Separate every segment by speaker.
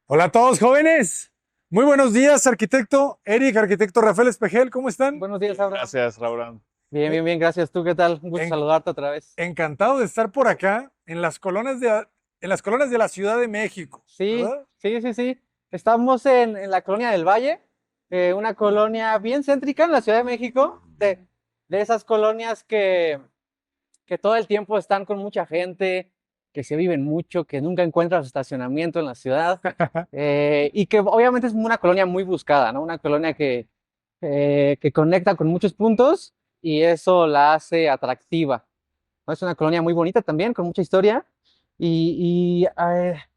Speaker 1: Hola a todos jóvenes. Muy buenos días, arquitecto Eric, arquitecto Rafael Espejel, ¿cómo están?
Speaker 2: Buenos días, Abraham.
Speaker 3: Gracias, Raúl.
Speaker 2: Bien,
Speaker 1: Eh,
Speaker 2: bien, bien, gracias. ¿Tú qué tal? Un gusto
Speaker 1: en-
Speaker 2: saludarte otra vez.
Speaker 1: Encantado de estar por acá en las colonias de la Ciudad de México,
Speaker 2: Sí,
Speaker 1: ¿verdad?
Speaker 2: sí, sí, sí. Estamos en la colonia del Valle, una colonia bien céntrica en la Ciudad de México, de esas colonias que todo el tiempo están con mucha gente, que se viven mucho, que nunca encuentras estacionamiento en la ciudad, y que obviamente es una colonia muy buscada, ¿no? Una colonia que conecta con muchos puntos y eso la hace atractiva, ¿no? Es una colonia muy bonita también, con mucha historia.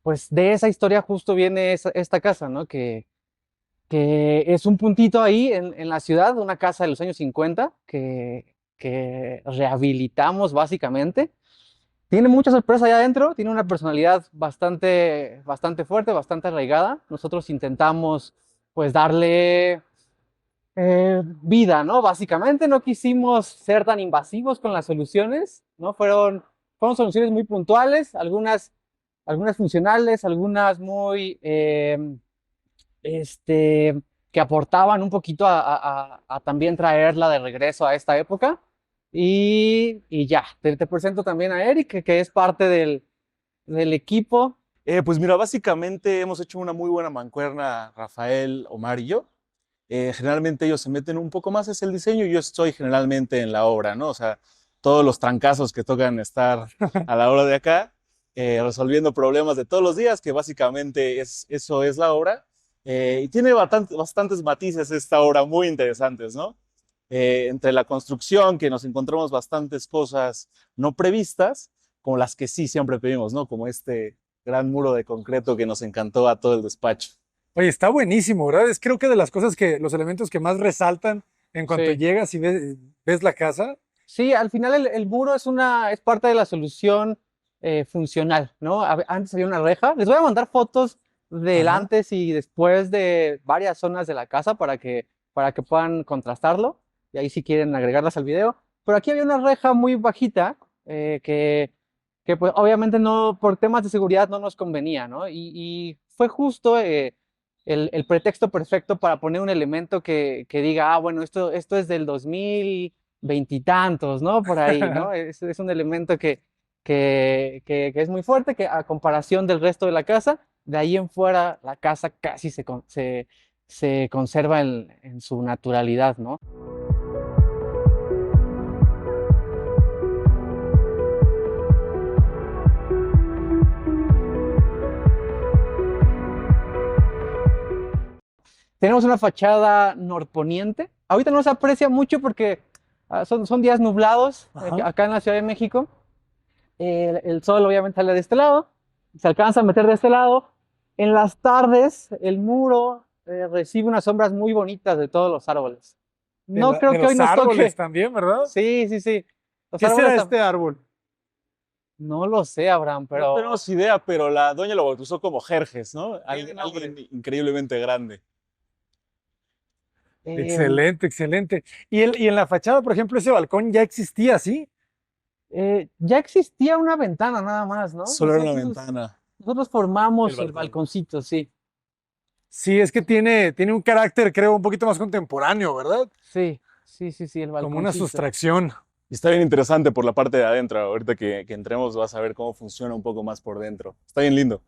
Speaker 2: Pues de esa historia justo viene esta casa, ¿no? Que es un puntito ahí en la ciudad, una casa de los años 50 que rehabilitamos básicamente. Tiene mucha sorpresa allá adentro, tiene una personalidad bastante fuerte, bastante arraigada. Nosotros intentamos pues darle vida, ¿no? Básicamente no quisimos ser tan invasivos con las soluciones, ¿no? Fueron soluciones muy puntuales, algunas funcionales, algunas muy, este, que aportaban un poquito a también traerla de regreso a esta época. Y ya, te presento también a Eric, que es parte del equipo.
Speaker 3: Pues mira, básicamente hemos hecho una muy buena mancuerna, Rafael, Omar y yo. Generalmente ellos se meten un poco más, es el diseño, y yo estoy generalmente en la obra, ¿no? O sea, todos los trancazos que tocan estar a la hora de acá, resolviendo problemas de todos los días, que básicamente eso es la obra. Y tiene bastantes matices esta obra muy interesantes, ¿no? Entre la construcción, que nos encontramos bastantes cosas no previstas, como las que sí siempre pedimos, ¿no? Como este gran muro de concreto que nos encantó a todo el despacho.
Speaker 1: Oye, está buenísimo, ¿verdad? Es creo que de las cosas los elementos que más resaltan en cuanto
Speaker 2: Sí.
Speaker 1: llegas y ves la casa.
Speaker 2: Sí, al final el muro es parte de la solución funcional, ¿no? Antes había una reja. Les voy a mandar fotos del
Speaker 1: Ajá.
Speaker 2: antes y después de varias zonas de la casa para que puedan contrastarlo. Y ahí si quieren agregarlas al video. Pero aquí había una reja muy bajita que pues obviamente no, por temas de seguridad no nos convenía, ¿no? Y fue justo el pretexto perfecto para poner un elemento que diga, ah, bueno, esto es del 2000 veintitantos, ¿no? Por ahí, ¿no? Es un elemento que es muy fuerte, que a comparación del resto de la casa, de ahí en fuera la casa casi se conserva en su naturalidad, ¿no? Tenemos una fachada norponiente. Ahorita no se aprecia mucho porque son días nublados
Speaker 1: Ajá.
Speaker 2: acá en la Ciudad de México. El sol obviamente sale de este lado, se alcanza a meter de este lado. En las tardes, el muro recibe unas sombras muy bonitas de todos los árboles. No creo
Speaker 1: De
Speaker 2: que hoy
Speaker 1: los
Speaker 2: nos
Speaker 1: árboles
Speaker 2: toque.
Speaker 1: también, ¿verdad?
Speaker 2: Sí, sí, sí. Los
Speaker 1: ¿Qué
Speaker 2: árboles
Speaker 1: será este árbol?
Speaker 2: no lo sé, Abraham,
Speaker 3: No
Speaker 2: pero
Speaker 3: tenemos idea, pero la doña lo bautizó como Jerjes, ¿no?
Speaker 2: tiene
Speaker 3: Alguien
Speaker 2: nombre.
Speaker 3: increíblemente grande.
Speaker 2: Em,
Speaker 1: Excelente, excelente. Y en la fachada, por ejemplo, ese balcón ya existía, ¿sí?
Speaker 2: ya existía una ventana nada más, ¿no?
Speaker 3: Solo era una ventana.
Speaker 2: Nosotros
Speaker 1: El
Speaker 2: formamos el
Speaker 1: balcón.
Speaker 2: balconcito, sí.
Speaker 1: Sí, es que tiene un carácter, creo, un poquito más contemporáneo, ¿verdad?
Speaker 2: Sí, sí, sí, sí, el
Speaker 1: Como una
Speaker 2: balconcito.
Speaker 1: sustracción.
Speaker 3: Y está bien interesante por la parte de adentro. Ahorita que entremos vas a ver cómo funciona un poco más por dentro. Está bien lindo.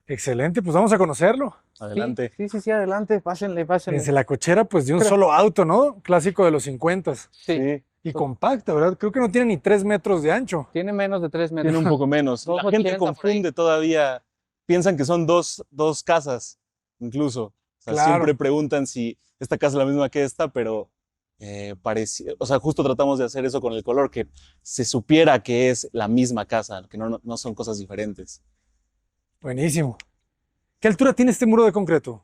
Speaker 1: Excelente, pues vamos a conocerlo.
Speaker 2: Sí,
Speaker 3: Adelante.
Speaker 2: sí, sí, sí, adelante, pásenle, pásenle.
Speaker 1: Desde la cochera, pues de un
Speaker 2: Creo-
Speaker 1: solo auto, ¿no? Clásico de los 50
Speaker 2: sí,
Speaker 3: Sí,
Speaker 1: y
Speaker 2: to-
Speaker 1: compacta, ¿verdad? Creo que no tiene ni 3 metros de ancho.
Speaker 2: tiene menos de 3
Speaker 3: tiene un
Speaker 2: metros.
Speaker 3: poco menos. La gente
Speaker 2: 2,80 por ahí.
Speaker 3: confunde todavía, piensan que son dos casas, incluso. O sea, siempre
Speaker 1: Claro.
Speaker 3: preguntan si esta casa es la misma que esta, pero o sea, justo tratamos de hacer eso con el color, que se supiera que es la misma casa, que no son cosas diferentes.
Speaker 1: Buenísimo. ¿Qué altura tiene este muro de concreto?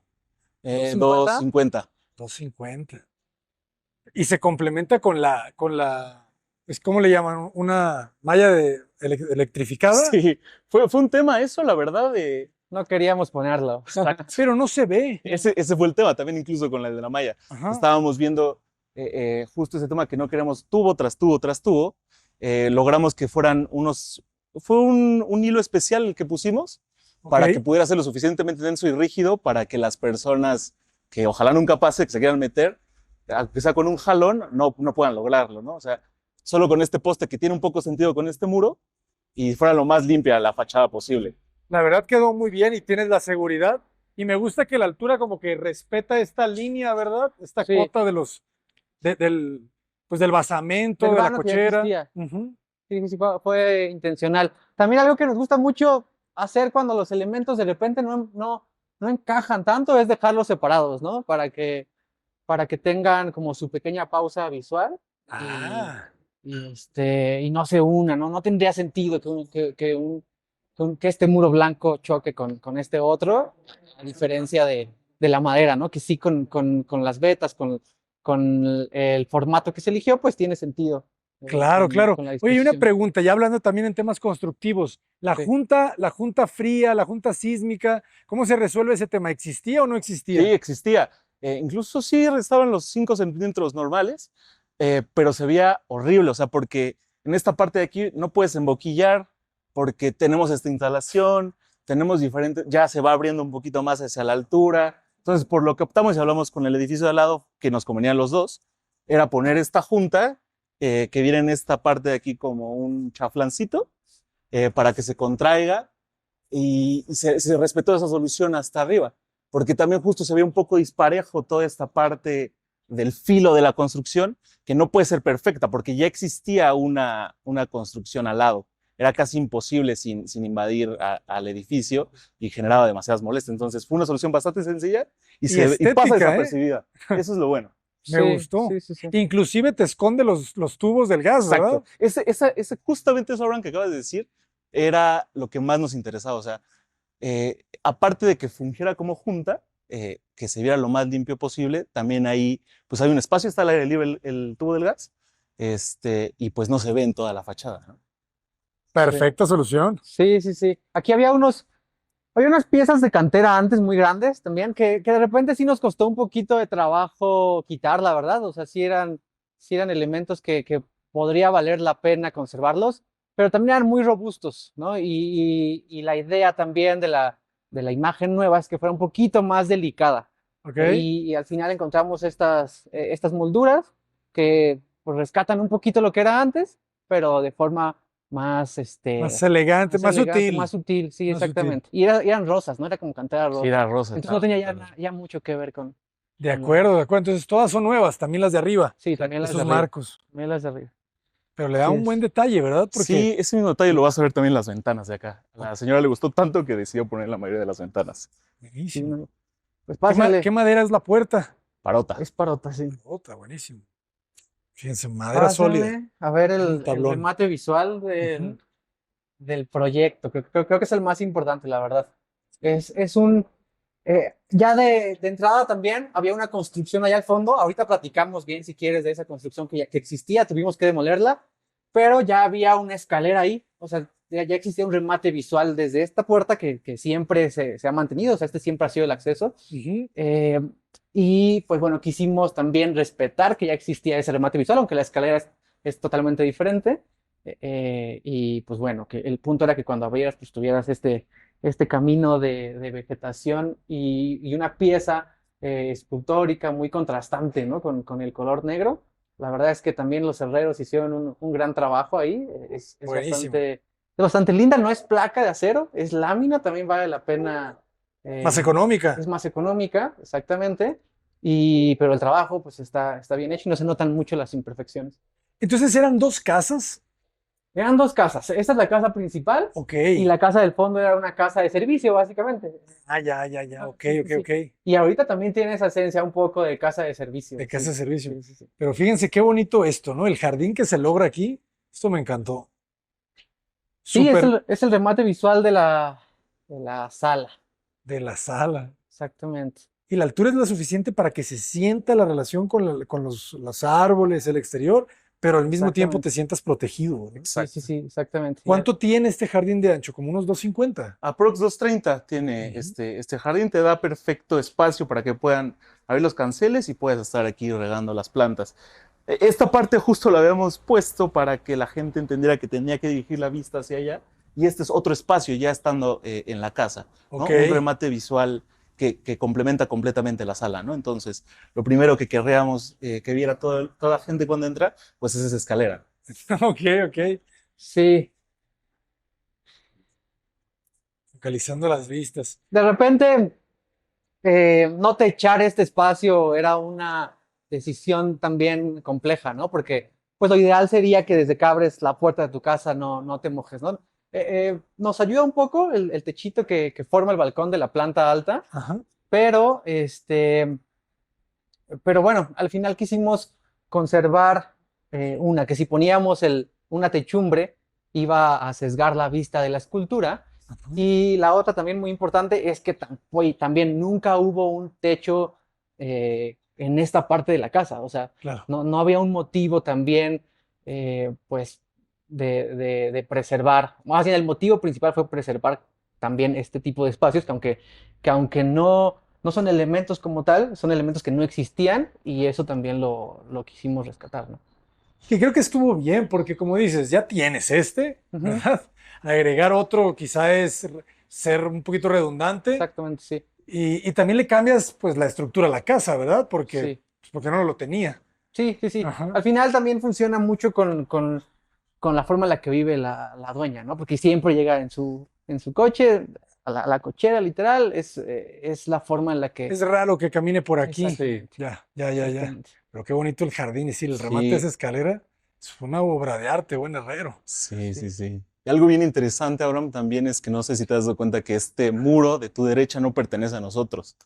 Speaker 2: 2,50.
Speaker 3: 250.
Speaker 1: 250. Y se complementa con la, ¿cómo le llaman? Una malla electrificada,
Speaker 3: Sí, fue un tema eso, la verdad, de...
Speaker 2: No queríamos ponerlo.
Speaker 3: Exacto.
Speaker 1: pero no se ve.
Speaker 3: Ese fue el tema también, incluso con la de la malla.
Speaker 1: Ajá.
Speaker 3: Estábamos viendo justo ese tema que no queremos tubo tras tubo tras tubo. Logramos que fueran fue un hilo especial el que pusimos para
Speaker 1: Ok.
Speaker 3: que pudiera ser lo suficientemente denso y rígido para que las personas que ojalá nunca pase, que se quieran meter, aunque sea con un jalón, no puedan lograrlo, ¿no? O sea, solo con este poste que tiene un poco sentido con este muro y fuera lo más limpia la fachada posible.
Speaker 1: La verdad quedó muy bien y tienes la seguridad. Y me gusta que la altura como que respeta esta línea, ¿verdad? Esta
Speaker 2: Sí.
Speaker 1: cota de los, pues del basamento,
Speaker 2: Del
Speaker 1: de la
Speaker 2: vano que ya
Speaker 1: cochera.
Speaker 2: existía.
Speaker 1: Ujú.
Speaker 2: Sí, sí, sí, fue intencional. También algo que nos gusta mucho hacer cuando los elementos de repente no encajan tanto es dejarlos separados, ¿no? Para que tengan como su pequeña pausa visual
Speaker 1: Ah,
Speaker 2: y no se unan, ¿no? No tendría sentido que este muro blanco choque con este otro, a diferencia de la madera, ¿no? Que sí con las vetas, con el formato que se eligió, pues tiene sentido.
Speaker 1: claro, claro.
Speaker 2: Con la
Speaker 1: Oye, y una
Speaker 2: disposición.
Speaker 1: pregunta, ya hablando también en temas constructivos,
Speaker 2: Sí.
Speaker 1: la junta fría, la junta sísmica, ¿cómo se resuelve ese tema? ¿Existía o no
Speaker 3: Sí,
Speaker 1: existía?
Speaker 3: existía. Incluso sí estaban los 5 centímetros normales, pero se veía horrible, o sea, porque en esta parte de aquí no puedes emboquillar porque tenemos esta instalación, tenemos diferentes, ya se va abriendo un poquito más hacia la altura. Entonces, por lo que optamos y hablamos con el edificio de al lado, que nos convenían los dos, era poner esta junta que viene en esta parte de aquí como un chaflancito para que se contraiga y se respetó esa solución hasta arriba, porque también justo se ve un poco disparejo toda esta parte del filo de la construcción, que no puede ser perfecta, porque ya existía una construcción al lado. Era casi imposible sin invadir al edificio y generaba demasiadas molestias. Entonces fue una solución bastante sencilla
Speaker 1: Y
Speaker 3: y pasa
Speaker 1: estética, ¿eh?
Speaker 3: desapercibida. Eso es lo bueno.
Speaker 1: Me
Speaker 2: Sí,
Speaker 1: gustó.
Speaker 2: sí, sí, sí.
Speaker 1: Inclusive te esconde los tubos del gas, ¿verdad?
Speaker 3: Exacto. Justamente eso, Abraham, que acabas de decir, era lo que más nos interesaba. O sea, aparte de que fungiera como junta, que se viera lo más limpio posible, también ahí, pues hay un espacio, está al aire libre el tubo del gas, y pues no se ve en toda la fachada, ¿no?
Speaker 1: Perfecta solución.
Speaker 2: Sí, sí, sí. Aquí había unas piezas de cantera antes muy grandes también, que de repente sí nos costó un poquito de trabajo quitar, la verdad. O sea, sí eran elementos que podría valer la pena conservarlos, pero también eran muy robustos, ¿no? Y la idea también de la imagen nueva es que fuera un poquito más delicada.
Speaker 1: ¿Ok?
Speaker 2: Y al final encontramos estas molduras que pues, rescatan un poquito lo que era antes, pero de forma más,
Speaker 1: Más elegante,
Speaker 2: más
Speaker 1: más
Speaker 2: elegante,
Speaker 1: sutil.
Speaker 2: más sutil, sí,
Speaker 1: Más sutil.
Speaker 2: exactamente. Y eran rosas, no era como cantera
Speaker 3: Sí,
Speaker 2: rosa.
Speaker 3: era rosa.
Speaker 2: Entonces no tenía ya mucho que ver
Speaker 1: De
Speaker 2: con
Speaker 1: acuerdo, de acuerdo. Entonces todas son nuevas, también las de arriba,
Speaker 2: sí, también las de
Speaker 1: esos
Speaker 2: arriba,
Speaker 1: marcos.
Speaker 2: también las de arriba.
Speaker 1: Pero le da
Speaker 2: Así
Speaker 1: un buen
Speaker 2: es.
Speaker 1: detalle, ¿verdad? Porque
Speaker 3: Sí, ese mismo detalle lo vas a ver también en las ventanas de acá. A la señora le gustó tanto que decidió poner la mayoría de las ventanas.
Speaker 2: Sí,
Speaker 1: buenísimo.
Speaker 2: no, pues
Speaker 1: ¿Qué
Speaker 2: pásenle,
Speaker 1: madera es la puerta?
Speaker 3: Parota.
Speaker 2: es parota, sí.
Speaker 1: Otra, buenísimo. Fíjense, madera sólida.
Speaker 2: Pásenle a ver
Speaker 1: Un
Speaker 2: el
Speaker 1: tablón.
Speaker 2: remate visual
Speaker 1: Ujú.
Speaker 2: del proyecto. Creo que es el más importante, la verdad. Es un, ya de entrada también había una construcción allá al fondo. Ahorita platicamos bien, si quieres, de esa construcción que existía. Tuvimos que demolerla, pero ya había una escalera ahí. O sea, ya existía un remate visual desde esta puerta que siempre se ha mantenido. O sea, este siempre ha sido el acceso.
Speaker 1: Ujú.
Speaker 2: Eh, y pues bueno, quisimos también respetar que ya existía ese remate visual, aunque la escalera es totalmente diferente. Y pues bueno, que el punto era que cuando abrieras, pues tuvieras este camino de vegetación y una pieza escultórica muy contrastante, ¿no? Con el color negro. La verdad es que también los herreros hicieron un gran trabajo ahí.
Speaker 1: Buenísimo.
Speaker 2: Es bastante linda, no es placa de acero, es lámina, también vale la pena.
Speaker 1: Más
Speaker 2: eh,
Speaker 1: económica.
Speaker 2: es más económica, exactamente. Pero el trabajo pues está bien hecho y no se notan mucho las imperfecciones.
Speaker 1: Entonces eran dos casas.
Speaker 2: Eran dos casas. Esta es la casa principal
Speaker 1: Ok.
Speaker 2: y la casa del fondo era una casa de servicio, básicamente.
Speaker 1: Ah, ya. Ok,
Speaker 2: Sí,
Speaker 1: ok,
Speaker 2: sí, sí.
Speaker 1: ok.
Speaker 2: Y ahorita también tiene esa esencia un poco de casa de servicio.
Speaker 1: De
Speaker 2: Sí,
Speaker 1: casa de servicio.
Speaker 2: sí, sí, sí.
Speaker 1: Pero fíjense qué bonito esto, ¿no? El jardín que se logra aquí. Esto me encantó.
Speaker 2: Sí,
Speaker 1: Súper
Speaker 2: es el remate visual de la sala.
Speaker 1: de la sala.
Speaker 2: Exactamente.
Speaker 1: Y la altura es la suficiente para que se sienta la relación con, con los árboles, el exterior, pero al mismo tiempo te
Speaker 2: Exactamente.
Speaker 1: sientas protegido, ¿no?
Speaker 2: Sí, sí, sí, exactamente.
Speaker 1: ¿Cuánto tiene este jardín de ancho? Como unos 250.
Speaker 3: Aprox 230 tiene
Speaker 1: Ujú.
Speaker 3: este jardín, te da perfecto espacio para que puedan abrir los canceles y puedas estar aquí regando las plantas. Esta parte justo la habíamos puesto para que la gente entendiera que tenía que dirigir la vista hacia allá y este es otro espacio ya estando en la casa, ¿no?
Speaker 1: Ok.
Speaker 3: Un remate visual que complementa completamente la sala, ¿no? Entonces, lo primero que querríamos que viera toda la gente cuando entra, pues es esa escalera.
Speaker 1: Ok, ok.
Speaker 2: Sí,
Speaker 1: Focalizando las vistas.
Speaker 2: de repente, no techar este espacio era una decisión también compleja, ¿no? Porque, pues, lo ideal sería que desde que abres la puerta de tu casa no te mojes, ¿no? Nos ayuda un poco el techito que forma el balcón de la planta alta,
Speaker 1: Ajá.
Speaker 2: pero, pero bueno, al final quisimos conservar que si poníamos una techumbre iba a sesgar la vista de la escultura.
Speaker 1: Ajá.
Speaker 2: Y la otra también muy importante es que también nunca hubo un techo en esta parte de la casa. O sea,
Speaker 1: Claro.
Speaker 2: no había un motivo también, pues, de preservar. Más bien, el motivo principal fue preservar también este tipo de espacios que aunque no son elementos como tal, son elementos que no existían y eso también lo quisimos rescatar, ¿no?
Speaker 1: Que creo que estuvo bien, porque como dices, ya tienes este,
Speaker 2: Ujú,
Speaker 1: ¿verdad? Agregar otro quizá es ser un poquito redundante
Speaker 2: exactamente, sí.
Speaker 1: y también le cambias pues la estructura a la casa, ¿verdad?
Speaker 2: Sí.
Speaker 1: Porque no lo tenía.
Speaker 2: Sí, sí, sí.
Speaker 1: Ajá.
Speaker 2: Al final también funciona mucho con la forma en la que vive la dueña, ¿no? Porque siempre llega en su coche, a la cochera literal, es la forma en la que...
Speaker 1: Es raro que camine por aquí.
Speaker 3: Sí,
Speaker 2: Exactamente,
Speaker 1: Ya.
Speaker 2: exactamente.
Speaker 1: Pero qué bonito el jardín y sí, el remate de esa
Speaker 3: sí,
Speaker 1: escalera es una obra de arte, buen herrero.
Speaker 3: sí,
Speaker 2: Sí.
Speaker 3: sí, sí. Y algo bien interesante, Abraham, también es que no sé si te has dado cuenta que este muro de tu derecha no pertenece a nosotros.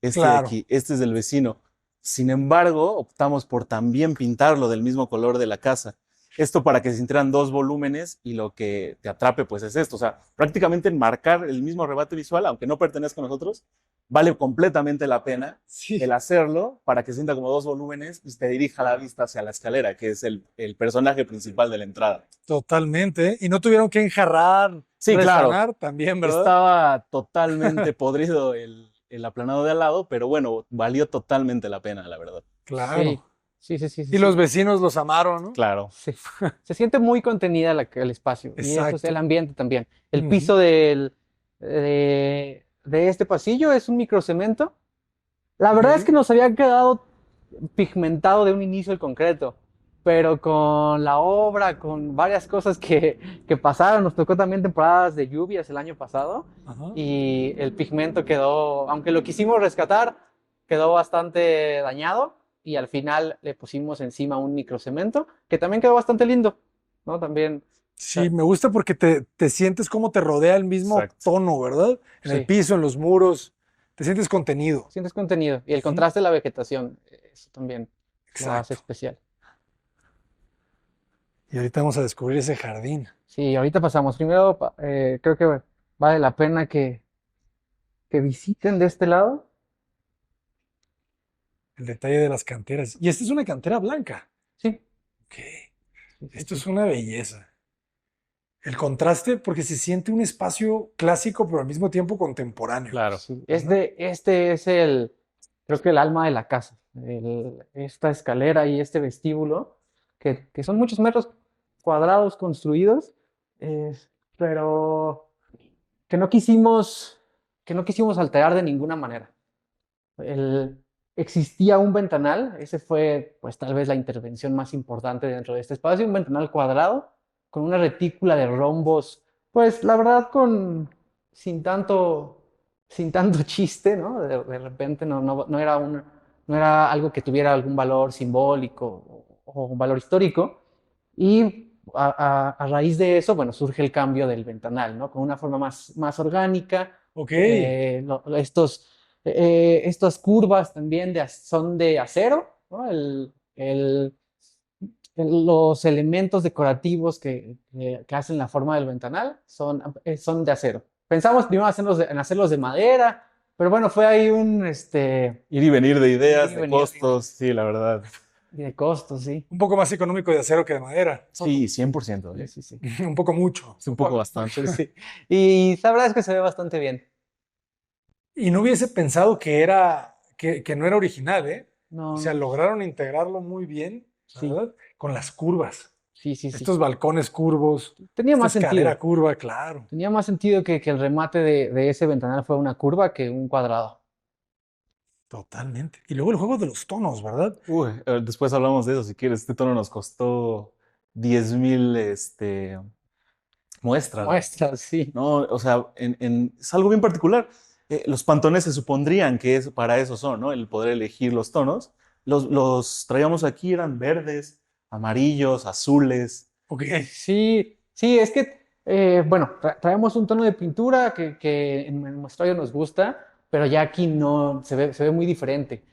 Speaker 3: Este de
Speaker 1: Claro.
Speaker 3: aquí, este es del vecino. Sin embargo, optamos por también pintarlo del mismo color de la casa. Esto para que se sintieran dos volúmenes y lo que te atrape pues es esto. O sea, prácticamente enmarcar el mismo rebate visual, aunque no pertenezca a nosotros, vale completamente la pena el
Speaker 1: Sí,
Speaker 3: hacerlo para que se sienta como dos volúmenes y te dirija la vista hacia la escalera, que es el personaje principal de la entrada.
Speaker 1: totalmente. ¿Eh? Y no tuvieron que enjarrar,
Speaker 3: Sí, claro,
Speaker 1: resanar también, ¿verdad?
Speaker 3: estaba totalmente podrido el aplanado de al lado, pero bueno, valió totalmente la pena, la verdad.
Speaker 1: Claro.
Speaker 2: Sí, sí, sí, sí, sí,
Speaker 1: Y los
Speaker 2: sí.
Speaker 1: vecinos los amaron, ¿no?
Speaker 3: Claro.
Speaker 2: Sí. Se siente muy contenida el espacio y eso es el
Speaker 1: Exacto.
Speaker 2: ambiente también. El
Speaker 1: Ujú.
Speaker 2: piso de este pasillo es un microcemento. La verdad es que
Speaker 1: Ok.
Speaker 2: nos había quedado pigmentado de un inicio el concreto, pero con la obra, con varias cosas que pasaron, nos tocó también temporadas de lluvias el año pasado
Speaker 1: Ajá.
Speaker 2: y el pigmento quedó, aunque lo quisimos rescatar, quedó bastante dañado y al final le pusimos encima un microcemento que también quedó bastante lindo, ¿no? También,
Speaker 1: Sí, me gusta porque te sientes como te rodea el mismo
Speaker 3: Exacto.
Speaker 1: tono, ¿verdad? En el
Speaker 2: sí,
Speaker 1: piso, en los muros, te sientes contenido.
Speaker 2: sientes contenido y el
Speaker 1: Ujú.
Speaker 2: contraste de la vegetación, eso también lo hace
Speaker 1: Exacto.
Speaker 2: especial.
Speaker 1: Y ahorita vamos a descubrir ese jardín,
Speaker 2: Sí, ahorita pasamos. Primero, creo que vale la pena que visiten de este lado.
Speaker 1: el detalle de las canteras. Y esta es una cantera blanca.
Speaker 2: Sí,
Speaker 1: Ok,
Speaker 2: sí, sí,
Speaker 1: esto
Speaker 2: sí.
Speaker 1: es una belleza. El contraste, porque se siente un espacio clásico, pero al mismo tiempo contemporáneo.
Speaker 3: Claro.
Speaker 2: Sí,
Speaker 1: Ajá.
Speaker 2: este es creo que el alma de la casa. Esta escalera y este vestíbulo, que son muchos metros cuadrados construidos, eh, pero que no quisimos, que no quisimos alterar de ninguna manera. El- Existía un ventanal, ese fue pues tal vez la intervención más importante dentro de este espacio, un ventanal cuadrado con una retícula de rombos, pues la verdad sin tanto, sin tanto chiste, ¿no? De repente no era algo que tuviera algún valor simbólico o un valor histórico. Y a raíz de eso, bueno, surge el cambio del ventanal, ¿no? Con una forma más orgánica,
Speaker 1: Ok,
Speaker 2: estas curvas también son de acero, ¿no? Los elementos decorativos que hacen la forma del ventanal son de acero. Pensamos primero en hacerlos de madera, pero bueno, fue ahí
Speaker 3: Ir y venir de
Speaker 2: ir
Speaker 3: ideas,
Speaker 2: y
Speaker 3: de
Speaker 2: venir
Speaker 3: costos, sí, la verdad.
Speaker 2: de costos, sí.
Speaker 1: un poco más económico de acero que de madera.
Speaker 3: Sí, 100%,
Speaker 2: Sí,
Speaker 3: ¿eh?
Speaker 2: sí, sí.
Speaker 1: Un poco mucho.
Speaker 3: Es un poco bastante.
Speaker 2: Sí. Y la verdad es que se ve bastante bien.
Speaker 1: Y no hubiese pensado que no era original, ¿eh? O
Speaker 2: No,
Speaker 1: sea,
Speaker 2: no,
Speaker 1: lograron integrarlo muy bien,
Speaker 2: sí.
Speaker 1: ¿verdad? Con las curvas.
Speaker 2: Sí, sí, sí.
Speaker 1: Estos balcones curvos,
Speaker 2: Tenía
Speaker 1: esta
Speaker 2: más sentido.
Speaker 1: escalera curva, claro.
Speaker 2: Tenía más sentido que el remate de ese ventanal fuera una curva que un cuadrado.
Speaker 1: Totalmente. Y luego el juego de los tonos, ¿verdad?
Speaker 3: Uy, después hablamos de eso si quieres. Este tono nos costó 10,000 muestras,
Speaker 2: Muestras, sí.
Speaker 3: ¿no? O sea, es algo bien particular. Los pantones se supondrían que para eso son, ¿no? El poder elegir los tonos. Los traíamos aquí, eran verdes, amarillos, azules.
Speaker 1: Ok.
Speaker 2: Sí, sí, es que, bueno, traemos un tono de pintura que en el muestrario nos gusta, pero ya aquí no, se ve muy diferente.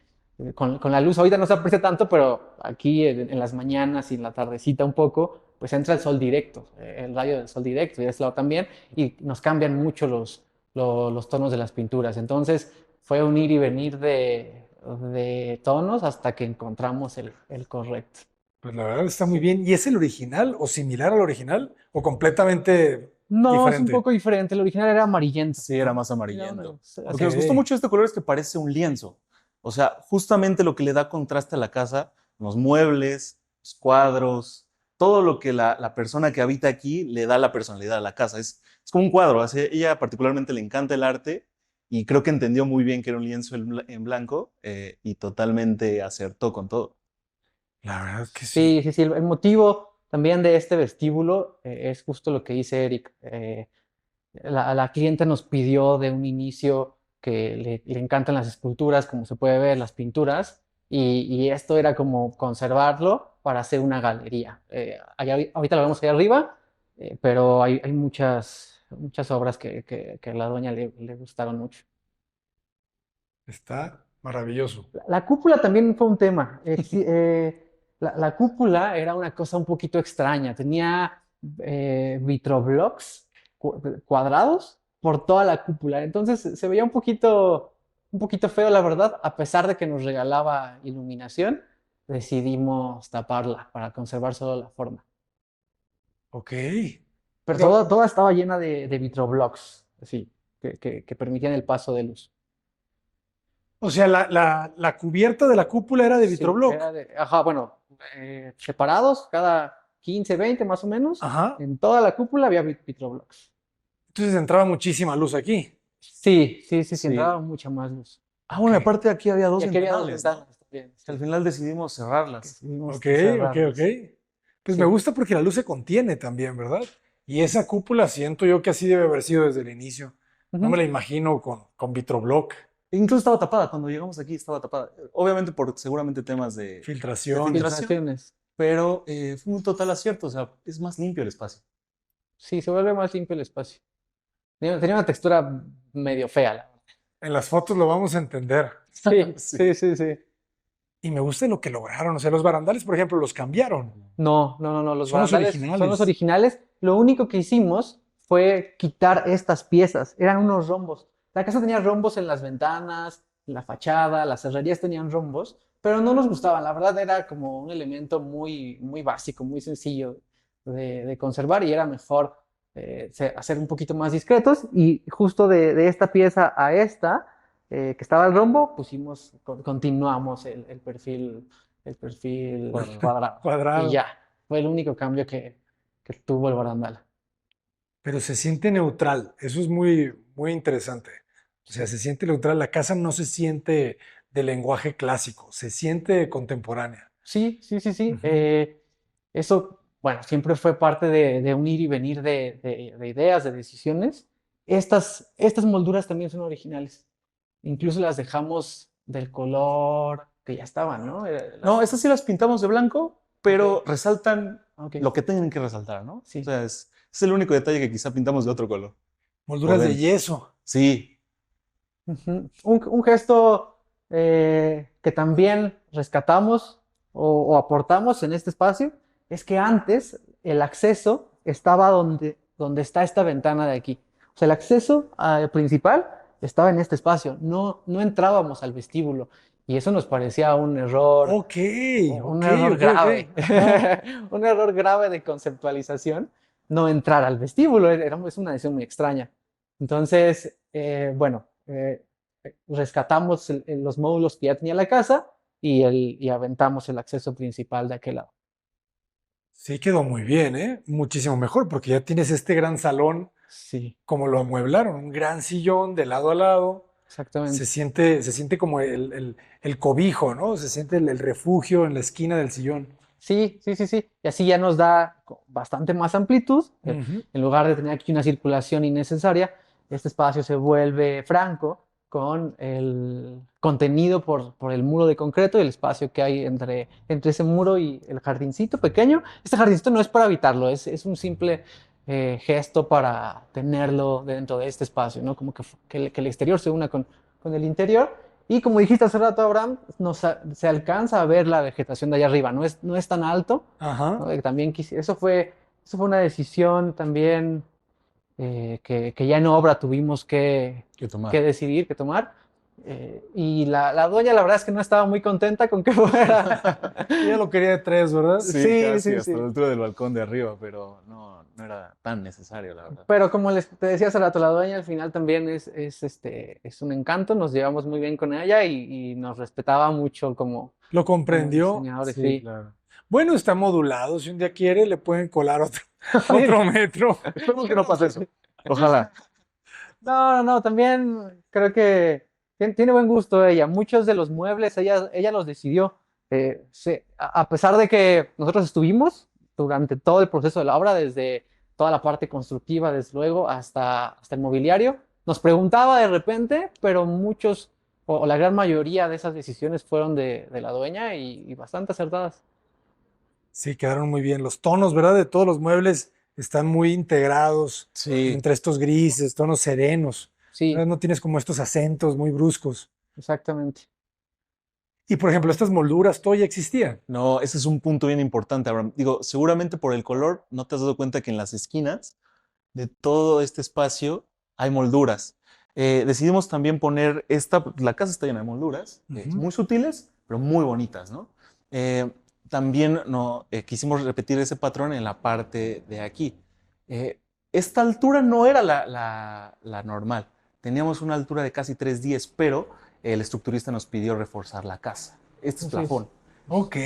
Speaker 2: Con la luz, ahorita no se aprecia tanto, pero aquí en las mañanas y en la tardecita un poco, pues entra el sol directo, el rayo del sol directo, y de ese lado también, y nos cambian mucho los tonos de las pinturas. Entonces, fue un ir y venir de tonos hasta que encontramos el correcto.
Speaker 1: Pues la verdad está muy bien. ¿Y es el original o similar al original o completamente
Speaker 2: No, es un
Speaker 1: diferente?
Speaker 2: poco diferente. El original era amarillento.
Speaker 3: Sí, era más
Speaker 2: Era
Speaker 3: amarillento. Lo
Speaker 1: Ok.
Speaker 3: que nos gustó mucho de este color es que parece un lienzo. O sea, justamente lo que le da contraste a la casa, los muebles, los cuadros, todo lo que la persona que habita aquí le da la personalidad a la casa. Es como un cuadro. Ella particularmente le encanta el arte y creo que entendió muy bien que era un lienzo en blanco y totalmente acertó con todo.
Speaker 1: La verdad que sí.
Speaker 2: Sí, sí, sí. El motivo también de este vestíbulo es justo lo que dice Eric. La clienta nos pidió de un inicio que le encantan las esculturas, como se puede ver, las pinturas, y esto era como conservarlo para hacer una galería. Ahorita lo vemos ahí arriba, pero hay muchas obras que a la dueña le gustaron mucho.
Speaker 1: Está maravilloso.
Speaker 2: La cúpula también fue un tema. La cúpula era una cosa un poquito extraña. Tenía vitroblocks cuadrados por toda la cúpula. Entonces se veía un poquito feo, la verdad. A pesar de que nos regalaba iluminación, decidimos taparla para conservar solo la forma.
Speaker 1: Ok.
Speaker 2: Pero
Speaker 1: Pero,
Speaker 2: toda estaba llena de vitroblocks, así, que permitían el paso de luz.
Speaker 1: o sea, la cubierta de la cúpula era de
Speaker 2: Sí,
Speaker 1: Vitrobloc.
Speaker 2: era ajá, bueno, separados, cada 15, 20 más o menos,
Speaker 1: Ajá.
Speaker 2: en toda la cúpula había vitroblocks.
Speaker 1: Entonces entraba muchísima luz aquí.
Speaker 2: Sí, sí, sí, sí,
Speaker 3: Sí.
Speaker 2: entraba mucha más luz.
Speaker 3: Bueno,
Speaker 1: Ok.
Speaker 3: aparte aquí había
Speaker 2: Y
Speaker 3: dos
Speaker 2: aquí había dos
Speaker 3: ventanales, ¿no?
Speaker 2: ventanas también,
Speaker 3: Que al
Speaker 2: sí,
Speaker 3: final decidimos
Speaker 2: que
Speaker 3: cerrarlas.
Speaker 2: decidimos
Speaker 1: Ok, ok, ok.
Speaker 2: cerrarlas.
Speaker 1: Pues me
Speaker 2: Sí.
Speaker 1: gusta porque la luz se contiene también, ¿verdad? Y esa cúpula siento yo que así debe haber sido desde el inicio. No me
Speaker 2: Ujú.
Speaker 1: la imagino con Vitrobloc,
Speaker 3: Incluso estaba tapada, cuando llegamos aquí estaba tapada. Obviamente por seguramente temas de
Speaker 1: filtración.
Speaker 3: filtración,
Speaker 2: Filtraciones.
Speaker 3: pero fue un total acierto, o sea, es más limpio el espacio.
Speaker 2: Sí, se vuelve más limpio el espacio. Tenía una textura medio fea, la verdad.
Speaker 1: En las fotos lo vamos a entender.
Speaker 2: Sí,
Speaker 3: Sí.
Speaker 2: sí, sí, sí.
Speaker 1: Y me gusta lo que lograron. O sea, los barandales, por ejemplo, los cambiaron.
Speaker 2: No, no, no, no, los
Speaker 1: Son los
Speaker 2: barandales son los
Speaker 1: originales.
Speaker 2: originales. Lo único que hicimos fue quitar estas piezas, eran unos rombos. La casa tenía rombos en las ventanas, en la fachada, las herrerías tenían rombos, pero no nos gustaban. La verdad era como un elemento muy, muy básico, muy sencillo de conservar y era mejor hacer un poquito más discretos. Y justo de esta pieza a esta, que estaba el rombo, continuamos el perfil cuadrado. Y
Speaker 1: Cuadrado.
Speaker 2: ya, fue el único cambio que tuvo el barandal.
Speaker 1: Pero se siente neutral. Eso es muy, muy interesante. O sea,
Speaker 2: Sí,
Speaker 1: se siente neutral. La casa no se siente de lenguaje clásico, se siente contemporánea.
Speaker 2: sí, sí, sí, sí.
Speaker 1: Ujú.
Speaker 2: Eso, bueno, siempre fue parte de un ir y venir de ideas, de decisiones. Estas molduras también son originales. Incluso las dejamos del color que ya estaban, ¿no?
Speaker 3: No, estas sí las pintamos de blanco, pero resaltan
Speaker 2: Ok,
Speaker 3: lo que tienen que resaltar, ¿no? O
Speaker 2: sí.
Speaker 3: sea, es el único detalle que quizá pintamos de otro color por
Speaker 1: Molduras de
Speaker 3: dentro.
Speaker 1: yeso.
Speaker 3: Sí,
Speaker 2: Ujú. Un gesto que también rescatamos o aportamos en este espacio es que antes el acceso estaba donde está esta ventana de aquí. O sea, el acceso principal estaba en este espacio, no entrábamos al vestíbulo y eso nos parecía un error,
Speaker 1: Ok,
Speaker 2: un
Speaker 1: ok,
Speaker 2: error
Speaker 1: ok, ok.
Speaker 2: grave,
Speaker 1: Ajá.
Speaker 2: un error grave de conceptualización, no entrar al vestíbulo, es una decisión muy extraña. Entonces, bueno, rescatamos los módulos que ya tenía la casa y aventamos el acceso principal de aquel lado.
Speaker 1: Sí, quedó muy bien, ¿eh? Muchísimo mejor, porque ya tienes este gran salón,
Speaker 2: Sí,
Speaker 1: como lo amueblaron, un gran sillón de lado a lado.
Speaker 2: exactamente.
Speaker 1: Se siente como el cobijo, ¿no? Se siente el refugio en la esquina del sillón.
Speaker 2: Sí, sí, sí, sí. Y así ya nos da bastante más amplitud.
Speaker 1: Ujú.
Speaker 2: En lugar de tener aquí una circulación innecesaria, este espacio se vuelve franco con el contenido por el muro de concreto y el espacio que hay entre ese muro y el jardincito pequeño. Este jardincito no es para habitarlo, es un simple gesto para tenerlo dentro de este espacio, ¿no? Como que el exterior se una con el interior. Y como dijiste hace rato, Abraham, se alcanza a ver la vegetación de allá arriba, no es tan alto,
Speaker 1: Ajá.
Speaker 2: ¿no? También eso fue una decisión también que ya en obra tuvimos
Speaker 3: ¿Qué
Speaker 2: que
Speaker 3: tomar?
Speaker 2: decidir, que tomar. Y la dueña, la verdad es que no estaba muy contenta con que fuera.
Speaker 1: Ella lo quería de tres, ¿verdad?
Speaker 3: Sí,
Speaker 2: Sí,
Speaker 3: casi
Speaker 2: sí,
Speaker 3: hasta la
Speaker 2: sí.
Speaker 3: altura del balcón de arriba, pero no, no era tan necesario, la verdad.
Speaker 2: Pero como te decía hace rato, la dueña al final también es un encanto, nos llevamos muy bien con ella y nos respetaba mucho
Speaker 1: Lo
Speaker 2: como
Speaker 1: comprendió.
Speaker 2: diseñadores,
Speaker 1: Sí,
Speaker 2: sí.
Speaker 1: claro. Bueno, está modulado. Si un día quiere, le pueden colar otro,
Speaker 2: Mira,
Speaker 1: otro metro.
Speaker 3: Esperemos que no pase eso. Ojalá.
Speaker 2: no, no, no, también creo que tiene buen gusto ella. Muchos de los muebles ella los decidió. A pesar de que nosotros estuvimos durante todo el proceso de la obra, desde toda la parte constructiva, desde luego, hasta el mobiliario, nos preguntaba de repente, pero muchos, o la gran mayoría de esas decisiones fueron de la dueña y bastante acertadas.
Speaker 1: Sí, quedaron muy bien. Los tonos, ¿verdad? De todos los muebles están muy integrados
Speaker 3: Sí,
Speaker 1: entre estos grises, tonos serenos.
Speaker 2: Sí,
Speaker 1: ¿Verdad? No tienes como estos acentos muy bruscos.
Speaker 2: exactamente.
Speaker 1: Y por ejemplo, estas molduras, todo ya existía.
Speaker 3: no, ese es un punto bien importante, Abraham. Digo, seguramente por el color, no te has dado cuenta que en las esquinas de todo este espacio hay molduras. Decidimos también poner la casa está llena de molduras,
Speaker 1: Ujú.
Speaker 3: muy sutiles, pero muy bonitas, ¿no? Eh, También no, quisimos repetir ese patrón en la parte de aquí. Eh, esta altura no era la normal. Teníamos una altura de casi 3,10, pero el estructurista nos pidió reforzar la casa. Este es
Speaker 2: Así es.
Speaker 3: plafón.
Speaker 1: Ok.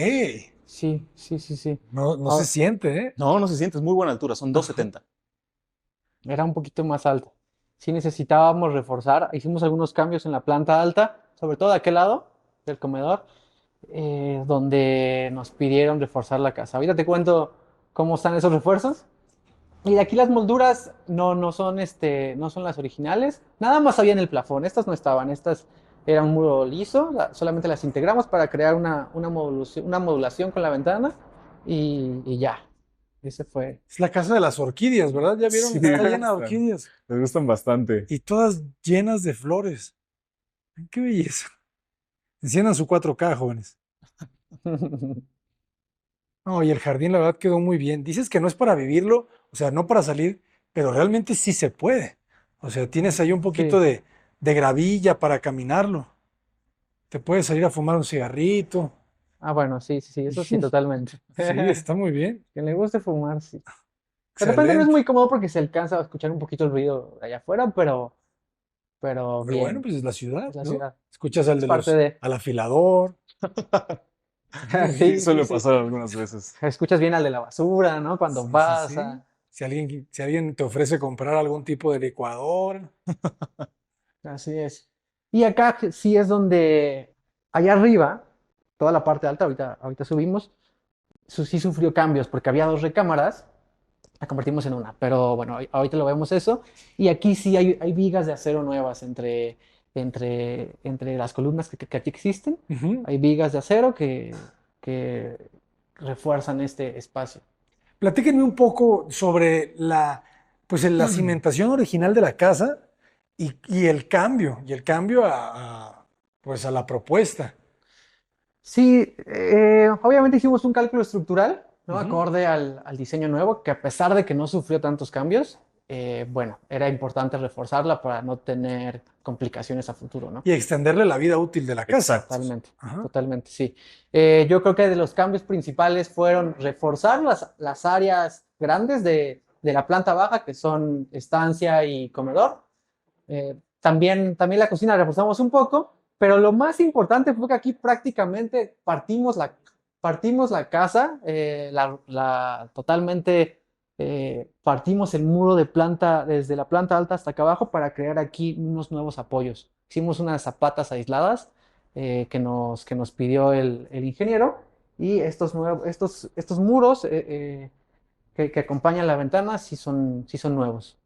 Speaker 2: Sí, sí, sí, sí.
Speaker 1: No, no se
Speaker 2: Ah,
Speaker 1: siente, ¿eh?
Speaker 3: No, no se siente, es muy buena altura, son
Speaker 1: Ajá.
Speaker 3: 2,70.
Speaker 2: era un poquito más alta. Sí necesitábamos reforzar. Hicimos algunos cambios en la planta alta, sobre todo de aquel lado del comedor, donde nos pidieron reforzar la casa. Ahorita te cuento cómo están esos refuerzos. Y de aquí las molduras no son las originales. Nada más había en el plafón. Estas no estaban. Estas eran un muro liso. Solamente las integramos para crear una modulación con la ventana. Y ya. Ese fue.
Speaker 1: Es la casa de las orquídeas, ¿verdad? ¿Ya vieron?
Speaker 3: Sí,
Speaker 1: Está
Speaker 3: les
Speaker 1: llena de
Speaker 3: gustan.
Speaker 1: orquídeas
Speaker 3: Les gustan bastante.
Speaker 1: y todas llenas de flores. Qué belleza. Enciendan su 4K, jóvenes. No, y el jardín, la verdad, quedó muy bien. Dices que no es para vivirlo, o sea, no para salir, pero realmente sí se puede. O sea, tienes ahí un poquito
Speaker 2: Sí.
Speaker 1: de gravilla para caminarlo. Te puedes salir a fumar un cigarrito.
Speaker 2: Ah, bueno, sí, sí, sí, eso sí, totalmente.
Speaker 1: Sí, está muy bien.
Speaker 2: Que le guste fumar, sí. De repente no es
Speaker 1: Excelente.
Speaker 2: muy cómodo porque se alcanza a escuchar un poquito el ruido de allá afuera, pero
Speaker 1: Pero bueno,
Speaker 2: bien,
Speaker 1: pues es la ciudad,
Speaker 2: es la
Speaker 1: ¿no?
Speaker 2: ciudad.
Speaker 1: Escuchas
Speaker 2: Es parte de.
Speaker 1: al afilador.
Speaker 3: Sí,
Speaker 2: Sí, sí,
Speaker 3: suele
Speaker 2: sí.
Speaker 3: pasar algunas veces.
Speaker 2: Escuchas bien al de la basura, ¿no? Cuando
Speaker 1: Sí, sí,
Speaker 2: pasa.
Speaker 1: sí. Si alguien te ofrece comprar algún tipo de licuadora.
Speaker 2: Así es. Y acá sí es donde, allá arriba, toda la parte alta, ahorita subimos, sí sufrió cambios porque había dos recámaras. La convertimos en una, pero bueno, ahorita lo vemos eso. Y aquí sí hay vigas de acero nuevas entre las columnas que aquí existen.
Speaker 1: Ujú.
Speaker 2: Hay vigas de acero que refuerzan este espacio.
Speaker 1: Platíquenme un poco sobre pues, la cimentación original de la casa y el cambio pues, a la propuesta.
Speaker 2: Sí, obviamente hicimos un cálculo estructural, ¿no?
Speaker 1: Ujú.
Speaker 2: Acorde al diseño nuevo, que a pesar de que no sufrió tantos cambios, bueno, era importante reforzarla para no tener complicaciones a futuro, ¿no?
Speaker 1: Y extenderle la vida útil de la casa.
Speaker 3: Exacto.
Speaker 2: Totalmente,
Speaker 1: Ajá.
Speaker 2: totalmente, sí. Yo creo que de los cambios principales fueron reforzar las áreas grandes de la planta baja, que son estancia y comedor. También la cocina la reforzamos un poco, pero lo más importante fue que aquí prácticamente partimos partimos la casa, totalmente partimos el muro de planta, desde la planta alta hasta acá abajo para crear aquí unos nuevos apoyos. Hicimos unas zapatas aisladas que nos pidió el ingeniero y estos muros que acompañan la ventana sí son nuevos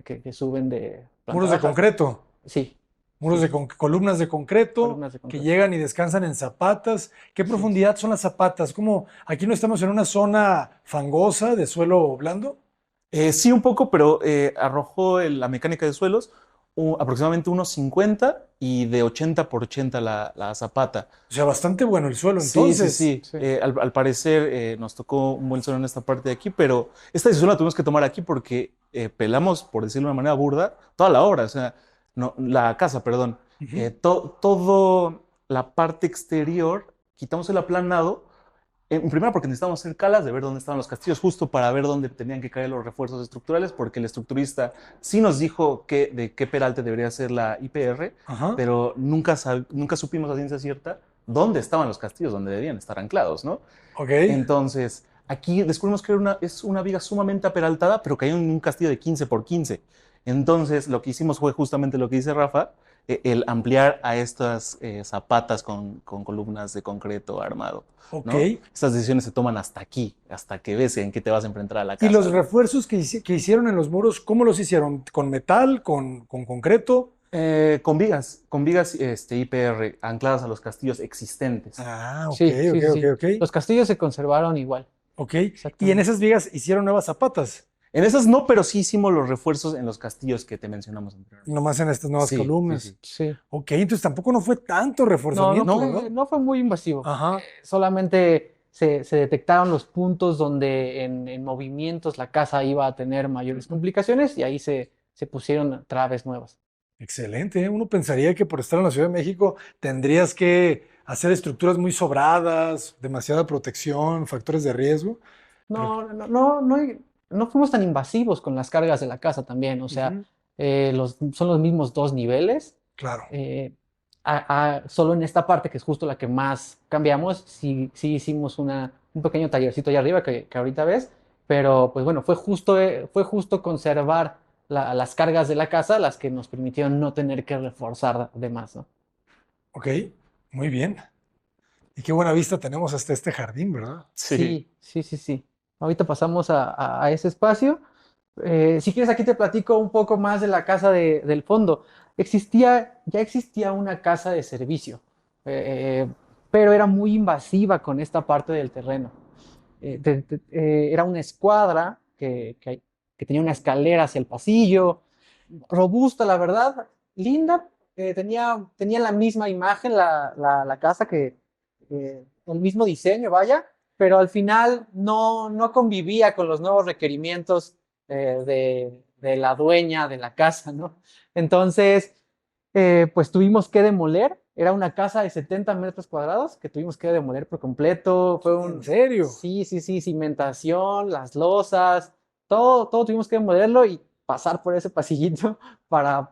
Speaker 2: que suben de planta
Speaker 1: Muros de
Speaker 2: baja.
Speaker 1: concreto.
Speaker 2: Sí,
Speaker 1: Muros
Speaker 2: sí,
Speaker 1: de columnas de concreto
Speaker 2: columnas de
Speaker 1: que
Speaker 2: concreto.
Speaker 1: llegan y descansan en zapatas. ¿Qué
Speaker 2: Sí.
Speaker 1: profundidad son las zapatas? ¿Cómo aquí no estamos en una zona fangosa de suelo blando?
Speaker 3: Sí, un poco, pero arrojó la mecánica de suelos aproximadamente unos 50 y de 80 por 80 la zapata.
Speaker 1: O sea, bastante bueno el suelo,
Speaker 3: Sí, sí,
Speaker 1: entonces.
Speaker 3: sí.
Speaker 2: Sí.
Speaker 3: Al parecer nos tocó un buen suelo en esta parte de aquí, pero esta decisión la tuvimos que tomar aquí porque pelamos, por decirlo de una manera burda, toda la obra, o sea, no, la casa, perdón.
Speaker 1: Ujú.
Speaker 3: Todo la parte exterior, quitamos el aplanado. En primera, porque necesitábamos hacer calas de ver dónde estaban los castillos, justo para ver dónde tenían que caer los refuerzos estructurales, porque el estructurista sí nos dijo de qué peralte debería ser la IPR,
Speaker 1: Ajá.
Speaker 3: pero nunca supimos a ciencia cierta dónde estaban los castillos, donde debían estar anclados, ¿no?
Speaker 1: Ok.
Speaker 3: Entonces, aquí descubrimos que es una viga sumamente aperaltada, pero que hay un castillo de 15 por 15. Entonces, lo que hicimos fue justamente lo que dice Rafa, el ampliar a estas zapatas con columnas de concreto armado,
Speaker 1: Ok.
Speaker 3: ¿no? Estas decisiones se toman hasta aquí, hasta que ves en qué te vas a enfrentar a la
Speaker 1: ¿Y
Speaker 3: casa.
Speaker 1: los refuerzos que hicieron en los muros, cómo los hicieron? ¿Con metal? ¿Con concreto?
Speaker 3: Con vigas IPR ancladas a los castillos existentes.
Speaker 1: Ah, ok,
Speaker 2: Sí, sí,
Speaker 1: ok,
Speaker 2: sí,
Speaker 1: ok,
Speaker 2: sí.
Speaker 1: ok.
Speaker 2: Los castillos se conservaron igual.
Speaker 1: Ok. Y en
Speaker 2: Exactamente.
Speaker 1: esas vigas hicieron nuevas zapatas,
Speaker 3: En esas no, pero sí hicimos los refuerzos en los castillos que te mencionamos anteriormente.
Speaker 1: nomás en estas nuevas
Speaker 3: Sí, sí,
Speaker 1: columnas.
Speaker 3: sí.
Speaker 2: Sí.
Speaker 1: Ok, entonces tampoco no fue tanto
Speaker 2: No,
Speaker 1: reforzamiento,
Speaker 3: no,
Speaker 1: ¿verdad?
Speaker 2: no fue muy invasivo.
Speaker 1: Ajá.
Speaker 2: Solamente se detectaron los puntos donde en movimientos la casa iba a tener mayores complicaciones y ahí se pusieron traves nuevas.
Speaker 1: Excelente, ¿eh? Uno pensaría que por estar en la Ciudad de México tendrías que hacer estructuras muy sobradas, demasiada protección, factores de riesgo. Pero,
Speaker 2: No fuimos tan invasivos con las cargas de la casa también. O sea,
Speaker 1: ujú,
Speaker 2: son los mismos dos niveles.
Speaker 1: claro.
Speaker 2: Solo en esta parte, que es justo la que más cambiamos, sí hicimos un pequeño tallercito allá arriba que ahorita ves, pero pues bueno, fue justo conservar las cargas de la casa las que nos permitieron no tener que reforzar de más, ¿no?
Speaker 1: Ok, muy bien. Y qué buena vista tenemos hasta este jardín, ¿verdad?
Speaker 3: Sí.
Speaker 2: Sí, sí, sí, sí. Ahorita pasamos a ese espacio. Si quieres, aquí te platico un poco más de la casa del fondo. Ya existía una casa de servicio, eh, pero era muy invasiva con esta parte del terreno. Era una escuadra que tenía una escalera hacia el pasillo, robusta, la verdad, linda. Tenía la misma imagen la casa el mismo diseño, vaya, pero al final no convivía con los nuevos requerimientos de la dueña de la casa, ¿no? Entonces, pues tuvimos que demoler. Era una casa de 70 metros cuadrados que tuvimos que demoler por completo.
Speaker 1: ¿En serio?
Speaker 2: Sí, sí, sí, cimentación, las losas, todo tuvimos que demolerlo y pasar por ese pasillito para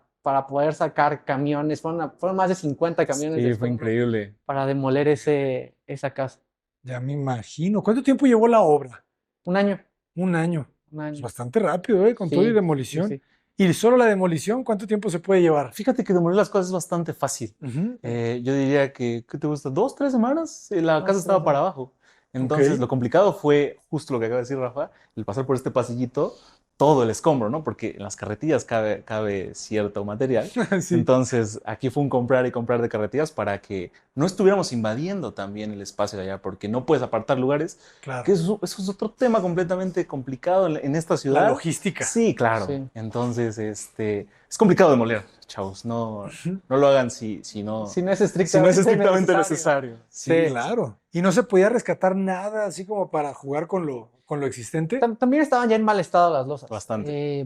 Speaker 2: poder sacar camiones. Fueron más de 50 camiones de
Speaker 3: Sí, fue
Speaker 2: escombros
Speaker 3: increíble.
Speaker 2: para demoler esa casa.
Speaker 1: Ya me imagino. ¿Cuánto tiempo llevó la obra?
Speaker 2: Un año,
Speaker 1: Un año.
Speaker 2: un
Speaker 1: Pues
Speaker 2: año.
Speaker 1: bastante rápido, ¿eh? Con todo y
Speaker 2: Sí, sí,
Speaker 1: demolición.
Speaker 2: sí.
Speaker 1: ¿Y solo la demolición cuánto tiempo se puede llevar?
Speaker 3: Fíjate que demoler las cosas es bastante fácil.
Speaker 1: Ujú.
Speaker 3: Yo diría que, ¿qué te gusta? 2, 3 semanas, la casa
Speaker 2: Dos,
Speaker 3: estaba
Speaker 2: tres
Speaker 3: para
Speaker 2: años.
Speaker 3: abajo. Entonces,
Speaker 1: Ok.
Speaker 3: lo complicado fue justo lo que acaba de decir Rafa, el pasar por este pasillito, todo el escombro, ¿no? Porque en las carretillas cabe cierto material.
Speaker 1: Sí,
Speaker 3: Entonces, aquí fue un comprar y comprar de carretillas para que no estuviéramos invadiendo también el espacio de allá, porque no puedes apartar lugares,
Speaker 1: claro.
Speaker 3: que eso es otro tema completamente complicado en esta
Speaker 1: La
Speaker 3: ciudad.
Speaker 1: logística.
Speaker 3: Sí, claro.
Speaker 2: Sí.
Speaker 3: Entonces, es complicado demoler, chavos. No,
Speaker 1: Ujú.
Speaker 3: no lo hagan si no,
Speaker 2: Si no es
Speaker 3: si no es
Speaker 2: estrictamente
Speaker 3: estrictamente
Speaker 2: necesario.
Speaker 3: necesario.
Speaker 1: Sí,
Speaker 2: Sí.
Speaker 1: claro. ¿Y no se podía rescatar nada así como para jugar con lo existente?
Speaker 2: También estaban ya en mal estado las losas.
Speaker 3: Bastante.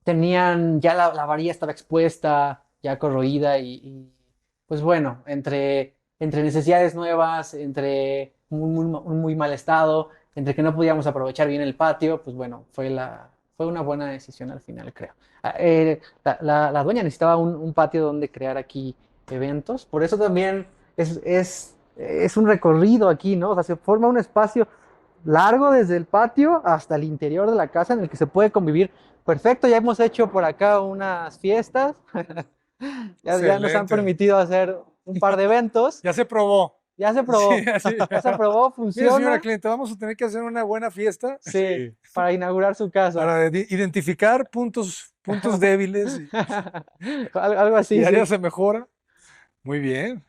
Speaker 2: Ya la varilla estaba expuesta, ya corroída pues bueno, entre necesidades nuevas, entre un muy mal estado, entre que no podíamos aprovechar bien el patio, pues bueno, fue una buena decisión al final, creo. La dueña necesitaba un patio donde crear aquí eventos, por eso también es es un recorrido aquí, ¿no? O sea, se forma un espacio largo desde el patio hasta el interior de la casa en el que se puede convivir perfecto. Ya hemos hecho por acá unas fiestas, ya nos han
Speaker 1: Excelente.
Speaker 2: permitido hacer un par de eventos.
Speaker 1: Ya se probó.
Speaker 2: Ya se
Speaker 1: Sí,
Speaker 2: probó,
Speaker 1: así.
Speaker 2: ya se probó,
Speaker 1: Mire, señora
Speaker 2: funciona.
Speaker 1: cliente, vamos a tener que hacer una buena fiesta
Speaker 2: Sí,
Speaker 3: Sí.
Speaker 2: para inaugurar su casa.
Speaker 1: para identificar puntos débiles
Speaker 2: Algo
Speaker 1: y
Speaker 2: así, sí.
Speaker 1: áreas de mejora. Muy bien.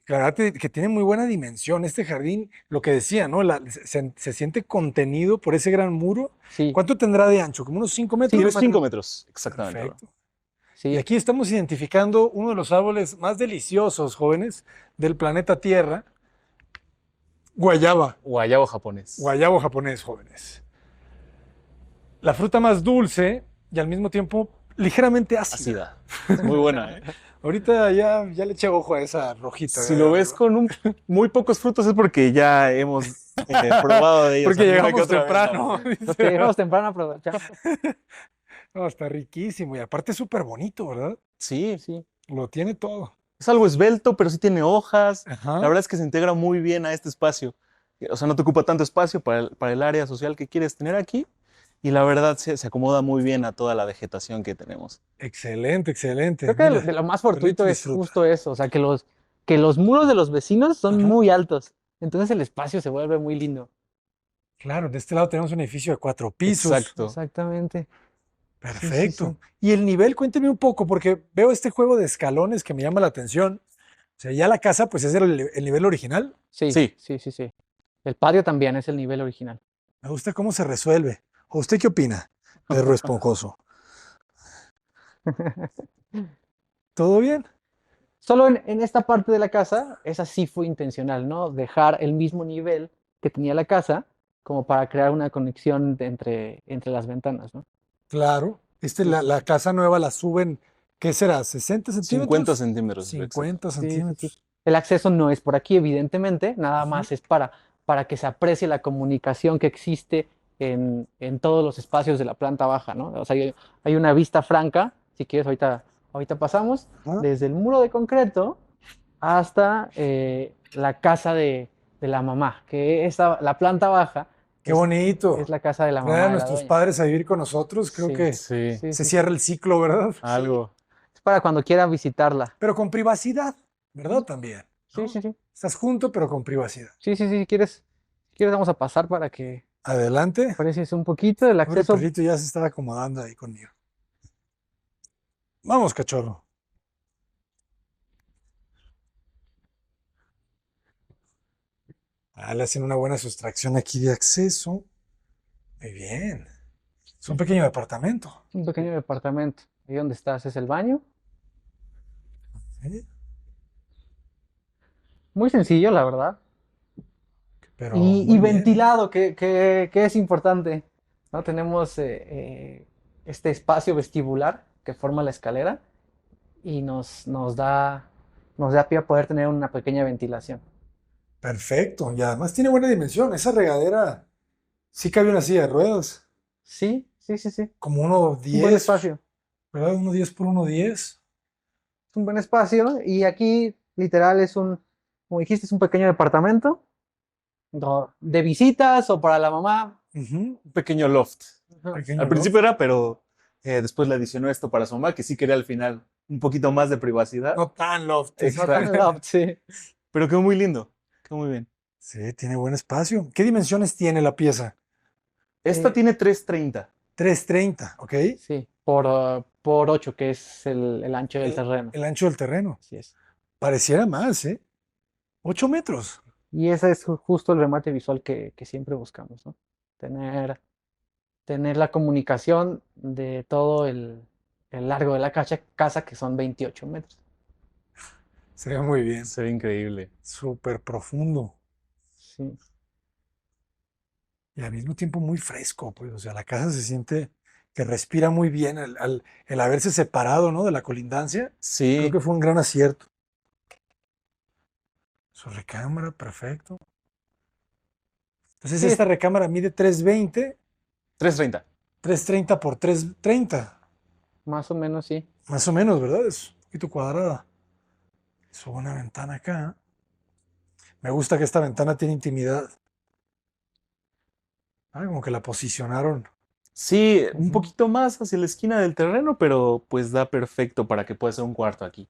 Speaker 1: La verdad que tiene muy buena dimensión este jardín, lo que decía, ¿no? Se siente contenido por ese gran muro.
Speaker 2: Sí,
Speaker 1: ¿Cuánto tendrá de ancho? ¿Como unos 5
Speaker 2: 5
Speaker 1: metros?
Speaker 3: 5
Speaker 2: metros.
Speaker 3: metros, exactamente.
Speaker 1: Perfecto. Y
Speaker 2: Sí,
Speaker 1: aquí estamos identificando uno de los árboles más deliciosos, jóvenes, del planeta Tierra, guayaba,
Speaker 3: Guayabo japonés.
Speaker 1: guayabo japonés, jóvenes. La fruta más dulce y al mismo tiempo ligeramente ácida.
Speaker 3: Ácida. Muy buena, ¿eh?
Speaker 1: Ahorita ya le eché ojo a esa rojita.
Speaker 3: Si lo ves con muy pocos frutos es porque ya hemos probado de ellos.
Speaker 1: Porque
Speaker 3: alguna que
Speaker 1: llegamos
Speaker 3: otra vez,
Speaker 1: temprano.
Speaker 3: ¿no?
Speaker 2: los que llegamos temprano aprovechamos.
Speaker 1: No, está riquísimo y aparte es súper bonito, ¿verdad?
Speaker 3: Sí,
Speaker 2: Sí,
Speaker 1: Lo tiene todo.
Speaker 3: es algo esbelto, pero sí tiene hojas.
Speaker 1: Ajá.
Speaker 3: La verdad es que se integra muy bien a este espacio. O sea, no te ocupa tanto espacio para el área social que quieres tener aquí. Y la verdad se acomoda muy bien a toda la vegetación que tenemos.
Speaker 1: Excelente, excelente.
Speaker 2: creo que
Speaker 1: Mira,
Speaker 2: de lo más
Speaker 1: perrito
Speaker 2: fortuito es
Speaker 1: disfruta.
Speaker 2: justo eso, o sea, que los muros de los vecinos son
Speaker 1: Ajá.
Speaker 2: muy altos, entonces el espacio se vuelve muy lindo.
Speaker 1: Claro, de este lado tenemos un edificio de 4 pisos.
Speaker 3: Exacto.
Speaker 2: Exactamente. Sí, sí, sí.
Speaker 1: Perfecto. Y el nivel, cuénteme un poco, porque veo este juego de escalones que me llama la atención. O sea, ya la casa, pues es el nivel original.
Speaker 2: Sí,
Speaker 3: Sí.
Speaker 2: sí, sí, sí. El patio también es el nivel original.
Speaker 1: Me gusta cómo se resuelve. ¿O usted qué opina, perro esponjoso? ¿Todo bien?
Speaker 2: Solo en esta parte de la casa, esa sí fue intencional, ¿no? Dejar el mismo nivel que tenía la casa como para crear una conexión entre las ventanas, ¿no?
Speaker 1: Claro.
Speaker 2: Sí,
Speaker 1: La,
Speaker 2: sí,
Speaker 1: la
Speaker 2: sí.
Speaker 1: casa nueva la suben, ¿qué será? ¿60
Speaker 3: 50
Speaker 1: centímetros?
Speaker 3: centímetros. Exacto.
Speaker 1: 50
Speaker 2: Sí, sí, sí.
Speaker 1: centímetros.
Speaker 2: El acceso no es por aquí, evidentemente, nada
Speaker 1: Ujú.
Speaker 2: más es para que se aprecie la comunicación que existe en todos los espacios de la planta baja, ¿no? O sea, hay una vista franca, si quieres, ahorita pasamos,
Speaker 1: Ajá.
Speaker 2: desde el muro de concreto hasta la casa de la mamá, que la planta baja
Speaker 1: Qué
Speaker 2: es,
Speaker 1: bonito.
Speaker 2: es la casa de la
Speaker 1: Traer a
Speaker 2: mamá de la
Speaker 1: nuestros
Speaker 2: dueña.
Speaker 1: padres a vivir con nosotros, creo
Speaker 2: Sí,
Speaker 1: que
Speaker 3: Sí,
Speaker 2: sí,
Speaker 1: se
Speaker 2: sí,
Speaker 1: cierra
Speaker 2: sí.
Speaker 1: el ciclo, ¿verdad?
Speaker 3: algo.
Speaker 2: Es para cuando quieran visitarla.
Speaker 1: Pero con privacidad, ¿verdad?
Speaker 2: Ujú.
Speaker 1: También,
Speaker 2: Sí,
Speaker 1: ¿no?
Speaker 2: sí, sí.
Speaker 1: Estás junto, pero con privacidad.
Speaker 2: Sí, sí, sí, si quieres vamos a pasar para que
Speaker 1: Adelante.
Speaker 2: aprecies un poquito el
Speaker 1: Pobre
Speaker 2: acceso.
Speaker 1: perrito ya se estaba acomodando ahí conmigo. Vamos, cachorro. Ah, le hacen una buena sustracción aquí de acceso. Muy bien. Es un pequeño departamento.
Speaker 2: Un pequeño departamento. Ahí donde estás es el baño.
Speaker 1: ¿Sí?
Speaker 2: Muy sencillo, la verdad.
Speaker 1: Pero
Speaker 2: Y
Speaker 1: muy bien.
Speaker 2: ventilado, que es importante. ¿No? Tenemos este espacio vestibular que forma la escalera y nos da pie a poder tener una pequeña ventilación.
Speaker 1: Perfecto. Y además tiene buena dimensión. Esa regadera sí cabe una silla de ruedas.
Speaker 2: Sí, sí, sí, sí.
Speaker 1: Como uno
Speaker 2: Un buen
Speaker 1: 10,
Speaker 2: espacio.
Speaker 1: ¿verdad? 1,10 por 1,10.
Speaker 2: Es un buen espacio y aquí literal como dijiste, es un pequeño departamento de visitas o para la mamá.
Speaker 1: Ujú.
Speaker 3: Un pequeño loft.
Speaker 1: Pequeño
Speaker 3: Al principio era, pero después le adicionó esto para su mamá, que sí quería al final un poquito más de privacidad.
Speaker 1: No tan loft.
Speaker 2: No tan
Speaker 3: Exacto.
Speaker 2: loft, sí.
Speaker 3: Pero quedó muy lindo. Quedó muy bien.
Speaker 1: Sí, tiene buen espacio. ¿Qué dimensiones tiene la pieza?
Speaker 3: Esta
Speaker 2: Eh,
Speaker 3: tiene 330.
Speaker 1: 330, ¿ok?
Speaker 2: Sí, por 8, que es el ancho del
Speaker 1: El,
Speaker 2: terreno.
Speaker 1: el ancho del terreno.
Speaker 2: Así es.
Speaker 1: Pareciera más, ¿eh? 8 metros.
Speaker 2: Y ese es justo el remate visual que siempre buscamos, ¿no? Tener la comunicación de todo el largo de la casa, que son 28 metros.
Speaker 1: Se ve muy bien.
Speaker 3: Se ve increíble.
Speaker 1: Súper profundo.
Speaker 2: Sí,
Speaker 1: Y al mismo tiempo muy fresco, pues. O sea, la casa se siente que respira muy bien. El haberse separado, ¿no? De la colindancia. Creo
Speaker 3: Sí,
Speaker 1: que fue un gran acierto. Su recámara, perfecto. Entonces,
Speaker 2: sí,
Speaker 1: esta recámara mide 320,
Speaker 3: 330.
Speaker 1: 330 por 330.
Speaker 2: más o menos sí.
Speaker 1: Más o menos, ¿verdad? Es un poquito cuadrada. Subo una ventana acá. Me gusta que esta ventana tiene intimidad. Ah, como que la posicionaron.
Speaker 3: Sí, un
Speaker 1: Ujú.
Speaker 3: poquito más hacia la esquina del terreno, pero pues da perfecto para que pueda ser un cuarto aquí.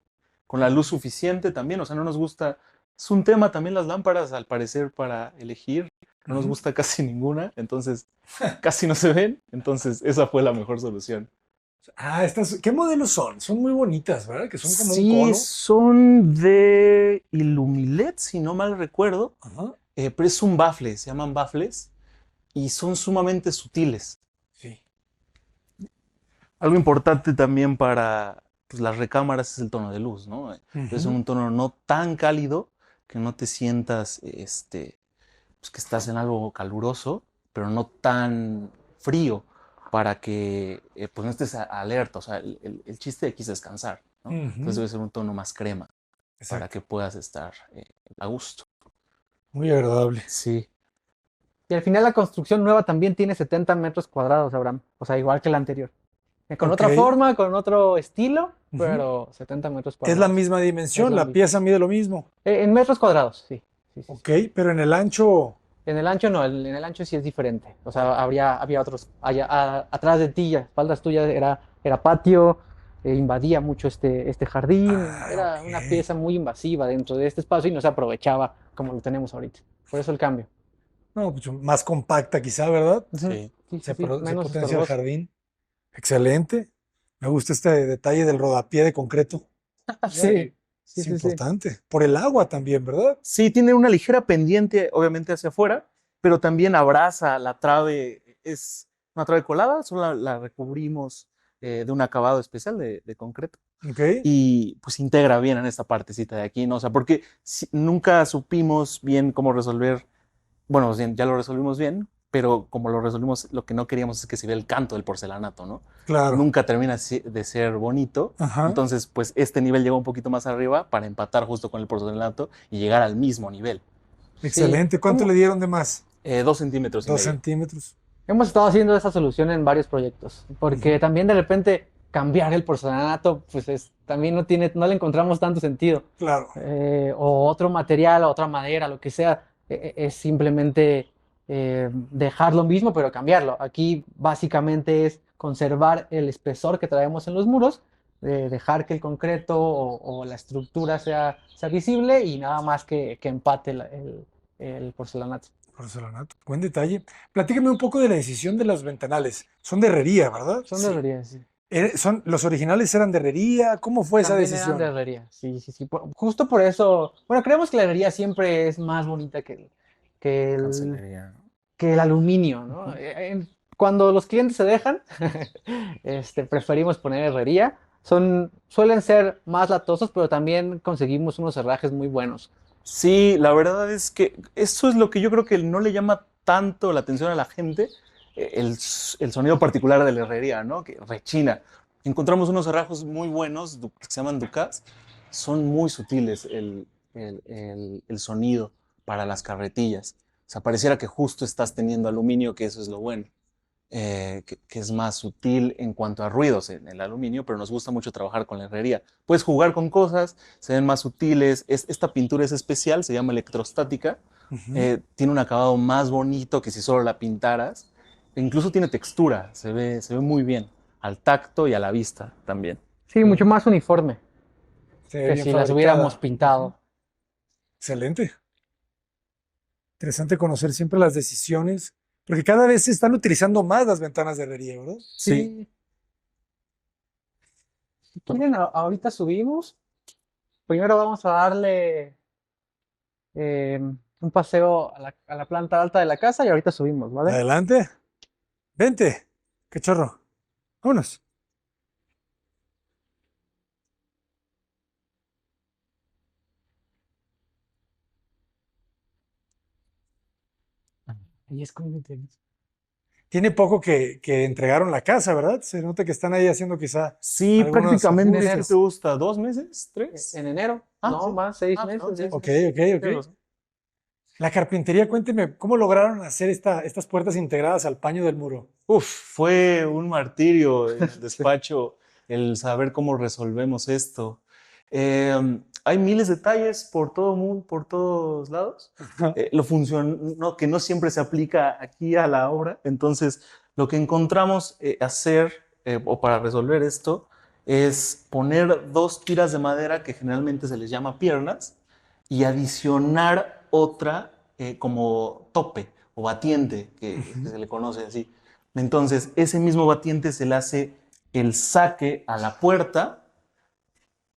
Speaker 3: Con la luz suficiente también, o sea, no nos gusta. Es un tema también las lámparas, al parecer, para elegir. No nos
Speaker 1: Ujú.
Speaker 3: gusta casi ninguna, entonces casi no se ven. Entonces, esa fue la mejor solución.
Speaker 1: Ah, ¿qué modelos son? Son muy bonitas, ¿verdad? Que son como un
Speaker 3: Sí,
Speaker 1: cono.
Speaker 3: son de Illumilet, si no mal recuerdo,
Speaker 1: Ajá.
Speaker 3: pero es un bafle, se llaman bafles, y son sumamente sutiles.
Speaker 1: Sí.
Speaker 3: Algo importante también para pues, las recámaras es el tono de luz, ¿no? Entonces,
Speaker 1: Ujú.
Speaker 3: un tono no tan cálido que no te sientas pues, que estás en algo caluroso, pero no tan frío para que pues, no estés alerta. O sea, el chiste aquí es descansar, ¿no? Entonces
Speaker 1: Ujú.
Speaker 3: debe ser un tono más crema para
Speaker 1: Exacto.
Speaker 3: que puedas estar a gusto.
Speaker 1: Muy agradable.
Speaker 3: Sí.
Speaker 2: Y al final la construcción nueva también tiene 70 metros cuadrados, Abraham. O sea, igual que la anterior. Con
Speaker 1: Ok.
Speaker 2: otra forma, con otro estilo,
Speaker 1: Ujú.
Speaker 2: pero 70 metros
Speaker 1: Es la
Speaker 2: cuadrados.
Speaker 1: misma
Speaker 2: Es
Speaker 1: dimensión,
Speaker 2: la
Speaker 1: la
Speaker 2: misma.
Speaker 1: pieza mide lo mismo.
Speaker 2: En metros cuadrados, sí. Sí, sí, sí.
Speaker 1: Ok, pero en el ancho.
Speaker 2: En el ancho no, en el ancho sí es diferente. O sea, había otros. Atrás de ti, a espaldas tuyas, era patio, invadía mucho este jardín.
Speaker 1: Ah,
Speaker 2: Era
Speaker 1: ok.
Speaker 2: una pieza muy invasiva dentro de este espacio y no se aprovechaba como lo tenemos ahorita. Por eso el cambio.
Speaker 1: No, pues más compacta quizá, ¿verdad?
Speaker 2: Ujú.
Speaker 3: Sí.
Speaker 2: Sí, sí, sí.
Speaker 1: Se
Speaker 2: Menos
Speaker 1: potencia el
Speaker 2: estorboso.
Speaker 1: jardín. Excelente. Me gusta este detalle del rodapié de concreto.
Speaker 2: Sí, sí,
Speaker 1: Es
Speaker 2: sí, sí.
Speaker 1: importante. Por el agua también, ¿verdad?
Speaker 3: Sí, tiene una ligera pendiente, obviamente, hacia afuera, pero también abraza la trave. Es una trave colada, solo la recubrimos de un acabado especial de concreto.
Speaker 1: Ok.
Speaker 3: Y pues integra bien en esta partecita de aquí, ¿no? O sea, porque nunca supimos bien cómo resolver, bueno, ya lo resolvimos bien, pero como lo resolvimos, lo que no queríamos es que se vea el canto del porcelanato, ¿no?
Speaker 1: Claro.
Speaker 3: Nunca termina de ser bonito,
Speaker 1: Ajá.
Speaker 3: entonces pues este nivel llegó un poquito más arriba para empatar justo con el porcelanato y llegar al mismo nivel.
Speaker 2: Sí.
Speaker 1: Excelente. ¿Cuánto le dieron de más?
Speaker 3: 2,5 centímetros.
Speaker 1: 2 centímetros.
Speaker 2: Hemos estado haciendo esa solución en varios proyectos, porque
Speaker 1: Ujú.
Speaker 2: también de repente cambiar el porcelanato, pues también no le encontramos tanto sentido.
Speaker 1: Claro.
Speaker 2: O otro material, o otra madera, lo que sea, es simplemente dejar lo mismo, pero cambiarlo. Aquí básicamente es conservar el espesor que traemos en los muros, dejar que el concreto o la estructura sea visible y nada más que empate el porcelanato.
Speaker 1: Porcelanato. Buen detalle. Platícame un poco de la decisión de los ventanales. Son de herrería, ¿verdad?
Speaker 2: Son de herrería, sí.
Speaker 1: ¿Los originales eran de herrería? ¿Cómo fue esa
Speaker 2: También eran de
Speaker 1: decisión?
Speaker 2: herrería, sí, sí, sí. Justo por eso, bueno, creemos que la herrería siempre es más bonita que el,
Speaker 3: Cancelería, ¿no?
Speaker 2: que el aluminio, ¿no?
Speaker 3: Ujú.
Speaker 2: Cuando los clientes se dejan, preferimos poner herrería. Suelen ser más latosos, pero también conseguimos unos herrajes muy buenos.
Speaker 3: Sí, la verdad es que eso es lo que yo creo que no le llama tanto la atención a la gente, el sonido particular de la herrería, ¿no? Que rechina. Encontramos unos cerrajos muy buenos que se llaman Ducats. Son muy sutiles el sonido para las carretillas. O sea, pareciera que justo estás teniendo aluminio, que eso es lo bueno. Que es más sutil en cuanto a ruidos en el aluminio, pero nos gusta mucho trabajar con la herrería. Puedes jugar con cosas, se ven más sutiles. Esta pintura es especial, se llama electrostática.
Speaker 1: Ujú.
Speaker 3: Tiene un acabado más bonito que si solo la pintaras. E incluso tiene textura, se ve muy bien, al tacto y a la vista también.
Speaker 2: Sí, mucho más uniforme
Speaker 1: Se ve
Speaker 2: que
Speaker 1: bien
Speaker 2: si las hubiéramos
Speaker 1: fabricada. Ujú.
Speaker 2: pintado.
Speaker 1: Excelente. Interesante conocer siempre las decisiones, porque cada vez se están utilizando más las ventanas de herrería, ¿verdad?
Speaker 3: Sí,
Speaker 2: Sí, si quieren, ahorita subimos. Primero vamos a darle un paseo a la planta alta de la casa y ahorita subimos, ¿vale?
Speaker 1: Adelante. Vente. Qué chorro. Vámonos.
Speaker 2: Ahí es como que
Speaker 1: Tiene poco que entregaron la casa, ¿verdad? Se nota que están ahí haciendo quizá
Speaker 3: sí,
Speaker 1: algunos
Speaker 2: en
Speaker 3: prácticamente, ¿qué
Speaker 2: enero.
Speaker 3: te
Speaker 1: ajustes.
Speaker 3: gusta? ¿2 meses? ¿3?
Speaker 2: En enero,
Speaker 3: Ah,
Speaker 2: no,
Speaker 3: sí.
Speaker 2: más, 6 meses,
Speaker 3: No, sí,
Speaker 2: 10
Speaker 1: Ok,
Speaker 2: meses.
Speaker 1: ok, ok.
Speaker 3: tienes razón.
Speaker 1: La carpintería, cuénteme, ¿cómo lograron hacer estas puertas integradas al paño del muro?
Speaker 3: Uf, fue un martirio en el despacho el saber cómo resolvemos esto. Eh, hay miles de detalles por todo mundo, por todos lados. No, que no siempre se aplica aquí a la obra. Entonces, lo que encontramos hacer o para resolver esto es poner 2 tiras de madera que generalmente se les llama piernas y adicionar otra como tope o batiente, que se le conoce así. Entonces, ese mismo batiente se le hace el saque a la puerta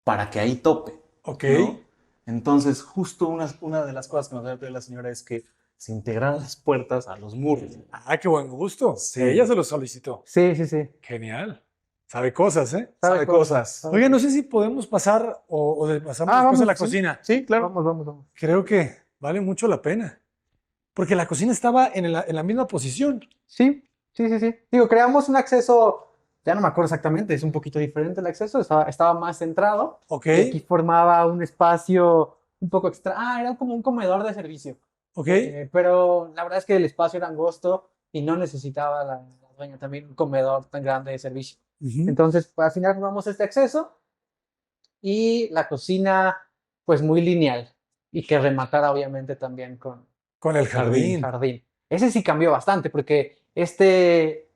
Speaker 3: para que ahí tope.
Speaker 1: Ok.
Speaker 3: ¿No? Entonces, justo una de las cosas que nos había pedido la señora es que se integraran las puertas a los muros.
Speaker 1: Ah, qué buen gusto.
Speaker 3: Sí.
Speaker 1: Ella se lo solicitó.
Speaker 2: Sí, sí, sí.
Speaker 1: Genial. Sabe cosas, ¿eh?
Speaker 3: Sabe cosas.
Speaker 1: Oiga, no sé si podemos pasar o pasamos después
Speaker 2: vamos,
Speaker 1: a la
Speaker 2: sí.
Speaker 1: cocina.
Speaker 3: Sí, claro.
Speaker 2: Vamos.
Speaker 1: Creo que vale mucho la pena. Porque la cocina estaba en la misma posición.
Speaker 2: Sí. Digo, creamos un acceso, ya no me acuerdo exactamente, es un poquito diferente el acceso, estaba más centrado.
Speaker 1: Ok,
Speaker 2: Y aquí formaba un espacio un poco extra. Era como un comedor de servicio.
Speaker 1: ok.
Speaker 2: Pero la verdad es que el espacio era angosto y no necesitaba la dueña también un comedor tan grande de servicio.
Speaker 1: Ujú.
Speaker 2: Entonces, al final formamos este acceso y la cocina, pues muy lineal y que rematara obviamente también con
Speaker 1: Con el
Speaker 2: el
Speaker 1: jardín.
Speaker 2: jardín. Ese sí cambió bastante porque este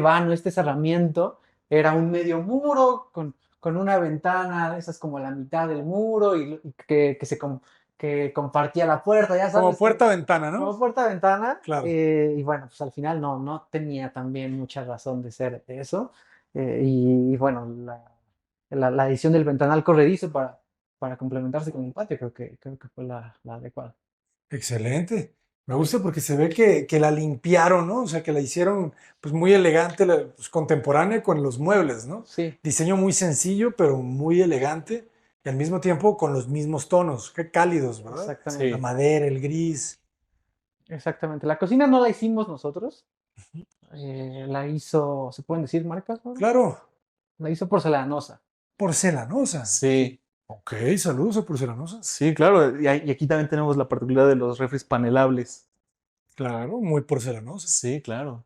Speaker 2: vano, este cerramiento, era un medio muro con una ventana de esas como la mitad del muro y que compartía la puerta, ya
Speaker 1: Como
Speaker 2: sabes.
Speaker 1: puerta-ventana,
Speaker 2: Como
Speaker 1: ¿no?
Speaker 2: puerta-ventana.
Speaker 1: Claro.
Speaker 2: Y bueno, pues al final no tenía también mucha razón de ser eso. Y bueno, la edición del ventanal corredizo para complementarse con el patio creo que fue la adecuada.
Speaker 1: Excelente. Me gusta porque se ve que la limpiaron, ¿no? O sea, que la hicieron pues muy elegante, pues, contemporánea con los muebles, ¿no?
Speaker 2: Sí,
Speaker 1: Diseño muy sencillo, pero muy elegante y al mismo tiempo con los mismos tonos. Qué cálidos, ¿verdad?
Speaker 2: exactamente.
Speaker 1: La madera, el gris.
Speaker 2: Exactamente. La cocina no la hicimos nosotros. La hizo, ¿se pueden decir marcas, no?
Speaker 1: Claro,
Speaker 2: La hizo Porcelanosa.
Speaker 1: porcelanosa.
Speaker 3: Sí,
Speaker 1: Ok, saludos a porcelanosa.
Speaker 3: sí, claro. Y aquí también tenemos la particularidad de los refres panelables.
Speaker 1: Claro, muy porcelanosa.
Speaker 3: Sí, claro.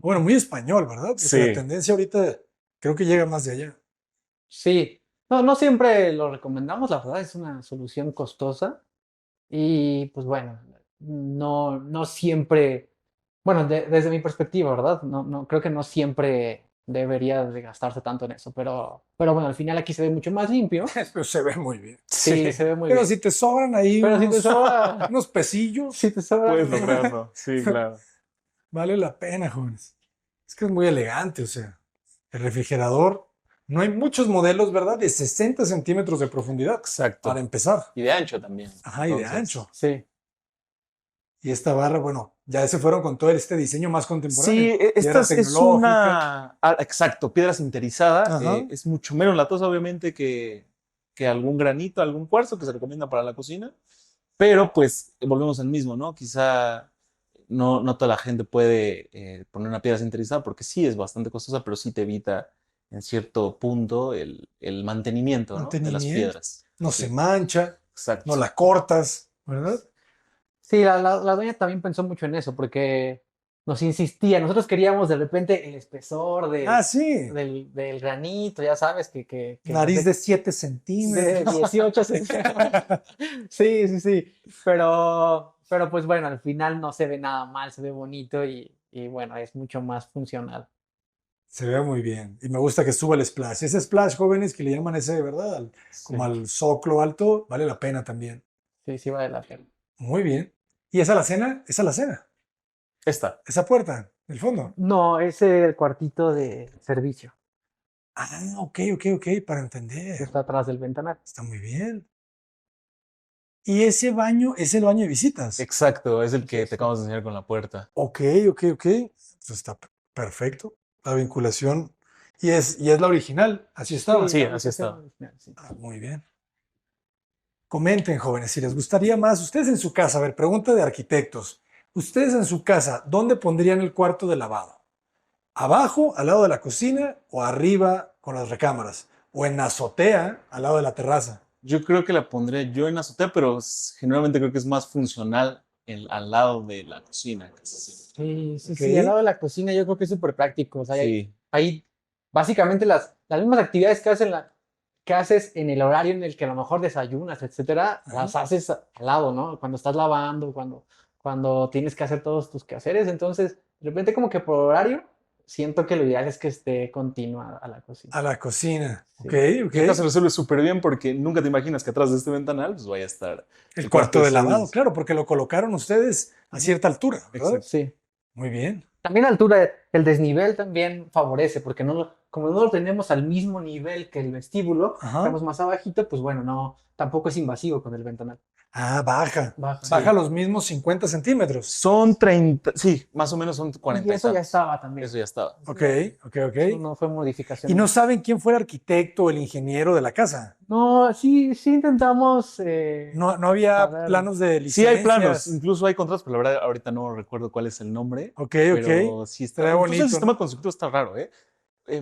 Speaker 1: Bueno, muy español, ¿verdad? Porque la
Speaker 3: Sí.
Speaker 1: tendencia ahorita creo que llega más de allá.
Speaker 2: Sí. No siempre lo recomendamos, la verdad, es una solución costosa. Y pues bueno, no siempre, bueno, desde mi perspectiva, ¿verdad? No, creo que no siempre debería de gastarse tanto en eso, pero bueno, al final aquí se ve mucho más limpio.
Speaker 1: Pero se ve muy bien.
Speaker 2: Sí, se ve muy
Speaker 1: Pero
Speaker 2: bien.
Speaker 1: si te sobran ahí
Speaker 2: Pero si te sobra,
Speaker 1: unos pesillos,
Speaker 2: si te sobra,
Speaker 3: Puedes lograrlo. Sí, claro.
Speaker 1: vale la pena, jóvenes. Es que es muy elegante, o sea, el refrigerador, no hay muchos modelos, ¿verdad? De 60 centímetros de profundidad,
Speaker 3: Exacto.
Speaker 1: para empezar.
Speaker 3: Y de ancho también.
Speaker 1: Ajá, y de
Speaker 3: Entonces,
Speaker 1: ancho.
Speaker 2: Sí.
Speaker 1: Y esta barra, bueno, ya se fueron con todo este diseño más contemporáneo.
Speaker 3: Sí, esta
Speaker 1: Piedra
Speaker 3: es
Speaker 1: tecnológica.
Speaker 3: exacto, piedra sinterizada.
Speaker 1: Ajá.
Speaker 3: Es mucho menos latosa, obviamente, que algún granito, algún cuarzo que se recomienda para la cocina. Pero, pues, volvemos al mismo, ¿no? Quizá no toda la gente puede poner una piedra sinterizada porque sí es bastante costosa, pero sí te evita en cierto punto el mantenimiento, ¿no? de las
Speaker 1: Mantenimiento.
Speaker 3: piedras.
Speaker 1: No
Speaker 3: Sí,
Speaker 1: se mancha,
Speaker 3: exacto.
Speaker 1: no la cortas, ¿verdad?
Speaker 2: Sí, la dueña también pensó mucho en eso, porque nos insistía, nosotros queríamos de repente el espesor
Speaker 1: Ah, sí.
Speaker 2: del granito, ya sabes, que
Speaker 1: Nariz de 7
Speaker 2: de
Speaker 1: centímetros.
Speaker 2: 18 centímetros. Sí, pero pues bueno, al final no se ve nada mal, se ve bonito y bueno, es mucho más funcional.
Speaker 1: Se ve muy bien. Y me gusta que suba el splash. Ese splash, jóvenes, que le llaman ese, ¿verdad? Como al zoclo alto, vale la pena también.
Speaker 2: Sí, vale la pena.
Speaker 1: Muy bien. ¿Y esa la cena? Esa la cena.
Speaker 3: Esta.
Speaker 1: Esa puerta, el fondo.
Speaker 2: No, es el cuartito de servicio
Speaker 1: Ah, ok, para
Speaker 2: que
Speaker 1: entender.
Speaker 2: está atrás del ventanal.
Speaker 1: Está muy bien. Y ese baño es el baño de visitas.
Speaker 3: Exacto, es el que te acabamos de enseñar con la puerta.
Speaker 1: Ok. Pues está perfecto. La vinculación. Y es la original. Así estaba.
Speaker 3: Sí,
Speaker 2: la
Speaker 3: así
Speaker 2: ubicación
Speaker 3: está.
Speaker 2: original, sí.
Speaker 1: Ah, muy bien. Comenten, jóvenes, si les gustaría más. Ustedes en su casa, a ver, pregunta de arquitectos. Ustedes en su casa, ¿dónde pondrían el cuarto de lavado? ¿Abajo, al lado de la cocina, o arriba con las recámaras? ¿O en la azotea, al lado de la terraza?
Speaker 3: Yo creo que la pondré yo en azotea, pero generalmente creo que es más funcional al lado de la cocina. Casi siempre.
Speaker 2: Sí, al lado de la cocina yo creo que es súper práctico. O sea,
Speaker 3: Sí,
Speaker 2: ahí básicamente las mismas actividades que hacen ¿qué haces en el horario en el que a lo mejor desayunas, etcétera? Las haces al lado, ¿no? Cuando estás lavando, cuando tienes que hacer todos tus quehaceres. Entonces, de repente como que por horario, siento que lo ideal es que esté continua a la cocina.
Speaker 1: A la cocina.
Speaker 2: Sí.
Speaker 1: Ok, ok.
Speaker 3: Y acá se resuelve súper bien porque nunca te imaginas que atrás de este ventanal pues vaya a estar
Speaker 1: El cuarto de lavado,
Speaker 3: servicio.
Speaker 1: claro, porque lo colocaron ustedes a cierta altura, ¿verdad?
Speaker 3: Exacto.
Speaker 2: Sí.
Speaker 1: Muy bien.
Speaker 2: También la altura, el desnivel también favorece, porque como no lo tenemos al mismo nivel que el vestíbulo,
Speaker 1: Ajá.
Speaker 2: estamos más abajito, pues bueno, no, tampoco es invasivo con el ventanal.
Speaker 1: Ah, baja.
Speaker 2: Baja.
Speaker 1: Baja los mismos 50 centímetros.
Speaker 3: Son 30, sí, más o menos son 40
Speaker 2: Y eso ya
Speaker 3: tantos.
Speaker 2: estaba también.
Speaker 3: Eso ya estaba.
Speaker 1: Ok, ok, ok.
Speaker 2: Eso no fue modificación.
Speaker 1: ¿Y no saben quién fue el arquitecto o el ingeniero de la casa?
Speaker 2: No, sí intentamos.
Speaker 1: No había
Speaker 2: A ver.
Speaker 1: planos de
Speaker 3: Sí hay
Speaker 1: licencias.
Speaker 3: planos, incluso hay contratos, pero la verdad ahorita no recuerdo cuál es el nombre.
Speaker 1: Ok,
Speaker 3: Pero
Speaker 1: ok.
Speaker 3: sí está.
Speaker 1: Estaría
Speaker 3: Incluso
Speaker 1: bonito,
Speaker 3: el sistema constructivo está raro, ¿eh?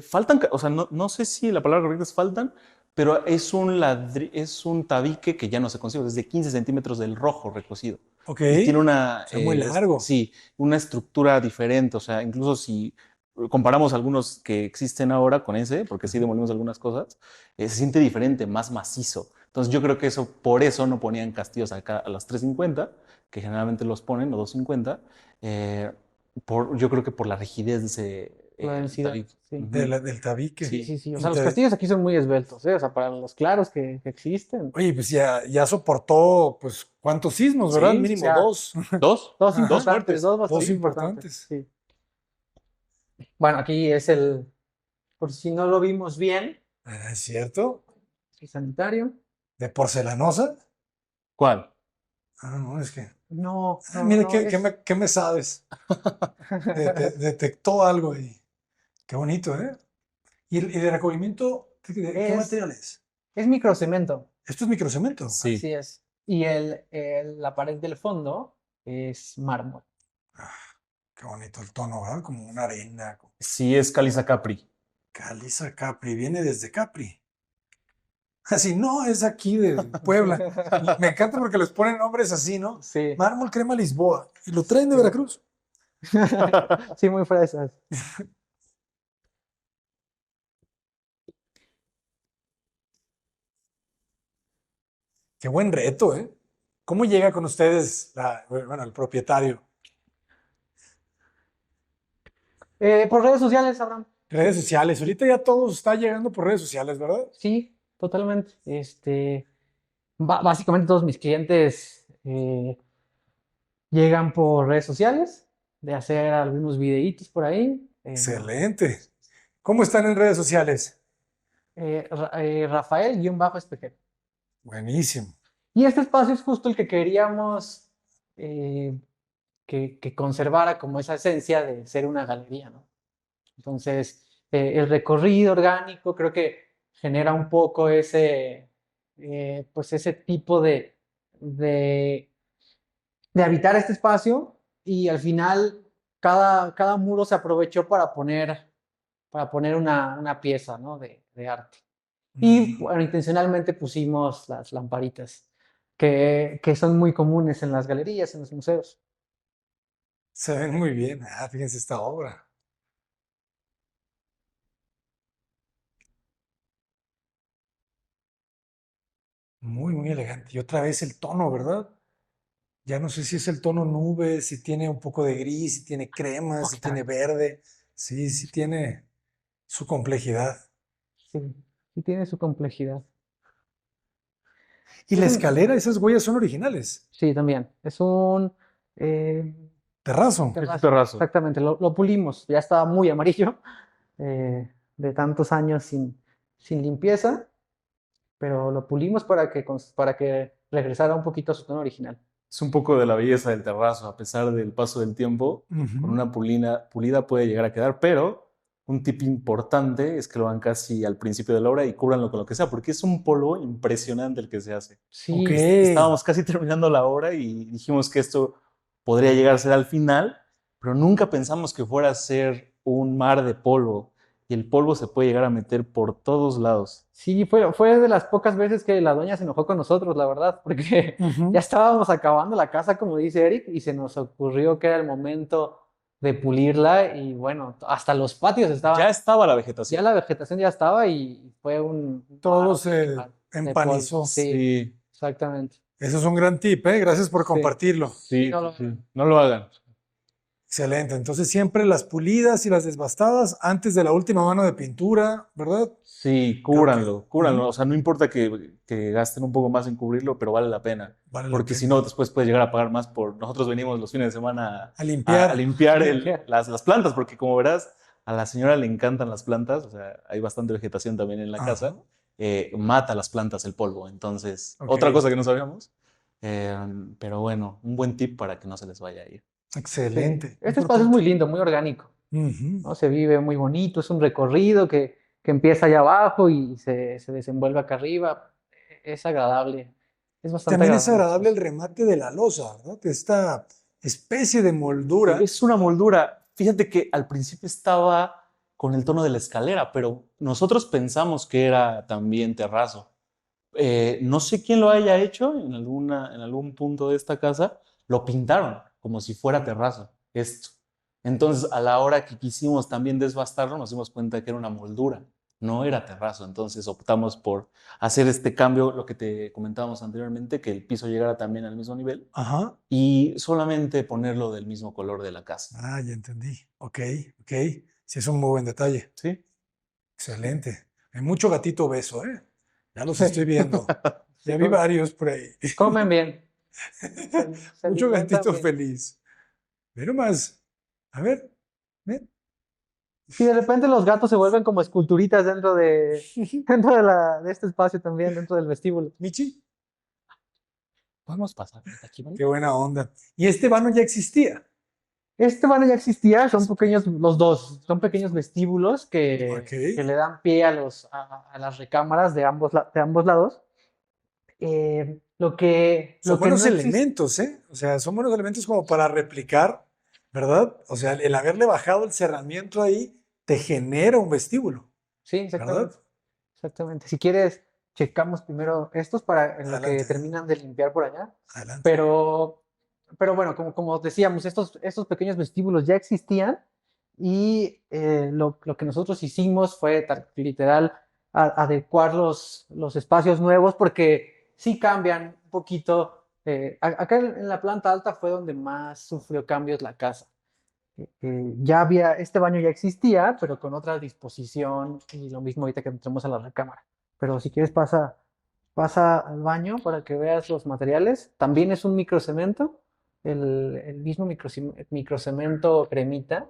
Speaker 3: Faltan, o sea, no sé si la palabra correcta es faltan, pero es un tabique que ya no se consigue, es de 15 centímetros del rojo recocido.
Speaker 1: Ok.
Speaker 3: Y tiene una,
Speaker 1: Está muy largo.
Speaker 3: sí, una estructura diferente, o sea, incluso si comparamos algunos que existen ahora con ese, porque sí demolimos algunas cosas, se siente diferente, más macizo. Entonces yo creo que por eso no ponían castillos acá a las 350, que generalmente los ponen, o 250, yo creo que por la rigidez de ese
Speaker 2: La densidad,
Speaker 3: tabique.
Speaker 2: sí.
Speaker 3: Ujú.
Speaker 1: Del tabique.
Speaker 2: Sí. O sea, los castillos aquí son muy esbeltos, ¿eh? O sea, para los claros que existen.
Speaker 1: Oye, pues ya soportó, pues, ¿cuántos sismos, verdad?
Speaker 3: Sí,
Speaker 1: Mínimo
Speaker 2: ya.
Speaker 1: dos.
Speaker 3: Dos
Speaker 2: Dos
Speaker 1: Ajá.
Speaker 2: importantes,
Speaker 3: fuertes.
Speaker 2: dos bastante
Speaker 1: Dos
Speaker 2: importantes.
Speaker 1: importantes.
Speaker 2: Sí. Bueno, aquí es por si no lo vimos bien,
Speaker 1: Ah, ¿es cierto?
Speaker 2: el sanitario.
Speaker 1: ¿De porcelanosa?
Speaker 3: ¿Cuál?
Speaker 1: Ah, no, es que...
Speaker 2: No,
Speaker 1: Ah, mira,
Speaker 2: no, es-
Speaker 1: ¿qué me sabes? Detectó algo ahí. Qué bonito, ¿eh? ¿Y el de recubrimiento, qué
Speaker 2: Es-
Speaker 1: material es?
Speaker 2: es microcemento.
Speaker 1: ¿Esto es microcemento?
Speaker 3: Sí.
Speaker 2: Así es. Y la pared del fondo es mármol.
Speaker 1: Qué bonito el tono, ¿verdad? Como una arena. Como
Speaker 3: Sí, es caliza Capri.
Speaker 1: Caliza Capri, viene desde Capri. Así, no, es aquí de Puebla. Me encanta porque les ponen nombres así, ¿no?
Speaker 2: Sí.
Speaker 1: Mármol Crema Lisboa. Y lo traen de
Speaker 2: Sí.
Speaker 1: Veracruz.
Speaker 2: Sí, muy fresas.
Speaker 1: Qué buen reto, ¿eh? ¿Cómo llega con ustedes, el propietario?
Speaker 2: Por redes sociales, Abraham.
Speaker 1: Redes sociales. Ahorita ya todo está llegando por redes sociales, ¿verdad?
Speaker 2: Sí, totalmente. Básicamente todos mis clientes llegan por redes sociales, de hacer algunos videitos por ahí.
Speaker 1: Excelente. ¿Cómo están en redes sociales?
Speaker 2: Rafael-Espejel.
Speaker 1: Buenísimo.
Speaker 2: Y este espacio es justo el que queríamos eh, que conservara como esa esencia de ser una galería, ¿no? Entonces, el recorrido orgánico creo que genera un poco pues ese tipo de, de habitar este espacio y al final cada muro se aprovechó para poner una pieza, ¿no? de arte. Y bueno, intencionalmente pusimos las lamparitas, que son muy comunes en las galerías, en los museos.
Speaker 1: Se ven muy bien. Ah, fíjense esta obra. Muy, muy elegante. Y otra vez el tono, ¿verdad? Ya no sé si es el tono nube, si tiene un poco de gris, si tiene crema, si tiene verde. Sí, sí tiene su complejidad.
Speaker 2: Sí, sí tiene su complejidad.
Speaker 1: Y
Speaker 2: Es
Speaker 1: la
Speaker 2: un-
Speaker 1: escalera, esas huellas son originales.
Speaker 2: Sí, también. Es un eh,
Speaker 1: Terrazo.
Speaker 3: Es un terrazo.
Speaker 2: Exactamente, lo pulimos. Ya estaba muy amarillo de tantos años sin limpieza, pero lo pulimos para que regresara un poquito a su tono original.
Speaker 3: Es un poco de la belleza del terrazo, a pesar del paso del tiempo,
Speaker 1: Ujú.
Speaker 3: con una pulida puede llegar a quedar, pero un tip importante es que lo hagan casi al principio de la obra y cúbranlo con lo que sea, porque es un polvo impresionante el que se hace.
Speaker 2: Sí,
Speaker 1: Ok.
Speaker 3: Estábamos casi terminando la obra y dijimos que esto podría llegar a ser al final, pero nunca pensamos que fuera a ser un mar de polvo y el polvo se puede llegar a meter por todos lados.
Speaker 2: sí, fue de las pocas veces que la doña se enojó con nosotros, la verdad, porque
Speaker 1: Ujú.
Speaker 2: ya estábamos acabando la casa, como dice Eric, y se nos ocurrió que era el momento de pulirla y bueno, hasta los patios estaban,
Speaker 3: Ya estaba la
Speaker 2: ya
Speaker 3: vegetación.
Speaker 2: la vegetación ya estaba y fue un mar
Speaker 1: Todo se
Speaker 2: de polvo.
Speaker 1: empanizó.
Speaker 2: Sí,
Speaker 3: Sí,
Speaker 2: exactamente.
Speaker 1: Eso es un gran tip, ¿eh? Gracias por
Speaker 2: Sí,
Speaker 1: compartirlo.
Speaker 2: sí,
Speaker 3: sí,
Speaker 2: no lo-
Speaker 3: sí. No lo hagan.
Speaker 1: Excelente. Entonces siempre las pulidas y las desbastadas antes de la última mano de pintura, ¿verdad?
Speaker 3: Sí,
Speaker 1: Creo que
Speaker 3: cúbranlo, cúbranlo. O
Speaker 1: ujú,
Speaker 3: sea, no importa que gasten un poco más en cubrirlo, pero vale la pena.
Speaker 1: vale la
Speaker 3: Porque si
Speaker 1: pena.
Speaker 3: no, después puedes llegar a pagar más por... Nosotros venimos los fines de semana
Speaker 1: A
Speaker 3: a
Speaker 1: limpiar.
Speaker 3: limpiar
Speaker 2: limpiar.
Speaker 3: las plantas, porque como verás, a la señora le encantan las plantas, o sea, hay bastante vegetación también en la
Speaker 1: Ajá.
Speaker 3: casa. Mata las plantas el polvo. Entonces,
Speaker 1: Ok.
Speaker 3: otra cosa que no sabíamos. Eh, pero bueno, un buen tip para que no se les vaya a ir.
Speaker 2: Sí.
Speaker 1: Excelente.
Speaker 2: Este espacio es
Speaker 1: Importante.
Speaker 2: muy lindo, muy orgánico,
Speaker 1: Ujú.
Speaker 2: ¿no? Se vive muy bonito, es un recorrido que empieza allá abajo y se desenvuelve acá arriba. Es agradable, es bastante
Speaker 1: También es
Speaker 2: agradable este
Speaker 1: agradable el
Speaker 2: espacio.
Speaker 1: remate de la losa, ¿verdad? Esta especie de moldura.
Speaker 3: Es una moldura. Fíjate que al principio estaba con el tono de la escalera, pero nosotros pensamos que era también terrazo. No sé quién lo haya hecho en algún punto de esta casa, lo pintaron como si fuera terrazo, esto. Entonces, a la hora que quisimos también desbastarlo, nos dimos cuenta que era una moldura, no era terrazo. Entonces, optamos por hacer este cambio, lo que te comentábamos anteriormente, que el piso llegara también al mismo nivel
Speaker 1: Ajá.
Speaker 3: y solamente ponerlo del mismo color de la casa.
Speaker 1: Ah, ya entendí. Ok, ok. Sí, es un muy buen detalle.
Speaker 3: ¿Sí?
Speaker 1: Excelente. Hay mucho gatito obeso, ¿eh? Ya los estoy
Speaker 2: Sí,
Speaker 1: viendo.
Speaker 2: sí,
Speaker 1: Ya vi varios por ahí.
Speaker 2: comen bien, se
Speaker 1: Mucho
Speaker 2: alimentan
Speaker 1: gatito
Speaker 2: bien.
Speaker 1: feliz. Ve nomás. A ver. Ven.
Speaker 2: Sí, de repente los gatos se vuelven como esculturitas dentro de este espacio también, dentro del vestíbulo.
Speaker 1: Michi.
Speaker 3: ¿Podemos pasar por aquí, vale?
Speaker 1: Qué buena onda. Y este vano ya existía.
Speaker 2: Este vano ya existía, son pequeños, los dos, son pequeños vestíbulos
Speaker 1: Ok.
Speaker 2: que le dan pie a las recámaras de ambos lados.
Speaker 1: Son
Speaker 2: Lo que
Speaker 1: buenos
Speaker 2: no existe,
Speaker 1: elementos, ¿eh? O sea, son buenos elementos como para replicar, ¿verdad? O sea, el haberle bajado el cerramiento ahí te genera un vestíbulo,
Speaker 2: sí,
Speaker 1: ¿verdad?
Speaker 2: exactamente, exactamente. Si quieres, checamos primero estos para en lo que
Speaker 1: Adelante,
Speaker 2: terminan de limpiar por allá.
Speaker 1: adelante.
Speaker 2: Pero, pero bueno, como decíamos, estos pequeños vestíbulos ya existían y lo que nosotros hicimos fue literal adecuar los espacios nuevos porque sí cambian un poquito. Acá en la planta alta fue donde más sufrió cambios la casa. Ya había, este baño ya existía, pero con otra disposición y lo mismo ahorita que entremos a la recámara. Pero si quieres pasa al baño para que veas los materiales. También es un microcemento, el mismo microcemento cremita,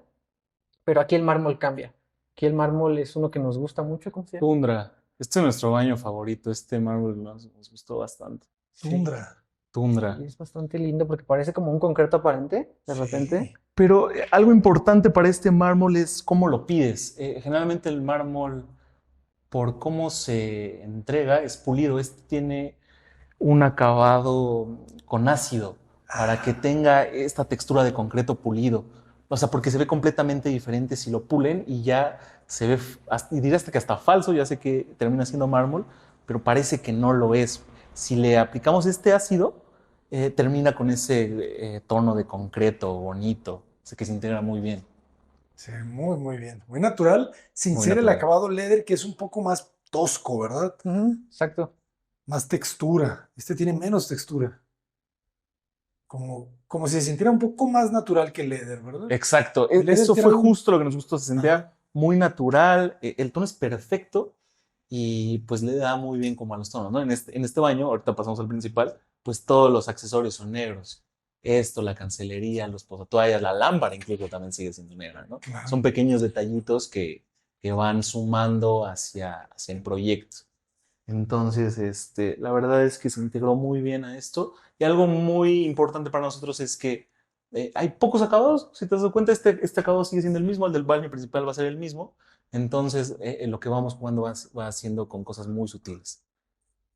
Speaker 2: pero aquí el mármol cambia. Aquí el mármol es uno que nos gusta mucho, ¿cómo se llama?
Speaker 3: Tundra. Este es nuestro baño favorito. Este mármol nos gustó bastante.
Speaker 2: Sí,
Speaker 1: Tundra.
Speaker 3: Tundra.
Speaker 2: y es bastante lindo porque parece como un concreto aparente, de repente.
Speaker 1: Sí.
Speaker 3: Pero algo importante para este mármol es cómo lo pides. Generalmente el mármol, por cómo se entrega, es pulido. Este tiene un acabado con ácido para que
Speaker 1: Ah,
Speaker 3: tenga esta textura de concreto pulido. O sea, porque se ve completamente diferente si lo pulen y ya se ve, y diré hasta que hasta falso, ya sé que termina siendo mármol, pero parece que no lo es. Si le aplicamos este ácido, termina con ese tono de concreto bonito, sé que se integra muy bien,
Speaker 1: se ve muy, muy bien. Muy natural, sin
Speaker 3: muy
Speaker 1: ser el
Speaker 3: natural.
Speaker 1: acabado leather, que es un poco más tosco, ¿verdad?
Speaker 2: Ujú, exacto.
Speaker 1: Más textura. Este tiene menos textura. Como si se sintiera un poco más natural que el leather, ¿verdad?
Speaker 3: Exacto,
Speaker 1: El leather
Speaker 3: eso
Speaker 1: tiene
Speaker 3: fue
Speaker 1: algún...
Speaker 3: justo lo que nos gustó, se
Speaker 1: Ajá,
Speaker 3: sentía muy natural, el tono es perfecto y pues le da muy bien como a los tonos, ¿no? En este baño, ahorita pasamos al principal, pues todos los accesorios son negros. Esto, la cancelería, los posatoallas, la lámpara incluso también sigue siendo negra, ¿no?
Speaker 1: claro.
Speaker 3: Son pequeños detallitos que van sumando hacia el proyecto. Entonces, la verdad es que se integró muy bien a esto. Y algo muy importante para nosotros es que hay pocos acabados. Si te das cuenta, este acabado sigue siendo el mismo, el del baño principal va a ser el mismo. Entonces, lo que vamos jugando va haciendo con cosas muy sutiles.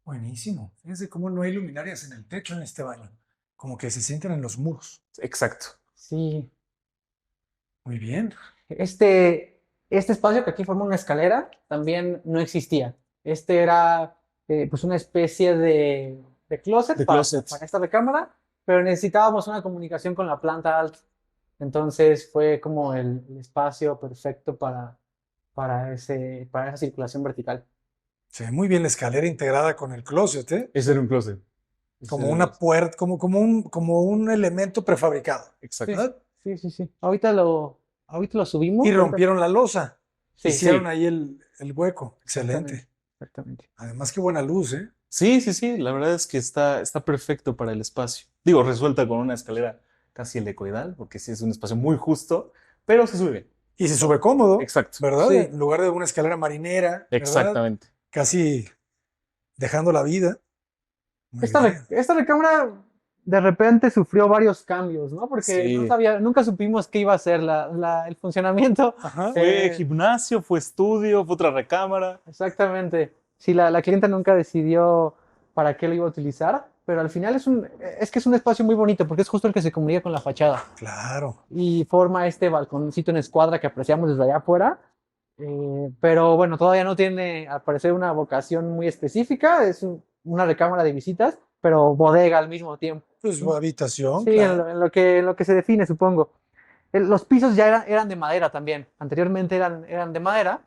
Speaker 1: Buenísimo. Fíjense cómo no hay luminarias en el techo en este baño. Como que se sienten en los muros.
Speaker 3: Exacto.
Speaker 2: Sí.
Speaker 1: Muy bien.
Speaker 2: Este espacio que aquí forma una escalera también no existía. Este era pues una especie de closet
Speaker 3: De closet.
Speaker 2: para esta recámara, pero necesitábamos una comunicación con la planta alta. Entonces fue como el espacio perfecto para esa circulación vertical.
Speaker 1: Se ve muy bien la escalera integrada con el closet, ¿eh?
Speaker 3: Ese era un closet.
Speaker 1: Como una puerta, como un elemento prefabricado,
Speaker 3: Exacto.
Speaker 1: ¿verdad?
Speaker 2: Sí, sí, sí. Ahorita lo subimos.
Speaker 1: Y
Speaker 2: ahorita-
Speaker 1: rompieron la losa.
Speaker 2: Sí,
Speaker 1: Hicieron
Speaker 3: sí.
Speaker 1: ahí el hueco. Excelente.
Speaker 2: Exactamente.
Speaker 1: Además, qué buena luz, ¿eh?
Speaker 3: Sí, sí, sí, la verdad es que está perfecto para el espacio. Digo, resuelta con una escalera casi helicoidal, porque sí es un espacio muy justo, pero se sube bien.
Speaker 1: Y se sube cómodo,
Speaker 3: Exacto.
Speaker 1: ¿verdad?
Speaker 2: Sí.
Speaker 1: En lugar de una escalera marinera, ¿verdad?
Speaker 3: Exactamente.
Speaker 1: Casi dejando la vida. Muy
Speaker 2: Esta,
Speaker 1: bien.
Speaker 2: esta recámara de repente sufrió varios cambios, ¿no? Porque
Speaker 3: Sí.
Speaker 2: nunca supimos qué iba a ser el funcionamiento.
Speaker 1: Ajá.
Speaker 3: Fue
Speaker 2: Eh,
Speaker 3: gimnasio, fue estudio, fue otra recámara.
Speaker 2: Exactamente. Sí, la clienta nunca decidió para qué lo iba a utilizar, pero al final es un espacio muy bonito porque es justo el que se comunica con la fachada
Speaker 1: Claro.
Speaker 2: y forma este balconcito en escuadra que apreciamos desde allá afuera. Pero bueno, todavía no tiene, al parecer, una vocación muy específica. Una recámara de visitas, pero bodega al mismo tiempo.
Speaker 1: Pues su habitación,
Speaker 2: Sí,
Speaker 1: claro.
Speaker 2: en lo que se define, supongo. Los pisos ya eran de madera también. Anteriormente eran de madera,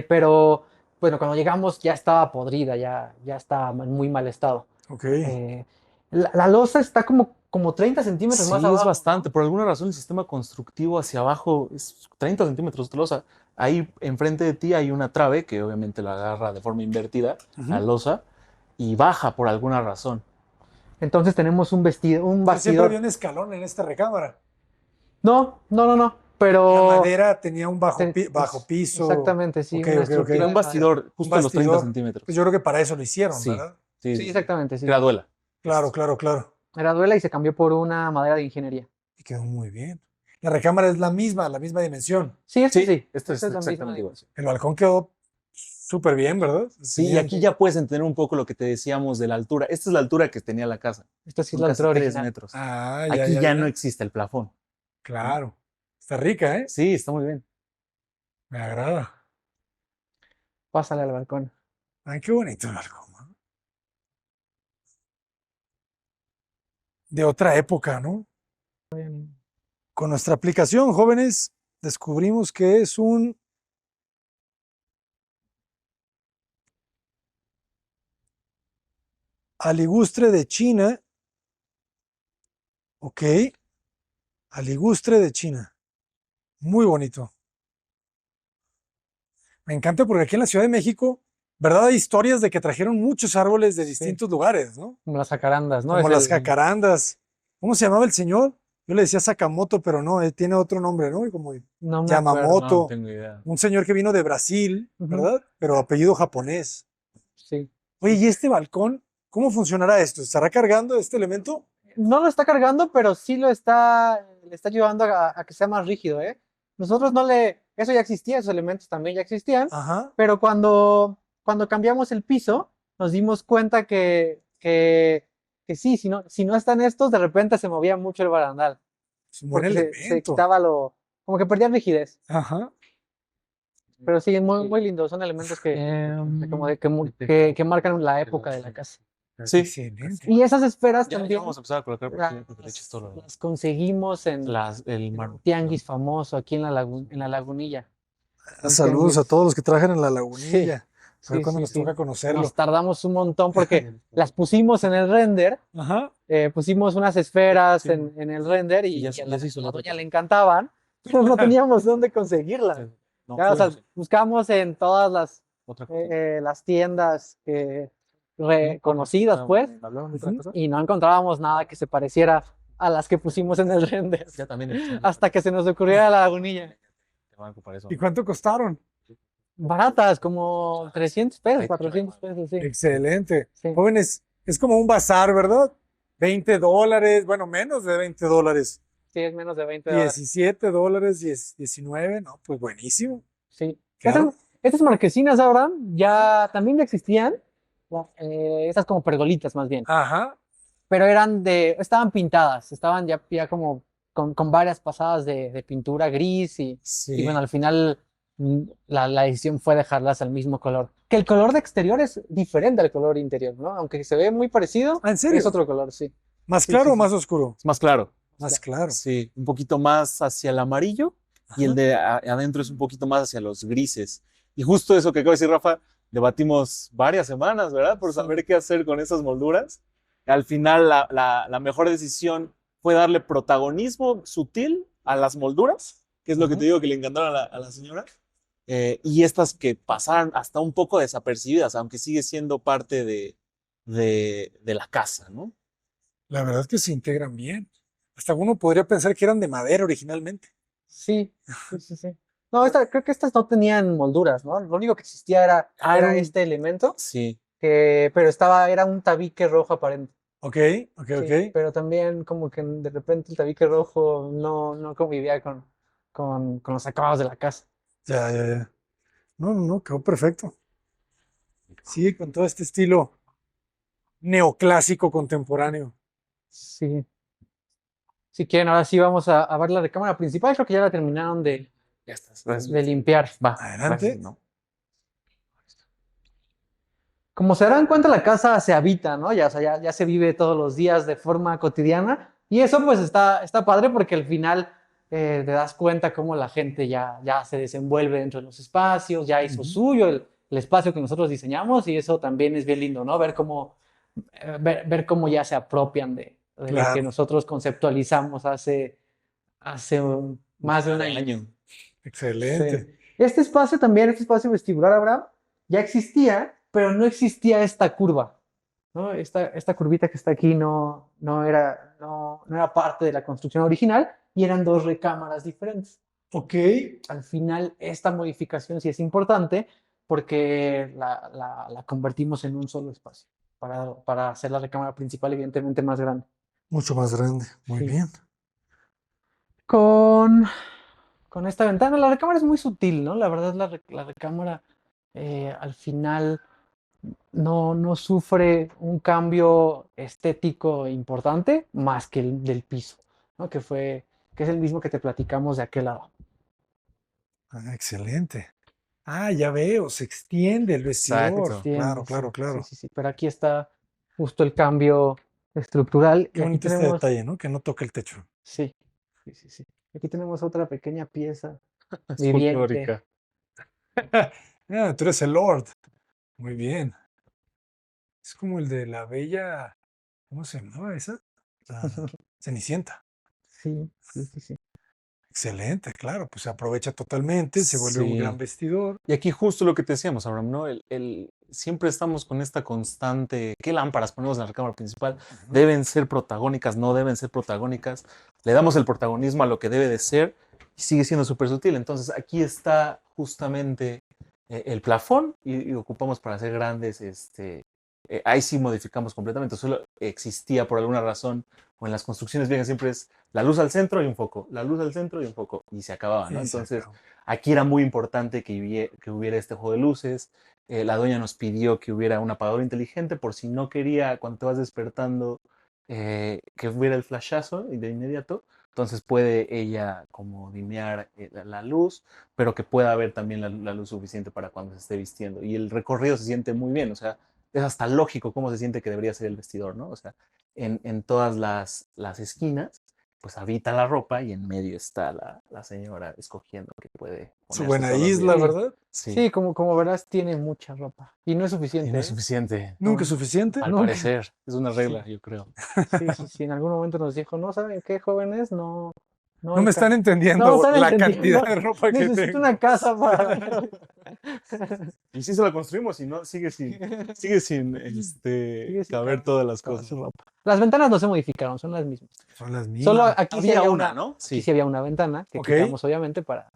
Speaker 2: pero bueno, cuando llegamos ya estaba podrida, ya estaba en muy mal estado.
Speaker 1: Ok.
Speaker 2: La losa está como 30 centímetros más
Speaker 3: Sí,
Speaker 2: abajo,
Speaker 3: es
Speaker 2: ¿no?
Speaker 3: bastante. Por alguna razón, el sistema constructivo hacia abajo es 30 centímetros de losa. Ahí enfrente de ti hay una trave que obviamente la agarra de forma invertida, la
Speaker 1: Ujú.
Speaker 3: losa, y baja por alguna razón.
Speaker 2: Entonces tenemos un
Speaker 1: Pero siempre había
Speaker 2: bastidor.
Speaker 1: un escalón en esta recámara.
Speaker 2: No, no, no, no,
Speaker 1: La
Speaker 2: pero
Speaker 1: madera tenía un bajo piso.
Speaker 2: exactamente, sí,
Speaker 1: Ok,
Speaker 2: una
Speaker 1: ok, ok.
Speaker 2: estructura
Speaker 3: Un
Speaker 2: de madera.
Speaker 3: bastidor
Speaker 1: Un
Speaker 3: justo en los 30
Speaker 1: bastidor.
Speaker 3: centímetros.
Speaker 1: Pues yo creo que para eso lo hicieron,
Speaker 3: Sí,
Speaker 1: ¿verdad?
Speaker 3: sí,
Speaker 2: Sí, exactamente, sí.
Speaker 3: Era duela.
Speaker 1: Claro, claro, claro.
Speaker 2: Era duela y se cambió por una madera de ingeniería.
Speaker 1: Y quedó muy bien. La recámara es la misma dimensión.
Speaker 2: Sí,
Speaker 3: Sí, esto
Speaker 2: esta
Speaker 3: es
Speaker 2: es la misma
Speaker 3: exactamente igual.
Speaker 2: dimensión.
Speaker 1: El balcón quedó súper bien, ¿verdad?
Speaker 3: Sí, y
Speaker 1: Tenían-
Speaker 3: aquí ya puedes entender un poco lo que te decíamos de la altura. Esta es la altura que tenía la casa.
Speaker 2: Esta sí es
Speaker 3: Son
Speaker 2: la
Speaker 3: casi
Speaker 2: altura
Speaker 3: 3
Speaker 2: original.
Speaker 3: metros.
Speaker 1: Ah, ya,
Speaker 3: Aquí
Speaker 1: ya,
Speaker 3: ya
Speaker 1: ya.
Speaker 3: no existe el plafón.
Speaker 1: Claro. Está rica, ¿eh?
Speaker 3: Sí, está muy bien.
Speaker 1: Me agrada.
Speaker 2: Pásale al balcón.
Speaker 1: Ay, qué bonito el balcón, ¿no? De otra época, ¿no? Con nuestra aplicación, jóvenes, descubrimos que es un aligustre de China. Ok, aligustre de China. Muy bonito. Me encanta porque aquí en la Ciudad de México, ¿verdad? Hay historias de que trajeron muchos árboles de
Speaker 2: Sí.
Speaker 1: distintos lugares, ¿no?
Speaker 2: Como las jacarandas, ¿no?
Speaker 1: Como
Speaker 2: Es
Speaker 1: las jacarandas. ¿Cómo se llamaba el señor? Yo le decía Sakamoto, pero no, él tiene otro nombre, ¿no? Como
Speaker 2: No me acuerdo.
Speaker 3: No
Speaker 1: Yamamoto,
Speaker 3: tengo idea.
Speaker 1: un señor que vino de Brasil,
Speaker 2: Ujú.
Speaker 1: ¿verdad? Pero apellido japonés.
Speaker 2: Sí.
Speaker 1: Oye, ¿y este balcón? ¿Cómo funcionará esto? ¿Estará cargando este elemento?
Speaker 2: No lo está cargando, pero sí le está ayudando a que sea más rígido, ¿eh? Nosotros eso ya existía, esos elementos también ya existían,
Speaker 1: Ajá.
Speaker 2: pero cuando cambiamos el piso, nos dimos cuenta que sí, si no están estos, de repente se movía mucho el barandal,
Speaker 1: Es un buen
Speaker 2: porque se
Speaker 1: elemento.
Speaker 2: quitaba como que perdía rigidez.
Speaker 1: Ajá.
Speaker 2: Pero sí, muy, muy lindo, son elementos que marcan la época de la casa.
Speaker 3: Sí.
Speaker 1: Excelente.
Speaker 2: Y esas esferas
Speaker 3: Ya
Speaker 2: también
Speaker 3: vamos a empezar a colocar porque ya te le eches todo lo
Speaker 2: las conseguimos en
Speaker 3: el
Speaker 2: un
Speaker 3: mármol.
Speaker 2: tianguis famoso aquí en la Lagunilla. Un
Speaker 1: Saludos a
Speaker 2: tianguis.
Speaker 1: todos los que trabajan en la
Speaker 2: Sí,
Speaker 1: Lagunilla. A ver
Speaker 2: sí,
Speaker 1: cuándo
Speaker 2: sí,
Speaker 1: nos
Speaker 2: sí.
Speaker 1: toca conocerlo.
Speaker 2: Nos tardamos un montón porque las pusimos en el render,
Speaker 1: Ajá.
Speaker 2: pusimos unas esferas
Speaker 3: Sí.
Speaker 2: en el render
Speaker 3: Y ya
Speaker 2: y
Speaker 3: se-
Speaker 2: a
Speaker 3: ya se hizo
Speaker 2: la
Speaker 3: la
Speaker 2: doña
Speaker 3: otra.
Speaker 2: le encantaban, pero no teníamos dónde conseguirlas.
Speaker 3: No,
Speaker 2: Ya, o sea,
Speaker 3: fuimos.
Speaker 2: buscamos en todas
Speaker 3: Otra cosa.
Speaker 2: las tiendas reconocidas, pues,
Speaker 3: ¿Hablaron de otra
Speaker 1: Ujú.
Speaker 3: cosa?
Speaker 2: y no encontrábamos nada que se pareciera a las que pusimos en el render.
Speaker 3: Ya también.
Speaker 2: Hasta que se nos ocurriera la lagunilla.
Speaker 3: Te van a ocupar eso.
Speaker 1: ¿Y cuánto costaron?
Speaker 2: Baratas, como 300 pesos, 400 pesos, sí.
Speaker 1: Excelente.
Speaker 2: Sí.
Speaker 1: Jóvenes, es como un bazar, ¿verdad? $20, bueno, menos de $20.
Speaker 2: Sí, es menos de $20.
Speaker 1: $17, 19, no, pues buenísimo.
Speaker 2: Sí.
Speaker 1: Claro.
Speaker 2: Estas marquesinas ahora también ya existían. Estas como pergolitas más bien.
Speaker 1: Ajá.
Speaker 2: Pero estaban pintadas, estaban ya como con varias pasadas de pintura gris y
Speaker 1: Sí.
Speaker 2: bueno, al final la decisión fue dejarlas al mismo color. Que el color de exterior es diferente al color interior, ¿no? Aunque se ve muy parecido,
Speaker 1: ¿Ah, en serio?
Speaker 2: es otro color, sí.
Speaker 1: ¿Más
Speaker 2: Sí,
Speaker 1: claro
Speaker 2: sí,
Speaker 1: o
Speaker 2: sí.
Speaker 1: más oscuro?
Speaker 3: Es más claro.
Speaker 1: Más claro.
Speaker 3: Sí, un poquito más hacia el amarillo y el
Speaker 1: Ajá.
Speaker 3: de adentro es un poquito más hacia los grises. Y justo eso que acaba de decir Rafa, debatimos varias semanas, ¿verdad? Por
Speaker 2: Sí.
Speaker 3: saber qué hacer con esas molduras. Al final la mejor decisión fue darle protagonismo sutil a las molduras, que es lo que
Speaker 1: Ujú.
Speaker 3: te digo que le encantaron a la señora. Y estas que pasaron hasta un poco desapercibidas, aunque sigue siendo parte de la casa, ¿no?
Speaker 1: La verdad que se integran bien. Hasta uno podría pensar que eran de madera originalmente.
Speaker 2: Sí, sí, sí, sí. No, creo que estas no tenían molduras, ¿no? Lo único que existía era este elemento,
Speaker 3: Sí,
Speaker 2: pero era un tabique rojo aparente.
Speaker 1: Ok, ok, ok.
Speaker 2: Sí, pero también como que de repente el tabique rojo no convivía con los acabados de la casa.
Speaker 1: Ya, ya, ya. No, no, no, quedó perfecto. Sigue con todo este estilo neoclásico contemporáneo.
Speaker 2: Sí. Si quieren, ahora sí vamos a ver la recámara principal. Creo que ya la terminaron
Speaker 3: ya estás.
Speaker 2: de limpiar. Va,
Speaker 1: Adelante.
Speaker 3: ¿No?
Speaker 2: como se darán cuenta, la casa se habita, ¿no? Ya, o sea, ya se vive todos los días de forma cotidiana. Y eso pues está padre porque al final te das cuenta cómo la gente ya se desenvuelve dentro de los espacios, ya hizo
Speaker 1: Ujú.
Speaker 2: suyo el espacio que nosotros diseñamos y eso también es bien lindo, ¿no? Ver cómo ya se apropian de lo que
Speaker 1: Claro,
Speaker 2: nosotros conceptualizamos hace más de un año.
Speaker 1: excelente.
Speaker 2: Sí. Este espacio vestibular, Abraham, ya existía, pero no existía esta curva, ¿no? Esta curvita que está aquí no era parte de la construcción original y eran dos recámaras diferentes.
Speaker 1: Ok,
Speaker 2: Al final, esta modificación sí es importante porque la convertimos en un solo espacio para hacer la recámara principal, evidentemente más grande.
Speaker 1: mucho más grande. Muy
Speaker 2: Sí.
Speaker 1: bien.
Speaker 2: Con con esta ventana. La recámara es muy sutil, ¿no? La verdad, la recámara al final no sufre un cambio estético importante más que el del piso, ¿no? Que es el mismo que te platicamos de aquel lado.
Speaker 1: Ah, excelente. Ah, ya veo, se extiende el
Speaker 2: Se
Speaker 1: vestidor.
Speaker 3: Exacto.
Speaker 1: Claro,
Speaker 2: extiende,
Speaker 1: claro,
Speaker 2: sí, sí,
Speaker 1: claro.
Speaker 2: sí, sí. Pero aquí está justo el cambio estructural.
Speaker 1: Qué
Speaker 2: Y aquí
Speaker 1: bonito este
Speaker 2: tenemos,
Speaker 1: detalle, ¿no? Que no toca el techo.
Speaker 2: sí, sí, sí, sí. Aquí tenemos otra pequeña pieza
Speaker 3: Es
Speaker 2: viviente.
Speaker 3: folclórica.
Speaker 1: Ah, tú eres el Lord. Muy bien. Es como el de la bella. ¿Cómo se llamaba esa? La Cenicienta.
Speaker 2: Sí, sí, sí, sí.
Speaker 1: Excelente, claro, pues se aprovecha totalmente, se vuelve un gran
Speaker 3: Sí.
Speaker 1: vestidor.
Speaker 3: Y aquí justo lo que te decíamos, Abraham, ¿no? Siempre estamos con esta constante, ¿qué lámparas ponemos en la recámara principal?
Speaker 1: Ujú.
Speaker 3: ¿Deben ser protagónicas? ¿No deben ser protagónicas? Le damos el protagonismo a lo que debe de ser y sigue siendo súper sutil. Entonces aquí está justamente el plafón y ocupamos para hacer grandes, ahí sí modificamos completamente. Solo existía por alguna razón, o en las construcciones viejas siempre es la luz al centro y un foco, la luz al centro y un foco, y se acababa, ¿no?
Speaker 1: Y se
Speaker 3: Entonces
Speaker 1: acabó.
Speaker 3: aquí era muy importante que hubiera este juego de luces. La dueña nos pidió que hubiera un apagador inteligente por si no quería, cuando te vas despertando, que hubiera el flashazo y de inmediato. Entonces puede ella como dimear la luz, pero que pueda haber también la luz suficiente para cuando se esté vistiendo. Y el recorrido se siente muy bien, o sea, es hasta lógico cómo se siente que debería ser el vestidor, ¿no? O sea, en todas las esquinas pues habita la ropa y en medio está la señora escogiendo que puede
Speaker 1: Su
Speaker 3: ponerse
Speaker 1: buena
Speaker 3: todos los
Speaker 1: isla,
Speaker 3: días.
Speaker 2: Sí,
Speaker 1: ¿verdad?
Speaker 3: Sí,
Speaker 2: sí, como verás, tiene mucha ropa. Y no es
Speaker 3: y no
Speaker 2: suficiente,
Speaker 3: es
Speaker 2: ¿eh?
Speaker 3: suficiente,
Speaker 1: Nunca
Speaker 2: No,
Speaker 1: es suficiente.
Speaker 3: al
Speaker 2: nunca.
Speaker 3: parecer. Es una regla,
Speaker 2: Sí,
Speaker 3: yo creo.
Speaker 2: sí, sí, sí. En algún momento nos dijo, no, ¿saben qué, jóvenes? No
Speaker 1: No me están
Speaker 2: No
Speaker 1: entendiendo
Speaker 2: están
Speaker 1: la cantidad
Speaker 2: entendiendo.
Speaker 1: de ropa que
Speaker 2: Necesito
Speaker 1: tengo.
Speaker 2: una casa para...
Speaker 3: Y sí se la construimos y no, sigue sin
Speaker 2: Sigue sin
Speaker 3: caber
Speaker 2: caber
Speaker 3: todas las
Speaker 2: toda
Speaker 3: cosas.
Speaker 2: su ropa. Las ventanas no se modificaron, son las mismas.
Speaker 1: Son las
Speaker 2: Solo
Speaker 1: mismas.
Speaker 2: aquí sí
Speaker 3: Había
Speaker 2: había
Speaker 3: una, ¿no?
Speaker 2: aquí
Speaker 3: Sí.
Speaker 2: sí había una ventana que
Speaker 1: Ok,
Speaker 2: quitamos obviamente para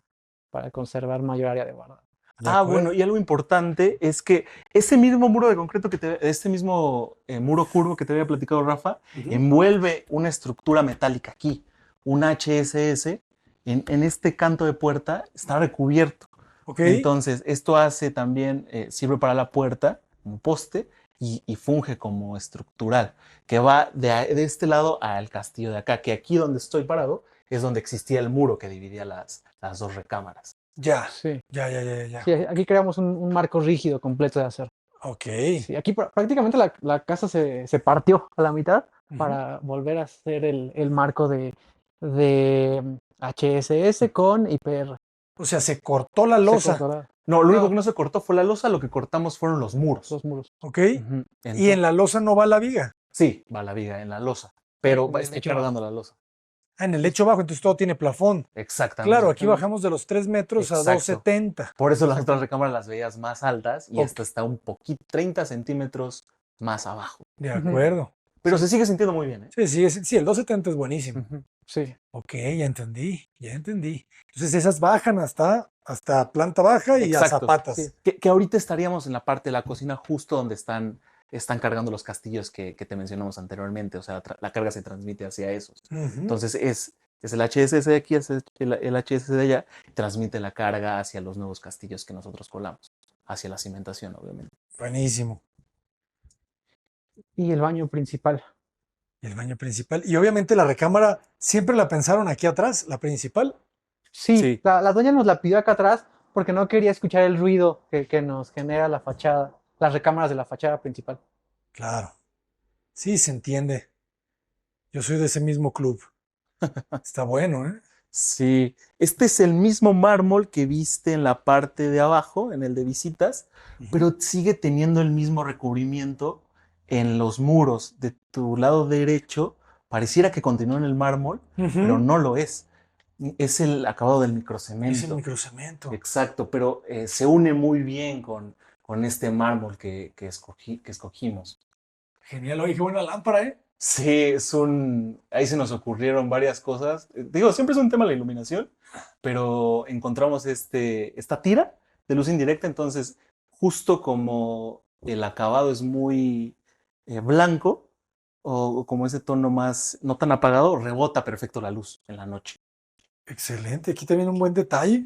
Speaker 2: conservar mayor área de guardado.
Speaker 1: de
Speaker 3: Ah, bueno,
Speaker 1: acuerdo.
Speaker 3: y algo importante es que ese mismo muro de concreto este mismo muro curvo que te había platicado Rafa,
Speaker 1: Ujú.
Speaker 3: envuelve una estructura metálica aquí, un HSS, en este canto de puerta está recubierto.
Speaker 1: Ok,
Speaker 3: Entonces, esto hace también, sirve para la puerta, como poste, y funge como estructural, que va de este lado al castillo de acá, que aquí donde estoy parado es donde existía el muro que dividía las dos recámaras.
Speaker 1: ya,
Speaker 2: Sí,
Speaker 1: ya, ya, ya,
Speaker 2: sí,
Speaker 1: ya.
Speaker 2: aquí creamos un marco rígido completo de acero.
Speaker 1: Ok.
Speaker 2: Sí, aquí prácticamente la casa se partió a la mitad
Speaker 1: Ujú.
Speaker 2: para volver a hacer el marco de HSS con IPR.
Speaker 1: O sea, se cortó la
Speaker 2: Se
Speaker 1: losa,
Speaker 2: cortará
Speaker 3: No, lo único
Speaker 2: No.
Speaker 3: que no se cortó fue la losa, lo que cortamos fueron los muros.
Speaker 2: los muros.
Speaker 1: ¿ok?
Speaker 3: Ujú.
Speaker 1: Y en la losa no va la viga.
Speaker 3: Sí, va la viga en la losa, pero
Speaker 2: En el
Speaker 3: está
Speaker 2: lecho
Speaker 3: cargando la losa.
Speaker 1: Ah, en el lecho bajo, entonces todo tiene plafón.
Speaker 3: Exactamente.
Speaker 1: Claro, aquí bajamos de los 3 metros a
Speaker 3: Exacto.
Speaker 1: 2,70.
Speaker 3: Por eso las otras recámaras las veías más altas y
Speaker 1: Ok.
Speaker 3: esta está un poquito, 30 centímetros más abajo.
Speaker 1: De
Speaker 2: Ujú.
Speaker 1: acuerdo.
Speaker 3: Pero se sigue sintiendo muy bien, ¿eh?
Speaker 1: Sí, el 2,70 es buenísimo.
Speaker 3: Ujú.
Speaker 2: Sí.
Speaker 1: Ok, ya entendí. Entonces esas bajan hasta planta baja y a
Speaker 3: Exacto.
Speaker 1: zapatas.
Speaker 2: Sí.
Speaker 3: Que ahorita estaríamos en la parte de la cocina justo donde están cargando los castillos que te mencionamos anteriormente. O sea, la carga se transmite hacia esos.
Speaker 1: Ujú.
Speaker 3: Entonces es el HSS de aquí, es el HSS de allá, transmite la carga hacia los nuevos castillos que nosotros colamos, hacia la cimentación, obviamente.
Speaker 1: Buenísimo.
Speaker 2: Y el baño principal.
Speaker 1: El baño principal. Y obviamente la recámara, ¿siempre la pensaron aquí atrás, la principal?
Speaker 2: Sí,
Speaker 3: Sí.
Speaker 2: la dueña nos la pidió acá atrás porque no quería escuchar el ruido que nos genera la fachada, las recámaras de la fachada principal.
Speaker 1: Claro. Sí, se entiende. Yo soy de ese mismo club. Está bueno, ¿eh?
Speaker 3: Sí, este es el mismo mármol que viste en la parte de abajo, en el de visitas, pero sigue teniendo el mismo recubrimiento en los muros de tu lado derecho. Pareciera que continúa en el mármol,
Speaker 1: Ujú.
Speaker 3: pero no lo es. Es el acabado del
Speaker 1: Es el
Speaker 3: microcemento.
Speaker 1: microcemento.
Speaker 3: Exacto, pero se une muy bien con este mármol que escogimos.
Speaker 1: Genial. Oye, qué buena lámpara, ¿eh?
Speaker 3: Sí, ahí se nos ocurrieron varias cosas. Digo, siempre es un tema la iluminación, pero encontramos esta tira de luz indirecta, entonces justo como el acabado es muy blanco o como ese tono más no tan apagado, rebota perfecto la luz en la noche.
Speaker 1: Excelente. Aquí también un buen detalle.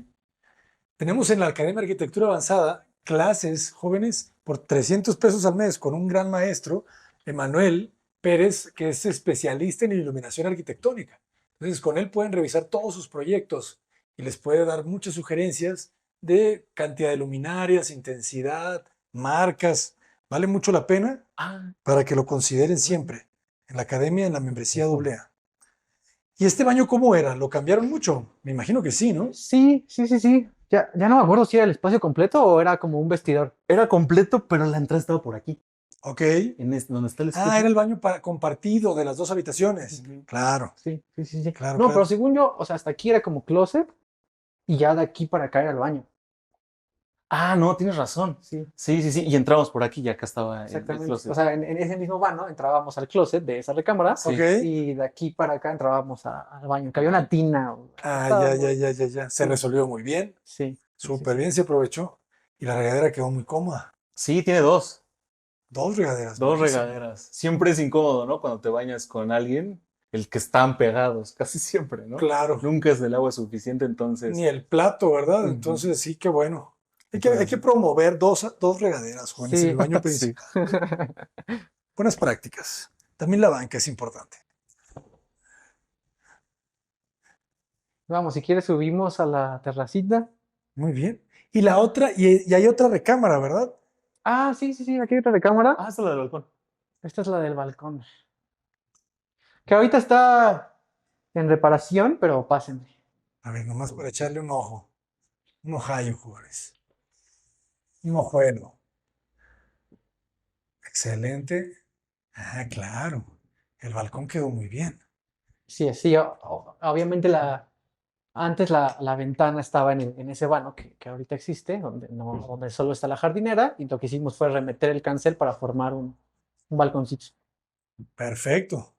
Speaker 1: Tenemos en la Academia de Arquitectura Avanzada clases jóvenes por 300 pesos al mes con un gran maestro, Emanuel Pérez, que es especialista en iluminación arquitectónica. Entonces, con él pueden revisar todos sus proyectos y les puede dar muchas sugerencias de cantidad de luminarias, intensidad, marcas. Vale mucho la pena
Speaker 3: Ah,
Speaker 1: para que lo consideren siempre en la academia, en la membresía AA. ¿Y este baño cómo era? ¿Lo cambiaron mucho? Me imagino que sí, ¿no?
Speaker 2: Sí. Ya no me acuerdo si era el espacio completo o era como un vestidor.
Speaker 3: era completo, pero la entrada estaba por aquí,
Speaker 1: Ok.
Speaker 3: donde está el espejo.
Speaker 1: Ah, era el baño compartido de las dos habitaciones.
Speaker 3: Ujú.
Speaker 1: Claro,
Speaker 2: Sí.
Speaker 1: claro,
Speaker 2: No,
Speaker 1: claro.
Speaker 2: pero según yo, o sea, hasta aquí era como closet y ya de aquí para acá era el baño.
Speaker 3: Ah, no, tienes razón.
Speaker 2: Sí,
Speaker 3: Sí. Y entramos por aquí, ya acá estaba el
Speaker 2: exactamente.
Speaker 3: closet.
Speaker 2: O sea, en ese mismo baño entrábamos al closet de esa recámara
Speaker 3: Sí.
Speaker 1: Ok.
Speaker 2: y de aquí para acá entrábamos al baño, que había una tina.
Speaker 1: Ah,
Speaker 2: Estaba
Speaker 1: ya.
Speaker 2: muy-
Speaker 1: Se
Speaker 2: Sí.
Speaker 1: resolvió muy bien.
Speaker 2: Sí.
Speaker 1: Súper bien, se aprovechó. Y la regadera quedó muy cómoda.
Speaker 3: Sí, tiene dos.
Speaker 1: Dos regaderas.
Speaker 3: Dos
Speaker 1: buenísimo.
Speaker 3: regaderas. Siempre es incómodo, ¿no? Cuando te bañas con alguien, el que están pegados, casi siempre, ¿no?
Speaker 1: Claro.
Speaker 3: Nunca es del agua suficiente, entonces.
Speaker 1: Ni el plato, ¿verdad?
Speaker 3: Ujú.
Speaker 1: Entonces, sí, qué bueno. Hay
Speaker 3: Entonces,
Speaker 1: que promover dos regaderas, jóvenes,
Speaker 2: Sí.
Speaker 1: en el baño
Speaker 3: Sí.
Speaker 1: principal. Buenas prácticas. También la banca es importante.
Speaker 2: Vamos, si quieres subimos a la terracita.
Speaker 1: Muy bien. Y la otra, y hay otra recámara, ¿verdad?
Speaker 2: Ah, sí, aquí hay otra recámara.
Speaker 3: esta es la del balcón.
Speaker 2: Esta es la del balcón. Que ahorita está en reparación, pero pásenme.
Speaker 1: A ver, nomás para echarle un ojo. Un ojallo, jóvenes. Un ojuelo. Excelente. Ah, claro. El balcón quedó muy bien.
Speaker 2: Sí, obviamente antes la ventana estaba en ese vano que ahorita existe, donde solo está la jardinera, y lo que hicimos fue remeter el cancel para formar un balconcito.
Speaker 1: Perfecto.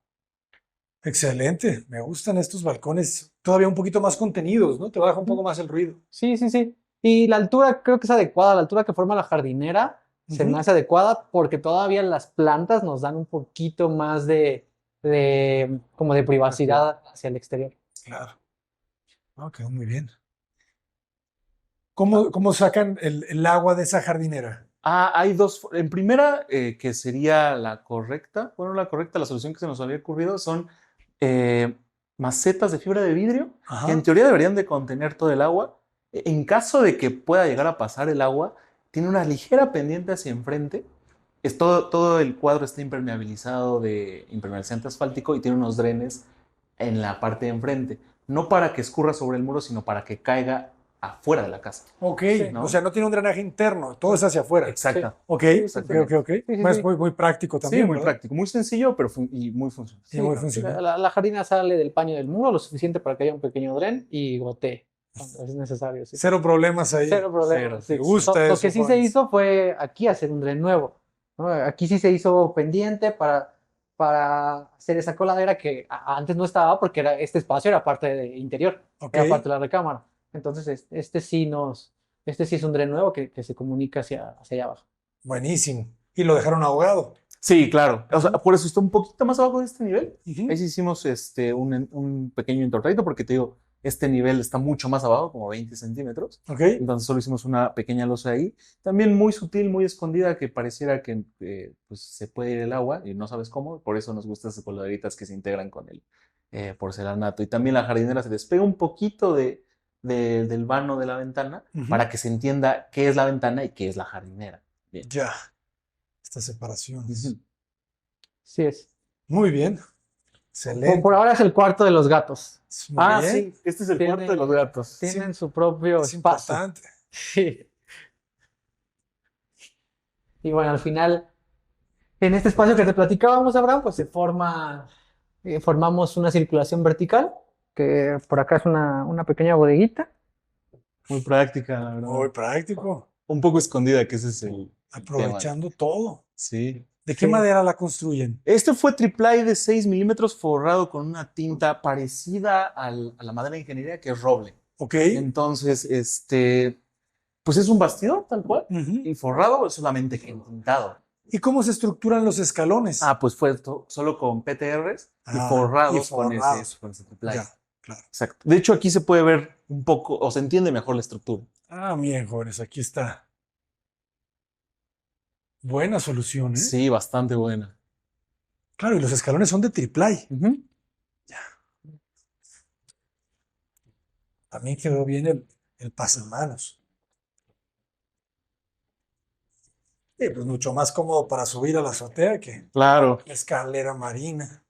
Speaker 1: Excelente. Me gustan estos balcones todavía un poquito más contenidos, ¿no? Te baja un poco más el ruido.
Speaker 2: Sí. Y la altura creo que es adecuada, la altura que forma la jardinera se me
Speaker 1: Ujú.
Speaker 2: hace adecuada porque todavía las plantas nos dan un poquito más como de privacidad hacia el exterior.
Speaker 1: Claro. Ah, quedó muy bien. ¿Cómo sacan el agua de esa jardinera?
Speaker 3: Hay dos. En primera, que sería la correcta, la solución que se nos había ocurrido son macetas de fibra de vidrio,
Speaker 1: Ajá.
Speaker 3: que en teoría deberían de contener todo el agua. En caso de que pueda llegar a pasar el agua, tiene una ligera pendiente hacia enfrente. Todo el cuadro está impermeabilizado de impermeabilizante asfáltico y tiene unos drenes en la parte de enfrente. No para que escurra sobre el muro, sino para que caiga afuera de la casa.
Speaker 1: Ok,
Speaker 3: ¿no?
Speaker 1: o sea, no tiene un drenaje interno, todo es hacia afuera.
Speaker 3: Exacto.
Speaker 1: Ok,
Speaker 3: Exactamente.
Speaker 1: ok. Es muy práctico también,
Speaker 3: Sí, muy
Speaker 1: ¿verdad?
Speaker 3: práctico, muy sencillo, pero y muy funcional.
Speaker 1: Sí, muy
Speaker 2: ¿no?
Speaker 1: funcional.
Speaker 2: La jardina sale del paño del muro lo suficiente para que haya un pequeño dren y gotee cuando es necesario. Sí.
Speaker 1: Cero problemas ahí.
Speaker 2: Cero problema.
Speaker 3: Cero.
Speaker 1: Me gusta
Speaker 2: Lo
Speaker 1: eso,
Speaker 2: que sí se
Speaker 1: jóvenes.
Speaker 2: hizo fue aquí hacer un dren nuevo, ¿no? Aquí sí se hizo pendiente para hacer esa coladera que antes no estaba porque este espacio era parte de interior,
Speaker 1: Ok,
Speaker 2: era parte de la recámara. Entonces, este sí es un dren nuevo que se comunica hacia allá abajo.
Speaker 1: buenísimo. Y lo dejaron ahogado.
Speaker 3: Sí, claro. O sea,
Speaker 1: Ujú.
Speaker 3: por eso está un poquito más abajo de este nivel.
Speaker 1: Ujú.
Speaker 3: Ahí sí hicimos un pequeño entortadito porque te digo, este nivel está mucho más abajo, como 20 centímetros.
Speaker 1: Ok,
Speaker 3: Entonces solo hicimos una pequeña losa ahí. También muy sutil, muy escondida, que pareciera que pues, se puede ir el agua y no sabes cómo. Por eso nos gustan esas coladeritas que se integran con el porcelanato. Y también la jardinera se despega un poquito del vano de la ventana
Speaker 1: Ujú.
Speaker 3: para que se entienda qué es la ventana y qué es la jardinera. Bien.
Speaker 1: ya. Estas separaciones.
Speaker 3: Ujú.
Speaker 2: Sí es.
Speaker 1: Muy bien. Excelente.
Speaker 2: Por ahora es el cuarto de los gatos.
Speaker 1: Muy bien.
Speaker 3: Sí, este es el
Speaker 2: Tiene-
Speaker 3: cuarto de los gatos.
Speaker 2: Tienen su propio
Speaker 1: Es
Speaker 2: espacio.
Speaker 1: importante.
Speaker 2: Sí. Y bueno, al final, en este espacio que te platicábamos, Abraham, pues formamos una circulación vertical, que por acá es una pequeña bodeguita.
Speaker 3: Muy práctica, la verdad.
Speaker 1: Muy práctico.
Speaker 3: Un poco escondida, que ese es el
Speaker 1: Aprovechando
Speaker 3: tema.
Speaker 1: todo.
Speaker 3: Sí.
Speaker 1: ¿De qué
Speaker 2: Sí.
Speaker 1: madera la construyen?
Speaker 3: Este fue triplay de 6 milímetros forrado con una tinta parecida a la madera de ingeniería, que es roble.
Speaker 1: Ok.
Speaker 3: Entonces, pues es un bastidor, tal cual.
Speaker 1: Ujú.
Speaker 3: Y forrado solamente que entintado.
Speaker 1: ¿Y cómo se estructuran los escalones?
Speaker 3: Pues fue solo con PTRs y
Speaker 1: Ah,
Speaker 3: forrados,
Speaker 1: y forrados.
Speaker 3: con ese triplay.
Speaker 1: Ya, claro.
Speaker 3: Exacto. De hecho, aquí se puede ver un poco, o se entiende mejor la estructura.
Speaker 1: Bien, jóvenes, aquí está. Buena solución, ¿eh?
Speaker 3: Sí, bastante buena.
Speaker 1: Claro, y los escalones son de triplay.
Speaker 3: Ujú.
Speaker 1: También quedó bien el pasamanos. Sí, pues mucho más cómodo para subir a la azotea que
Speaker 3: Claro.
Speaker 1: la escalera marina.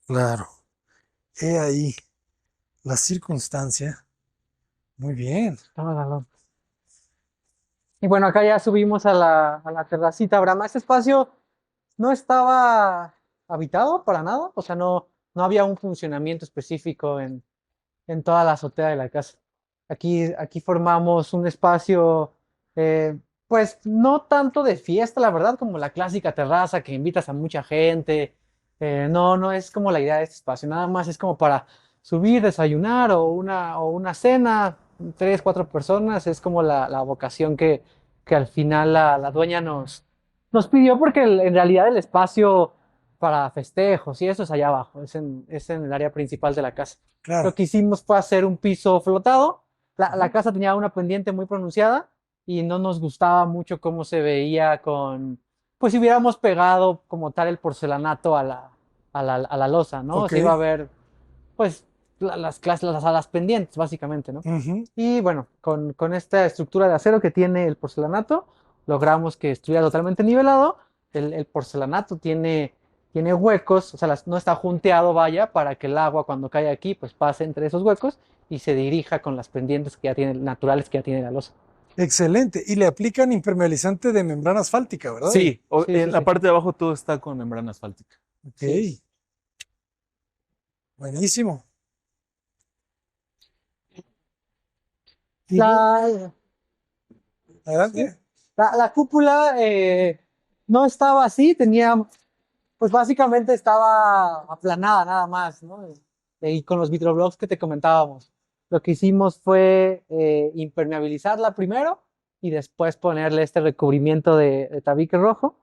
Speaker 1: Claro. He ahí la circunstancia. Muy bien.
Speaker 2: Y bueno, acá ya subimos a la terracita, Abraham. Este espacio no estaba habitado para nada, o sea, no había un funcionamiento específico en toda la azotea de la casa. Aquí formamos un espacio, pues no tanto de fiesta, la verdad, como la clásica terraza que invitas a mucha gente. No es como la idea de este espacio, nada más es como para subir, desayunar o una cena, 3, 4 personas, es como la vocación que al final la dueña nos pidió porque en realidad el espacio para festejos y eso es allá abajo, es en el área principal de la casa.
Speaker 1: Claro.
Speaker 2: Lo que hicimos fue hacer un piso flotado. La casa tenía una pendiente muy pronunciada y no nos gustaba mucho cómo se veía pues si hubiéramos pegado como tal el porcelanato a la losa, ¿no?
Speaker 1: Ok.
Speaker 2: Se iba a ver, pues, las pendientes, básicamente, ¿no?
Speaker 1: Ujú.
Speaker 2: Y bueno, con esta estructura de acero que tiene el porcelanato, logramos que estuviera totalmente nivelado. El porcelanato tiene huecos, o sea, no está junteado, vaya, para que el agua cuando cae aquí, pues pase entre esos huecos y se dirija con las pendientes que ya tiene, naturales que ya tiene la losa.
Speaker 1: Excelente. Y le aplican impermeabilizante de membrana asfáltica, ¿verdad?
Speaker 3: Sí,
Speaker 2: Sí,
Speaker 3: en
Speaker 2: sí,
Speaker 3: la
Speaker 2: sí.
Speaker 3: parte de abajo todo está con membrana asfáltica.
Speaker 1: Ok.
Speaker 2: Sí.
Speaker 1: Buenísimo. Y
Speaker 2: La,
Speaker 1: adelante.
Speaker 2: la cúpula no estaba así, pues básicamente estaba aplanada nada más, ¿no? Y con los vitroblocks que te comentábamos. Lo que hicimos fue impermeabilizarla primero y después ponerle este recubrimiento de tabique rojo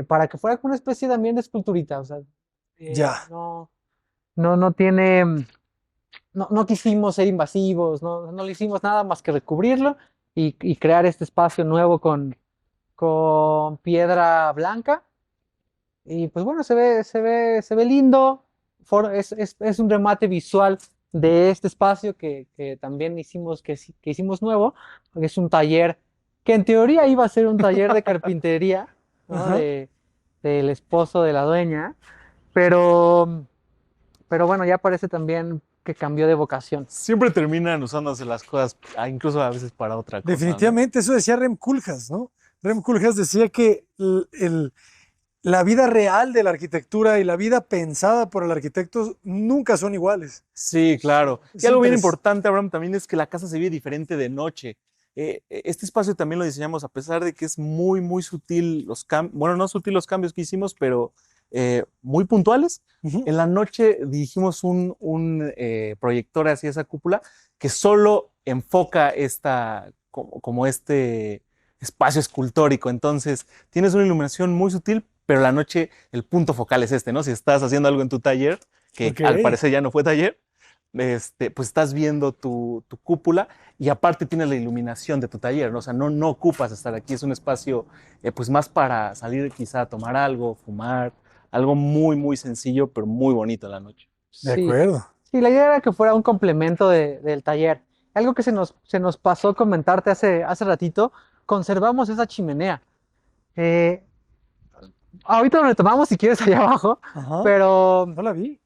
Speaker 2: para que fuera como una especie también de esculturita. O sea,
Speaker 1: Ya.
Speaker 2: no tiene, no quisimos ser invasivos, no le hicimos nada más que recubrirlo y crear este espacio nuevo con piedra blanca. Y pues bueno, se ve lindo. Es un remate visual de este espacio que también que hicimos nuevo, porque es un taller que en teoría iba a ser un taller de carpintería, ¿no?
Speaker 1: Ajá.
Speaker 2: Del esposo de la dueña, pero, pero bueno, ya parece también que cambió de vocación.
Speaker 3: Siempre terminan usándose las cosas, incluso a veces para otra cosa, ¿no?
Speaker 1: Definitivamente, eso decía Rem Koolhaas, ¿no? Rem Koolhaas decía que la vida real de la arquitectura y la vida pensada por el arquitecto nunca son iguales.
Speaker 3: Sí, claro.
Speaker 1: Es
Speaker 3: Y algo bien
Speaker 1: interes-
Speaker 3: importante, Abraham, también es que la casa se ve diferente de noche. Este espacio también lo diseñamos a pesar de que es muy, muy sutil los cambios, bueno, no sutil los cambios que hicimos, pero muy puntuales.
Speaker 1: Ujú.
Speaker 3: En la noche dirigimos un proyector hacia esa cúpula que solo enfoca como este espacio escultórico. Entonces, tienes una iluminación muy sutil, pero la noche el punto focal es este, ¿no? Si estás haciendo algo en tu taller, que
Speaker 1: Ok.
Speaker 3: al parecer ya no fue taller, pues estás viendo tu cúpula y aparte tienes la iluminación de tu taller, ¿no? O sea, no ocupas estar aquí, es un espacio pues más para salir quizá a tomar algo, fumar, algo muy, muy sencillo, pero muy bonito en la noche.
Speaker 1: De
Speaker 2: Sí,
Speaker 1: acuerdo.
Speaker 2: sí, la idea era que fuera un complemento del taller. Algo que se nos pasó comentarte hace ratito, conservamos esa chimenea. Eh, Ahorita lo retomamos si quieres allá abajo,
Speaker 1: Ajá.
Speaker 2: pero
Speaker 1: No la vi.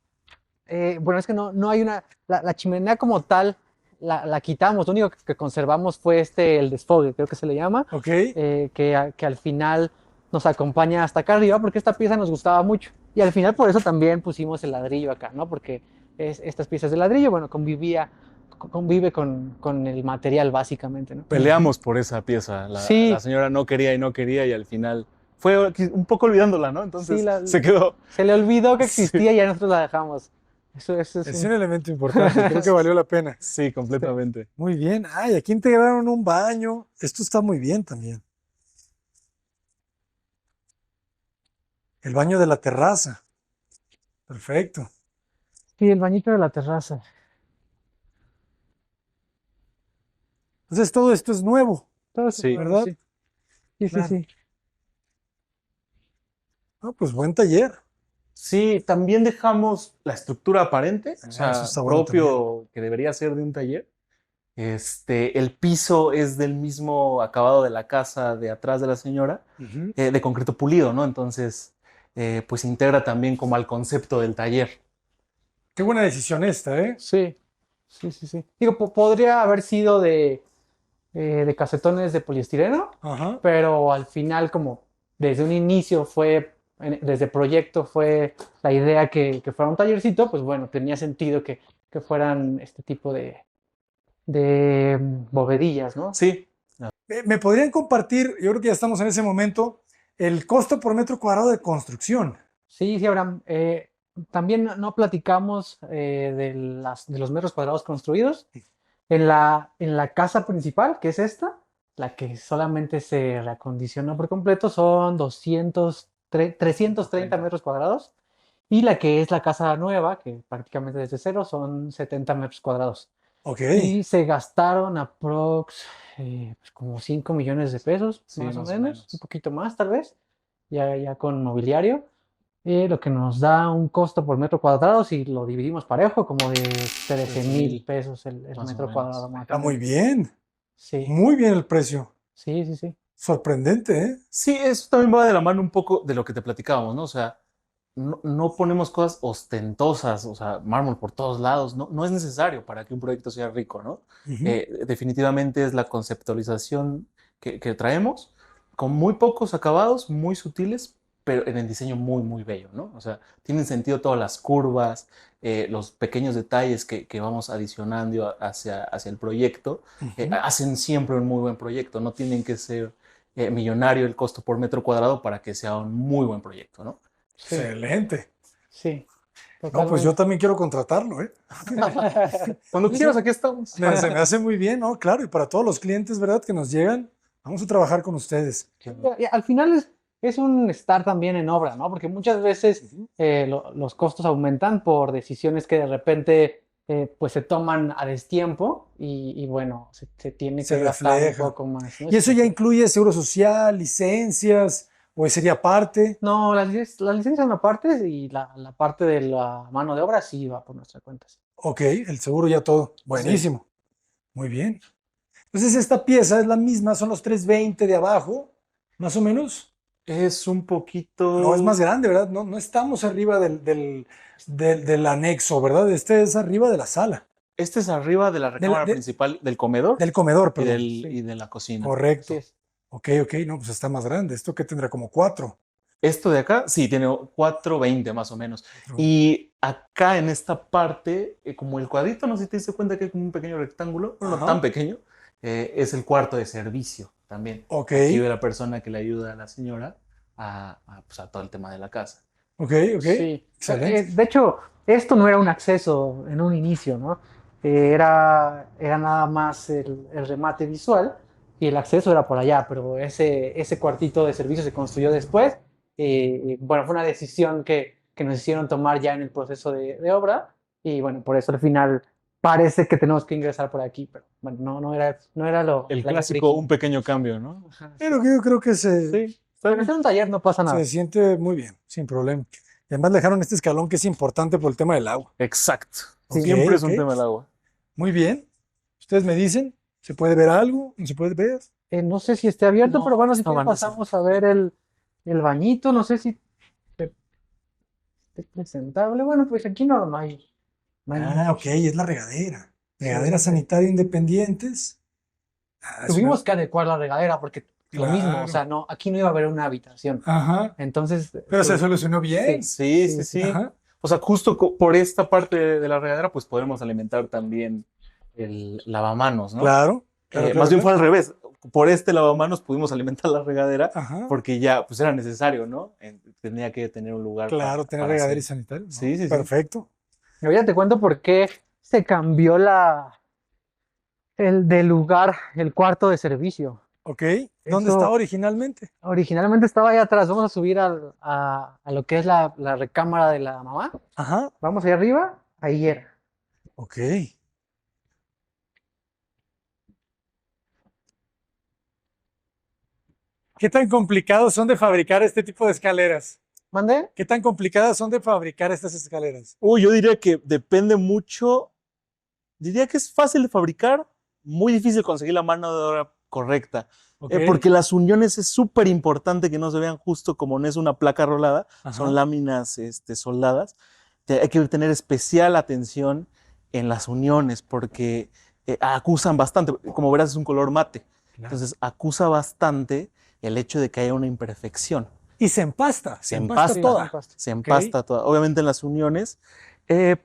Speaker 2: bueno, es que no hay la chimenea como tal, la quitamos, lo único que conservamos fue el desfogue, creo que se le llama,
Speaker 1: Ok.
Speaker 2: que al final nos acompaña hasta acá arriba, porque esta pieza nos gustaba mucho. Y al final por eso también pusimos el ladrillo acá, ¿no? Porque estas piezas de ladrillo, bueno, convive con el material básicamente, ¿no?
Speaker 3: Peleamos por esa pieza,
Speaker 2: Sí,
Speaker 3: la señora no quería y no quería y al final fue un poco olvidándola, ¿no?
Speaker 2: sí,
Speaker 3: Entonces se quedó.
Speaker 2: se le olvidó que
Speaker 3: Sí.
Speaker 2: existía y ya nosotros la dejamos. Eso es
Speaker 1: Es un elemento importante. Creo que valió la pena.
Speaker 3: Sí, completamente.
Speaker 1: Muy bien. Ay, aquí integraron un baño. Esto está muy bien también. El baño de la terraza. Perfecto.
Speaker 2: Sí, el bañito de la terraza.
Speaker 1: Entonces todo esto es nuevo,
Speaker 2: Todo eso,
Speaker 3: Sí.
Speaker 1: ¿verdad?
Speaker 2: sí. Sí, sí,
Speaker 1: Claro.
Speaker 2: sí.
Speaker 1: Ah, pues buen taller.
Speaker 3: Sí, también dejamos la estructura aparente, o sea,
Speaker 1: Eso está bueno
Speaker 3: propio que debería ser de un taller. El piso es del mismo acabado de la casa de atrás de la señora,
Speaker 1: Ujú.
Speaker 3: de concreto pulido, ¿no? Entonces, pues integra también como al concepto del taller.
Speaker 1: Qué buena decisión esta, ¿eh?
Speaker 2: Sí, sí, sí, sí. Digo, podría haber sido de casetones de poliestireno,
Speaker 1: Ajá.
Speaker 2: pero al final, como desde un inicio desde proyecto fue la idea que fuera un tallercito, pues bueno, tenía sentido que fueran este tipo de bovedillas, ¿no?
Speaker 3: Sí,
Speaker 1: ¿Me podrían compartir, yo creo que ya estamos en ese momento, el costo por metro cuadrado de construcción?
Speaker 2: Sí, sí, Abraham. También no platicamos de los metros cuadrados construidos. En la casa principal, que es esta, la que solamente se reacondicionó por completo, son 330 metros cuadrados. Y la que es la casa nueva, que prácticamente desde cero, son 70 metros cuadrados.
Speaker 1: Ok.
Speaker 2: Y se gastaron pues como 5 millones de pesos,
Speaker 3: Sí,
Speaker 2: más o
Speaker 3: más o
Speaker 2: menos,
Speaker 3: menos.
Speaker 2: un poquito más tal vez, ya con mobiliario. Lo que nos da un costo por metro cuadrado, si lo dividimos parejo, como de 13,000 pesos el
Speaker 3: más o
Speaker 2: metro
Speaker 3: menos.
Speaker 2: cuadrado. Más
Speaker 1: Está
Speaker 2: o
Speaker 1: muy
Speaker 2: menos.
Speaker 1: bien.
Speaker 2: Sí,
Speaker 1: Muy bien el precio.
Speaker 2: sí, sí, sí.
Speaker 1: Sorprendente, ¿eh?
Speaker 3: Sí, eso también va de la mano un poco de lo que te platicábamos, ¿no? O sea, no ponemos cosas ostentosas, o sea, mármol por todos lados, no es necesario para que un proyecto sea rico, ¿no?
Speaker 1: Ujú.
Speaker 3: Definitivamente es la conceptualización que traemos, con muy pocos acabados, muy sutiles, pero en el diseño muy, muy bello, ¿no? O sea, tienen sentido todas las curvas, los pequeños detalles que vamos adicionando hacia el proyecto,
Speaker 1: Ujú.
Speaker 3: hacen siempre un muy buen proyecto, no tienen que ser millonario el costo por metro cuadrado para que sea un muy buen proyecto, ¿no?
Speaker 2: Sí,
Speaker 1: Excelente.
Speaker 2: sí,
Speaker 1: No, pues yo
Speaker 2: totalmente.
Speaker 1: también quiero contratarlo, ¿eh?
Speaker 3: Cuando quieras, aquí estamos.
Speaker 1: Se me hace muy bien, ¿no? Claro, y para todos los clientes, ¿verdad? Que nos llegan, vamos a trabajar con ustedes.
Speaker 2: Y al final es un estar también en obra, ¿no? Porque muchas veces
Speaker 1: Ujú.
Speaker 2: los costos aumentan por decisiones que de repente pues se toman a destiempo y bueno, se tiene
Speaker 1: Se
Speaker 2: que gastar un
Speaker 1: refleja.
Speaker 2: poco más, ¿no?
Speaker 1: ¿Y eso ya incluye seguro social, licencias, o sería parte?
Speaker 2: No, las licencias no parte y la parte de la mano de obra sí va por nuestra cuenta. Sí.
Speaker 1: Ok, el seguro ya todo. Buenísimo. Muy bien. Entonces esta pieza es la misma, son los 320 de abajo, más o menos.
Speaker 3: Es un poquito...
Speaker 1: No, es más grande, ¿verdad? No, no estamos arriba del anexo, ¿verdad? Este es arriba de la sala,
Speaker 3: Este es arriba de la
Speaker 1: de la-
Speaker 3: recámara
Speaker 1: de-
Speaker 3: principal del comedor
Speaker 1: del comedor,
Speaker 3: y,
Speaker 1: perdón.
Speaker 2: Sí,
Speaker 3: y de la cocina.
Speaker 1: Correcto.
Speaker 2: así es.
Speaker 1: Ok, no, pues está más grande. ¿Esto qué tendrá? Como 4.
Speaker 3: Esto de acá, sí, tiene 420 más o menos. Y acá en esta parte, como el cuadrito, no sé si te diste cuenta que hay como un pequeño rectángulo, bueno, no
Speaker 1: Ajá.
Speaker 3: tan pequeño, es el cuarto de servicio también.
Speaker 1: Ok,
Speaker 3: Aquí ve la persona que le ayuda a la señora pues, a todo el tema de la casa.
Speaker 1: ok.
Speaker 2: Sí.
Speaker 1: Excelente.
Speaker 2: De hecho, esto no era un acceso en un inicio, ¿no? Era nada más el remate visual y el acceso era por allá, pero ese cuartito de servicio se construyó después. Y, bueno, fue una decisión que nos hicieron tomar ya en el proceso de obra y bueno, por eso al final parece que tenemos que ingresar por aquí, pero bueno, no era
Speaker 3: El
Speaker 2: la idea
Speaker 3: clásico,
Speaker 2: original.
Speaker 3: un pequeño cambio, ¿no?
Speaker 2: Ajá, sí.
Speaker 1: Pero que yo creo que
Speaker 3: Sí, está
Speaker 2: Pero
Speaker 3: bien.
Speaker 2: hacer un taller no pasa nada.
Speaker 1: se siente muy bien, sin problema. Y además le dejaron este escalón que es importante por el tema del agua.
Speaker 3: Exacto.
Speaker 1: Sí.
Speaker 3: Siempre es un
Speaker 1: Ok.
Speaker 3: tema el agua.
Speaker 1: Muy bien. Ustedes me dicen, ¿se puede ver algo? ¿No se puede ver?
Speaker 2: No sé si esté abierto,
Speaker 3: No,
Speaker 2: pero bueno, si
Speaker 3: está
Speaker 2: quieres
Speaker 3: vanoso.
Speaker 2: pasamos a ver el bañito. No sé si esté presentable. Bueno, pues aquí no hay
Speaker 1: Ah, ok,
Speaker 2: mucho.
Speaker 1: es la regadera.
Speaker 2: Sí.
Speaker 1: Regadera sanitaria independientes. Ah, es
Speaker 2: Tuvimos
Speaker 1: una-
Speaker 2: que adecuar la regadera porque lo mismo, o
Speaker 1: Claro.
Speaker 2: sea, no, aquí no iba a haber una habitación.
Speaker 1: Ajá.
Speaker 2: Entonces,
Speaker 1: Pero se
Speaker 2: pues,
Speaker 1: solucionó bien.
Speaker 3: Sí,
Speaker 2: Sí,
Speaker 3: sí,
Speaker 2: sí.
Speaker 3: sí.
Speaker 1: Ajá.
Speaker 3: O sea, justo por esta parte de la regadera, pues podemos alimentar también el lavamanos, ¿no?
Speaker 1: Claro,
Speaker 3: Más bien fue
Speaker 1: claro.
Speaker 3: al revés. Por este lavamanos pudimos alimentar la regadera
Speaker 1: Ajá.
Speaker 3: porque ya, pues era necesario, ¿no? Tenía que tener un lugar
Speaker 1: Claro, tener
Speaker 3: para
Speaker 1: regadera y
Speaker 3: hacer.
Speaker 1: sanitario. ¿No?
Speaker 3: Sí, sí, sí.
Speaker 1: Perfecto.
Speaker 2: Y ahorita te cuento por qué se cambió el de lugar, el cuarto de servicio.
Speaker 1: Ok. ¿Dónde estaba
Speaker 2: Eso
Speaker 1: originalmente?
Speaker 2: originalmente estaba allá atrás. Vamos a subir a lo que es la recámara de la mamá.
Speaker 1: Ajá.
Speaker 2: Vamos allá arriba, ahí era.
Speaker 1: Ok. ¿Qué tan complicados son de fabricar este tipo de escaleras?
Speaker 2: ¿Mande?
Speaker 1: ¿Qué tan complicadas son de fabricar estas escaleras?
Speaker 3: Uy, yo diría que depende mucho. Diría que es fácil de fabricar, muy difícil conseguir la mano de obra correcta.
Speaker 1: Ok.
Speaker 3: Porque las uniones es súper importante que no se vean justo como no es una placa rolada,
Speaker 1: Ajá.
Speaker 3: son láminas soldadas. Hay que tener especial atención en las uniones porque acusan bastante. Como verás, es un color mate.
Speaker 1: Claro.
Speaker 3: Entonces, acusa bastante el hecho de que haya una imperfección.
Speaker 1: Y se empasta.
Speaker 3: Se
Speaker 1: empasta
Speaker 3: empasta,
Speaker 1: toda.
Speaker 3: se empasta toda. Obviamente en las uniones,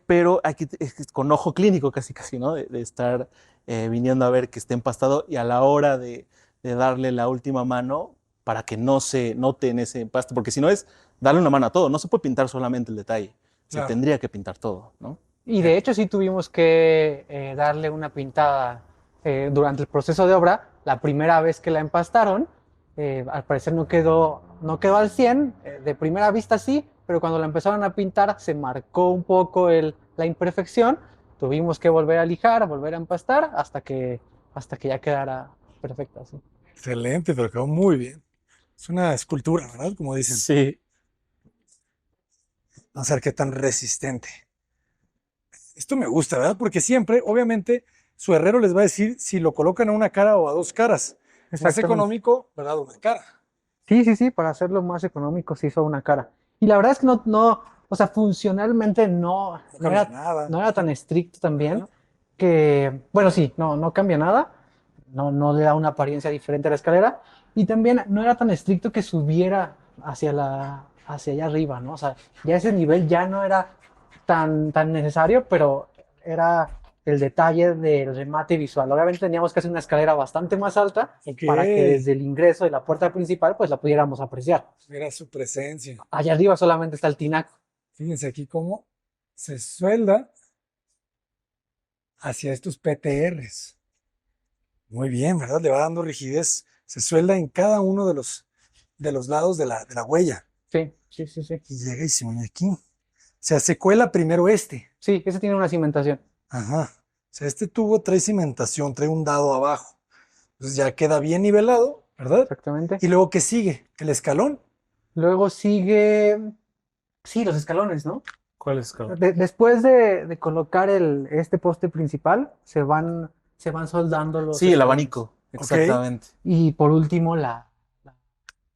Speaker 3: pero aquí con ojo clínico casi, ¿no? De estar viniendo a ver que esté empastado y a la hora de darle la última mano para que no se note en ese empaste, porque si no es darle una mano a todo, no se puede pintar solamente el detalle, se
Speaker 1: Claro.
Speaker 3: tendría que pintar todo, ¿no?
Speaker 2: Y de hecho sí tuvimos que darle una pintada durante el proceso de obra. La primera vez que la empastaron, al parecer no quedó al 100. De primera vista sí, pero cuando la empezaron a pintar se marcó un poco la imperfección. Tuvimos que volver a lijar, volver a empastar hasta que ya quedara perfecta. ¿Sí?
Speaker 1: Excelente, pero quedó muy bien. Es una escultura, ¿verdad? Como dicen.
Speaker 3: Sí.
Speaker 1: Vamos a ver qué tan resistente. Esto me gusta, ¿verdad? Porque siempre, obviamente, su herrero les va a decir si lo colocan a una cara o a dos caras. Es más
Speaker 2: Exactamente.
Speaker 1: económico, ¿verdad? Una cara.
Speaker 2: Sí, para hacerlo más económico se hizo una cara. Y la verdad es que o sea, funcionalmente no
Speaker 1: No cambia
Speaker 2: era,
Speaker 1: nada.
Speaker 2: no era tan estricto también,
Speaker 1: Ajá.
Speaker 2: que, bueno, sí, no cambia nada, no le da una apariencia diferente a la escalera, y también no era tan estricto que subiera hacia allá arriba, ¿no? O sea, ya ese nivel ya no era tan necesario, pero era el detalle del remate visual. Obviamente teníamos que hacer una escalera bastante más alta
Speaker 1: Ok.
Speaker 2: para que desde el ingreso de la puerta principal pues la pudiéramos apreciar.
Speaker 1: Mira su presencia.
Speaker 2: Allá arriba solamente está el tinaco.
Speaker 1: Fíjense aquí cómo se suelda hacia estos PTRs. Muy bien, ¿verdad? Le va dando rigidez. Se suelda en cada uno de los lados de la huella.
Speaker 2: Sí.
Speaker 1: Y llega y se une aquí. O sea, se cuela primero este.
Speaker 2: Sí, ese tiene una cimentación.
Speaker 1: Ajá. O sea, este tubo trae cimentación, trae un dado abajo. Entonces ya queda bien nivelado, ¿verdad?
Speaker 2: Exactamente.
Speaker 1: Y luego, ¿qué sigue? El escalón.
Speaker 2: Luego sigue, sí, los escalones, ¿no?
Speaker 3: ¿Cuál es, cabrón?
Speaker 2: Después de colocar este poste principal, se van soldando los
Speaker 3: Sí, el
Speaker 2: escalones.
Speaker 3: abanico, exactamente.
Speaker 2: Y por último, la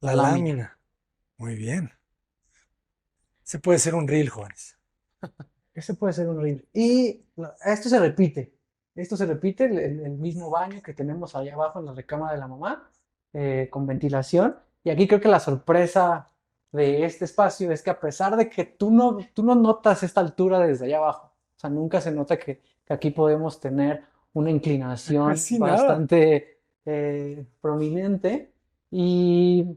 Speaker 1: La
Speaker 2: lámina.
Speaker 1: lámina. Muy bien. Se puede ser un reel, jóvenes.
Speaker 2: Ese puede ser un reel. Y esto se repite. Esto se repite, el mismo baño que tenemos allá abajo en la recámara de la mamá, con ventilación. Y aquí creo que la sorpresa de este espacio es que a pesar de que tú no notas esta altura desde allá abajo, o sea, nunca se nota que aquí podemos tener una inclinación
Speaker 1: Casi nada.
Speaker 2: bastante prominente. Y,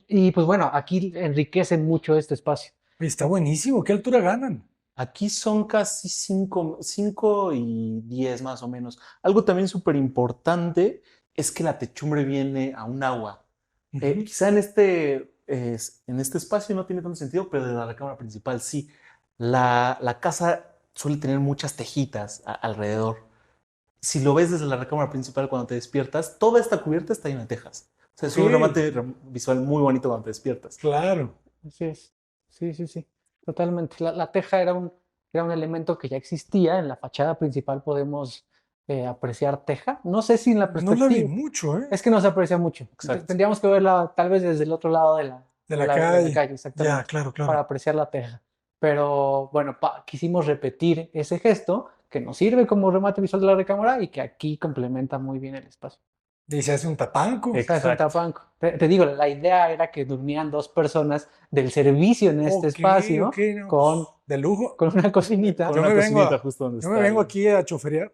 Speaker 2: y pues bueno, aquí enriquece mucho este espacio.
Speaker 1: Oye, está buenísimo. ¿Qué altura ganan?
Speaker 3: Aquí son casi 5 y 10 más o menos. Algo también súper importante es que la techumbre viene a un agua.
Speaker 1: Ujú.
Speaker 3: Quizá en este espacio no tiene tanto sentido, pero de la recámara principal sí. La casa suele tener muchas tejitas alrededor. Si lo ves desde la recámara principal cuando te despiertas, toda esta cubierta está llena de tejas. O sea, es
Speaker 1: Ok,
Speaker 3: un remate visual muy bonito cuando te despiertas.
Speaker 1: claro.
Speaker 2: Así es. Sí, sí, sí. Totalmente. La teja era un elemento que ya existía. En la fachada principal podemos apreciar teja. No sé si en la
Speaker 1: No la vi
Speaker 2: perspectiva.
Speaker 1: mucho, ¿eh?
Speaker 2: Es que no se aprecia mucho.
Speaker 3: Exacto.
Speaker 2: Tendríamos que verla tal vez desde el otro lado de la,
Speaker 1: De
Speaker 2: de
Speaker 1: la
Speaker 2: la, de la
Speaker 1: calle.
Speaker 2: calle,
Speaker 1: Ya,
Speaker 2: exactamente,
Speaker 1: claro,
Speaker 2: para
Speaker 1: claro.
Speaker 2: apreciar la teja. Pero bueno, quisimos repetir ese gesto que nos sirve como remate visual de la recámara y que aquí complementa muy bien el espacio.
Speaker 1: Y se hace un tapanco.
Speaker 2: Sea, es un
Speaker 3: Exacto.
Speaker 2: tapanco. Te digo, la idea era que durmieran dos personas del servicio en este
Speaker 1: Ok, ok,
Speaker 2: espacio
Speaker 1: no,
Speaker 2: con,
Speaker 1: pues, de lujo.
Speaker 2: con una cocinita.
Speaker 3: Con una cocinita justo donde
Speaker 1: Yo me
Speaker 3: está
Speaker 1: vengo
Speaker 3: el...
Speaker 1: aquí a choferear.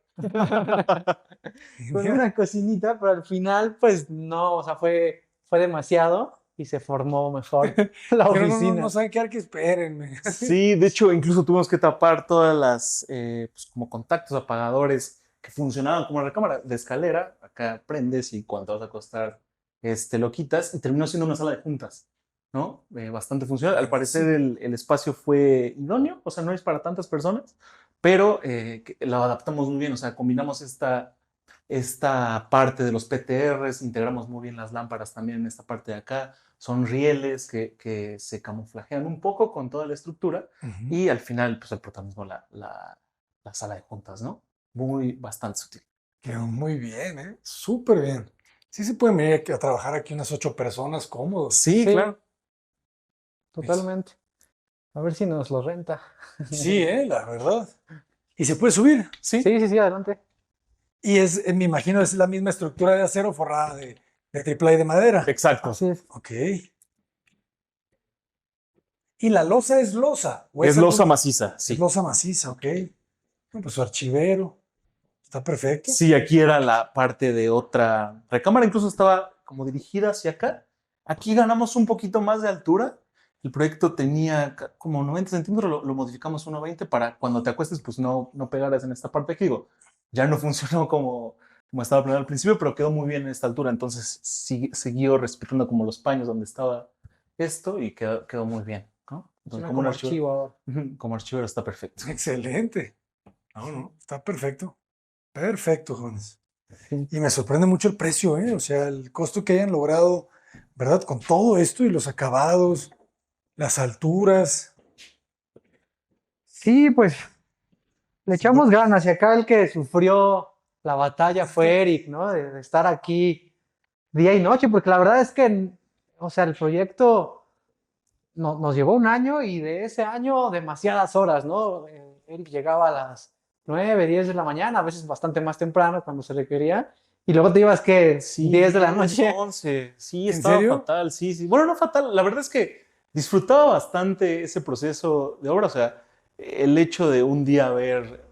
Speaker 2: Con
Speaker 1: Genial.
Speaker 2: una cocinita, pero al final, pues no, o sea, fue demasiado y se formó mejor la
Speaker 1: Pero no
Speaker 2: oficina.
Speaker 1: saben qué hay que espérenme.
Speaker 3: Sí, de hecho, incluso tuvimos que tapar todas las pues, como contactos, apagadores que funcionaban como recámara de escalera. Acá prendes y cuando te vas a acostar, lo quitas y terminó siendo una sala de juntas, ¿no? Bastante funcional. Al parecer
Speaker 1: Buenísimo.
Speaker 3: el espacio fue idóneo, o sea, no es para tantas personas, pero lo adaptamos muy bien, o sea, combinamos esta parte de los PTRs, integramos muy bien las lámparas también en esta parte de acá. Son rieles que se camuflajean un poco con toda la estructura
Speaker 1: Ujú.
Speaker 3: y al final, pues el protagonismo, la sala de juntas, ¿no? Bastante sutil.
Speaker 1: Quedó muy bien, ¿eh? Súper bien. Sí se pueden venir aquí a trabajar aquí unas 8 personas cómodos.
Speaker 3: Sí,
Speaker 2: Sí,
Speaker 3: claro.
Speaker 1: Es-
Speaker 2: totalmente. A ver si nos lo renta.
Speaker 1: Sí, la verdad. Y se puede subir.
Speaker 3: Sí,
Speaker 2: Sí, sí, sí, adelante.
Speaker 1: Y me imagino, es la misma estructura de acero forrada de triple A de madera.
Speaker 3: exacto.
Speaker 2: Así es.
Speaker 1: Ok. Y la losa es losa. ¿O
Speaker 3: Es
Speaker 1: es
Speaker 3: losa
Speaker 1: algún...
Speaker 3: maciza,
Speaker 1: Es
Speaker 3: sí.
Speaker 1: losa maciza, ok. No, pues su archivero. Está perfecto.
Speaker 3: Sí, aquí era la parte de otra recámara, incluso estaba como dirigida hacia acá. Aquí ganamos un poquito más de altura. El proyecto tenía como 90 centímetros, lo modificamos a 1,20 para cuando te acuestes, pues no pegaras en esta parte. Aquí digo, ya no funcionó como estaba planeado al principio, pero quedó muy bien en esta altura. Entonces siguió respetando como los paños donde estaba esto y quedó muy bien, ¿no? Entonces,
Speaker 2: Funciona
Speaker 3: como un
Speaker 2: como
Speaker 3: archivo,
Speaker 2: archivo ahora.
Speaker 3: como archivero está perfecto.
Speaker 1: Excelente. No, no, está perfecto. Perfecto, jóvenes.
Speaker 2: Sí.
Speaker 1: Y me sorprende mucho el precio, ¿eh? O sea, el costo que hayan logrado, ¿verdad? Con todo esto y los acabados, las alturas.
Speaker 2: Sí, pues le
Speaker 1: Sin du-
Speaker 2: echamos ganas y acá el que sufrió la batalla fue Eric, ¿no? De estar aquí día y noche, porque la verdad es que, o sea, el proyecto nos llevó un año y de ese año demasiadas horas, ¿no? Eric llegaba a las 9, 10 de la mañana, a veces bastante más temprano cuando se requería, y luego te ibas que
Speaker 3: Sí,
Speaker 2: 10 de la
Speaker 3: 10,
Speaker 2: noche.
Speaker 3: 11. Sí,
Speaker 1: ¿En
Speaker 3: estaba
Speaker 1: serio?
Speaker 3: fatal, sí, sí. Bueno, no fatal, la verdad es que disfrutaba bastante ese proceso de obra, o sea, el hecho de un día ver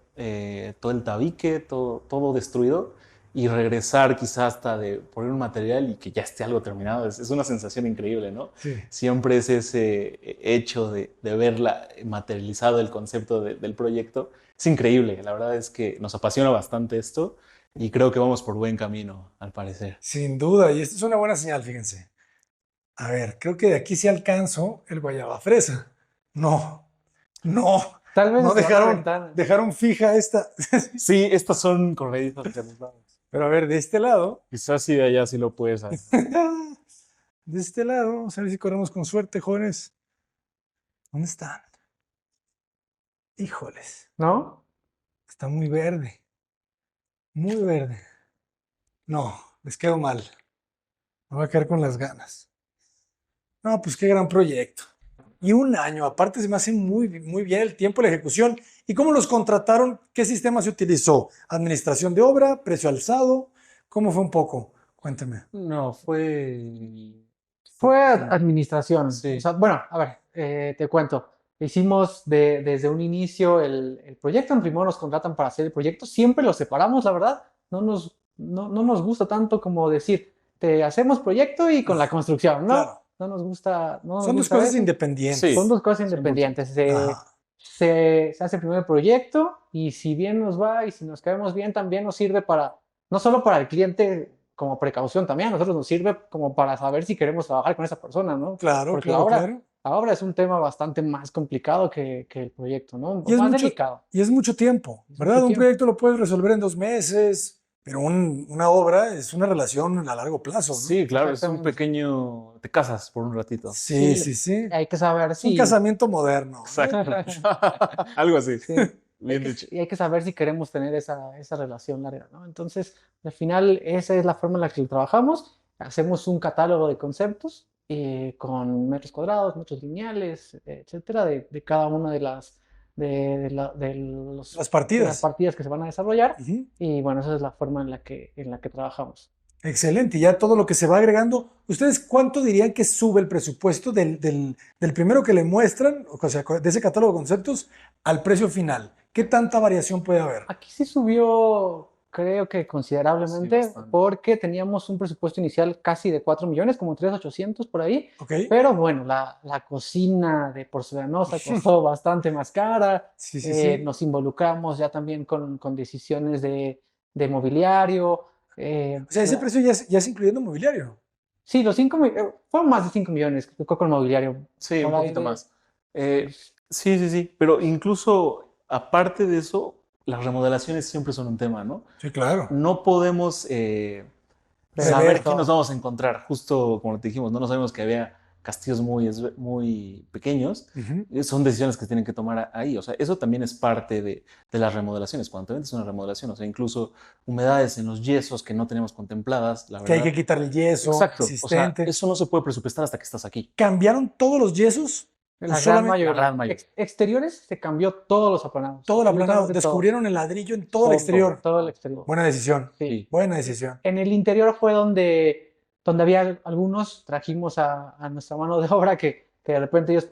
Speaker 3: todo el tabique, todo destruido y regresar quizás hasta de poner un material y que ya esté algo terminado, es una sensación increíble, ¿no?
Speaker 1: Sí.
Speaker 3: Siempre es ese hecho de verla materializado el concepto del proyecto. Es increíble, la verdad es que nos apasiona bastante esto y creo que vamos por buen camino, al parecer.
Speaker 1: Sin duda. Y esta es una buena señal, fíjense. A ver, creo que de aquí sí alcanzo el guayaba fresa. No, no,
Speaker 2: Tal vez
Speaker 1: no
Speaker 2: se van a
Speaker 1: dejaron,
Speaker 2: ventana.
Speaker 1: dejaron fija esta.
Speaker 3: Sí, estas son corredizas hacia los lados.
Speaker 1: Pero a ver, de este lado,
Speaker 3: Quizás sí de allá sí lo puedes hacer.
Speaker 1: de este lado, vamos a ver si corremos con suerte, jóvenes. ¿Dónde están? Híjoles,
Speaker 2: ¿No?
Speaker 1: está muy verde, muy verde. No, les quedo mal. Me voy a quedar con las ganas. No, pues qué gran proyecto. Y un año, aparte se me hace muy bien el tiempo y la ejecución. ¿Y cómo los contrataron? ¿Qué sistema se utilizó? ¿Administración de obra? ¿Precio alzado? ¿Cómo fue un poco? Cuénteme.
Speaker 3: No,
Speaker 2: Fue administración.
Speaker 3: Sí.
Speaker 2: O sea, bueno, a ver, te cuento. Hicimos desde un inicio el proyecto. Primero nos contratan para hacer el proyecto. Siempre lo separamos, la verdad. No nos gusta tanto como decir, te hacemos proyecto y con la construcción. No,
Speaker 1: Claro.
Speaker 2: no nos
Speaker 1: Son dos
Speaker 2: gusta
Speaker 1: cosas
Speaker 2: eso.
Speaker 1: independientes.
Speaker 3: Sí.
Speaker 2: Son dos cosas
Speaker 3: 100%.
Speaker 2: independientes.
Speaker 1: Ajá.
Speaker 2: Se hace primero el proyecto y si bien nos va y si nos caemos bien, también nos sirve para, no solo para el cliente como precaución, también a nosotros nos sirve como para saber si queremos trabajar con esa persona, ¿no?
Speaker 1: Claro,
Speaker 2: Porque
Speaker 1: claro, claro.
Speaker 2: la obra es un tema bastante más complicado que el proyecto, ¿no?
Speaker 1: Y es
Speaker 2: Más
Speaker 1: mucho,
Speaker 2: delicado.
Speaker 1: y es mucho tiempo,
Speaker 2: Es
Speaker 1: ¿verdad?
Speaker 2: mucho
Speaker 1: Un
Speaker 2: tiempo.
Speaker 1: proyecto lo puedes resolver en 2 meses, pero una obra es una relación a largo plazo, ¿no?
Speaker 3: Sí, claro, es un
Speaker 2: Exactamente.
Speaker 3: pequeño. Te casas por un ratito.
Speaker 1: Sí,
Speaker 2: Sí,
Speaker 1: sí, sí.
Speaker 2: hay que saber
Speaker 1: Es un
Speaker 2: si...
Speaker 1: casamiento moderno, ¿no?
Speaker 3: Exacto. Algo así.
Speaker 2: Sí.
Speaker 3: Bien dicho.
Speaker 2: Y hay que saber si queremos tener esa relación larga, ¿no? Entonces, al final, esa es la forma en la que trabajamos. Hacemos un catálogo de conceptos con metros cuadrados, metros lineales, etcétera, de cada una de las,
Speaker 1: Las
Speaker 2: de las
Speaker 1: partidas.
Speaker 2: partidas que se van a desarrollar.
Speaker 1: Ujú.
Speaker 2: Y bueno, esa es la forma en la que trabajamos.
Speaker 1: Excelente. Y ya todo lo que se va agregando. ¿Ustedes cuánto dirían que sube el presupuesto del primero que le muestran, o sea, de ese catálogo de conceptos, al precio final? ¿Qué tanta variación puede haber?
Speaker 2: Aquí sí subió, creo que
Speaker 3: Sí,
Speaker 2: considerablemente,
Speaker 3: bastante.
Speaker 2: porque teníamos un presupuesto inicial casi de 4 millones, como 3.800 por ahí.
Speaker 1: ¿Ok?
Speaker 2: Pero bueno, la cocina de porcelanosa costó bastante más cara.
Speaker 1: Sí, sí, sí.
Speaker 2: Nos involucramos ya también con decisiones de mobiliario.
Speaker 1: O sea, ese precio ya es incluyendo mobiliario.
Speaker 2: Sí, fueron más de 5 millones, creo, con mobiliario.
Speaker 3: Sí, un
Speaker 2: Por ahí
Speaker 3: poquito
Speaker 2: de,
Speaker 3: más. Sí, sí, sí. Pero incluso aparte de eso, las remodelaciones siempre son un tema, ¿no?
Speaker 1: Sí, claro.
Speaker 3: No podemos
Speaker 2: Prever
Speaker 3: saber qué
Speaker 2: todo.
Speaker 3: nos vamos a encontrar. Justo como te dijimos, no sabemos que había castillos muy pequeños.
Speaker 1: Ujú.
Speaker 3: Son decisiones que se tienen que tomar ahí. O sea, eso también es parte de las remodelaciones. Cuando te metes una remodelación, o sea, incluso humedades en los yesos que no tenemos contempladas, la
Speaker 1: Que hay
Speaker 3: verdad.
Speaker 1: que quitar el yeso
Speaker 3: Exacto. O sea,
Speaker 1: existente.
Speaker 3: eso no se puede presupuestar hasta que estás aquí.
Speaker 1: ¿Cambiaron todos los yesos? ¿O
Speaker 2: La gran
Speaker 1: solamente
Speaker 2: mayoría.
Speaker 3: La gran mayoría.
Speaker 2: Exteriores se cambió todos los aplanados.
Speaker 1: todo el aplanado?
Speaker 2: Absolutamente todo.
Speaker 1: Descubrieron el ladrillo en todo el
Speaker 2: Todo,
Speaker 1: exterior.
Speaker 2: todo el exterior.
Speaker 1: Buena decisión.
Speaker 2: Sí.
Speaker 3: Sí.
Speaker 1: Buena decisión.
Speaker 2: En el interior fue donde había algunos, trajimos a nuestra mano de obra que de repente ellos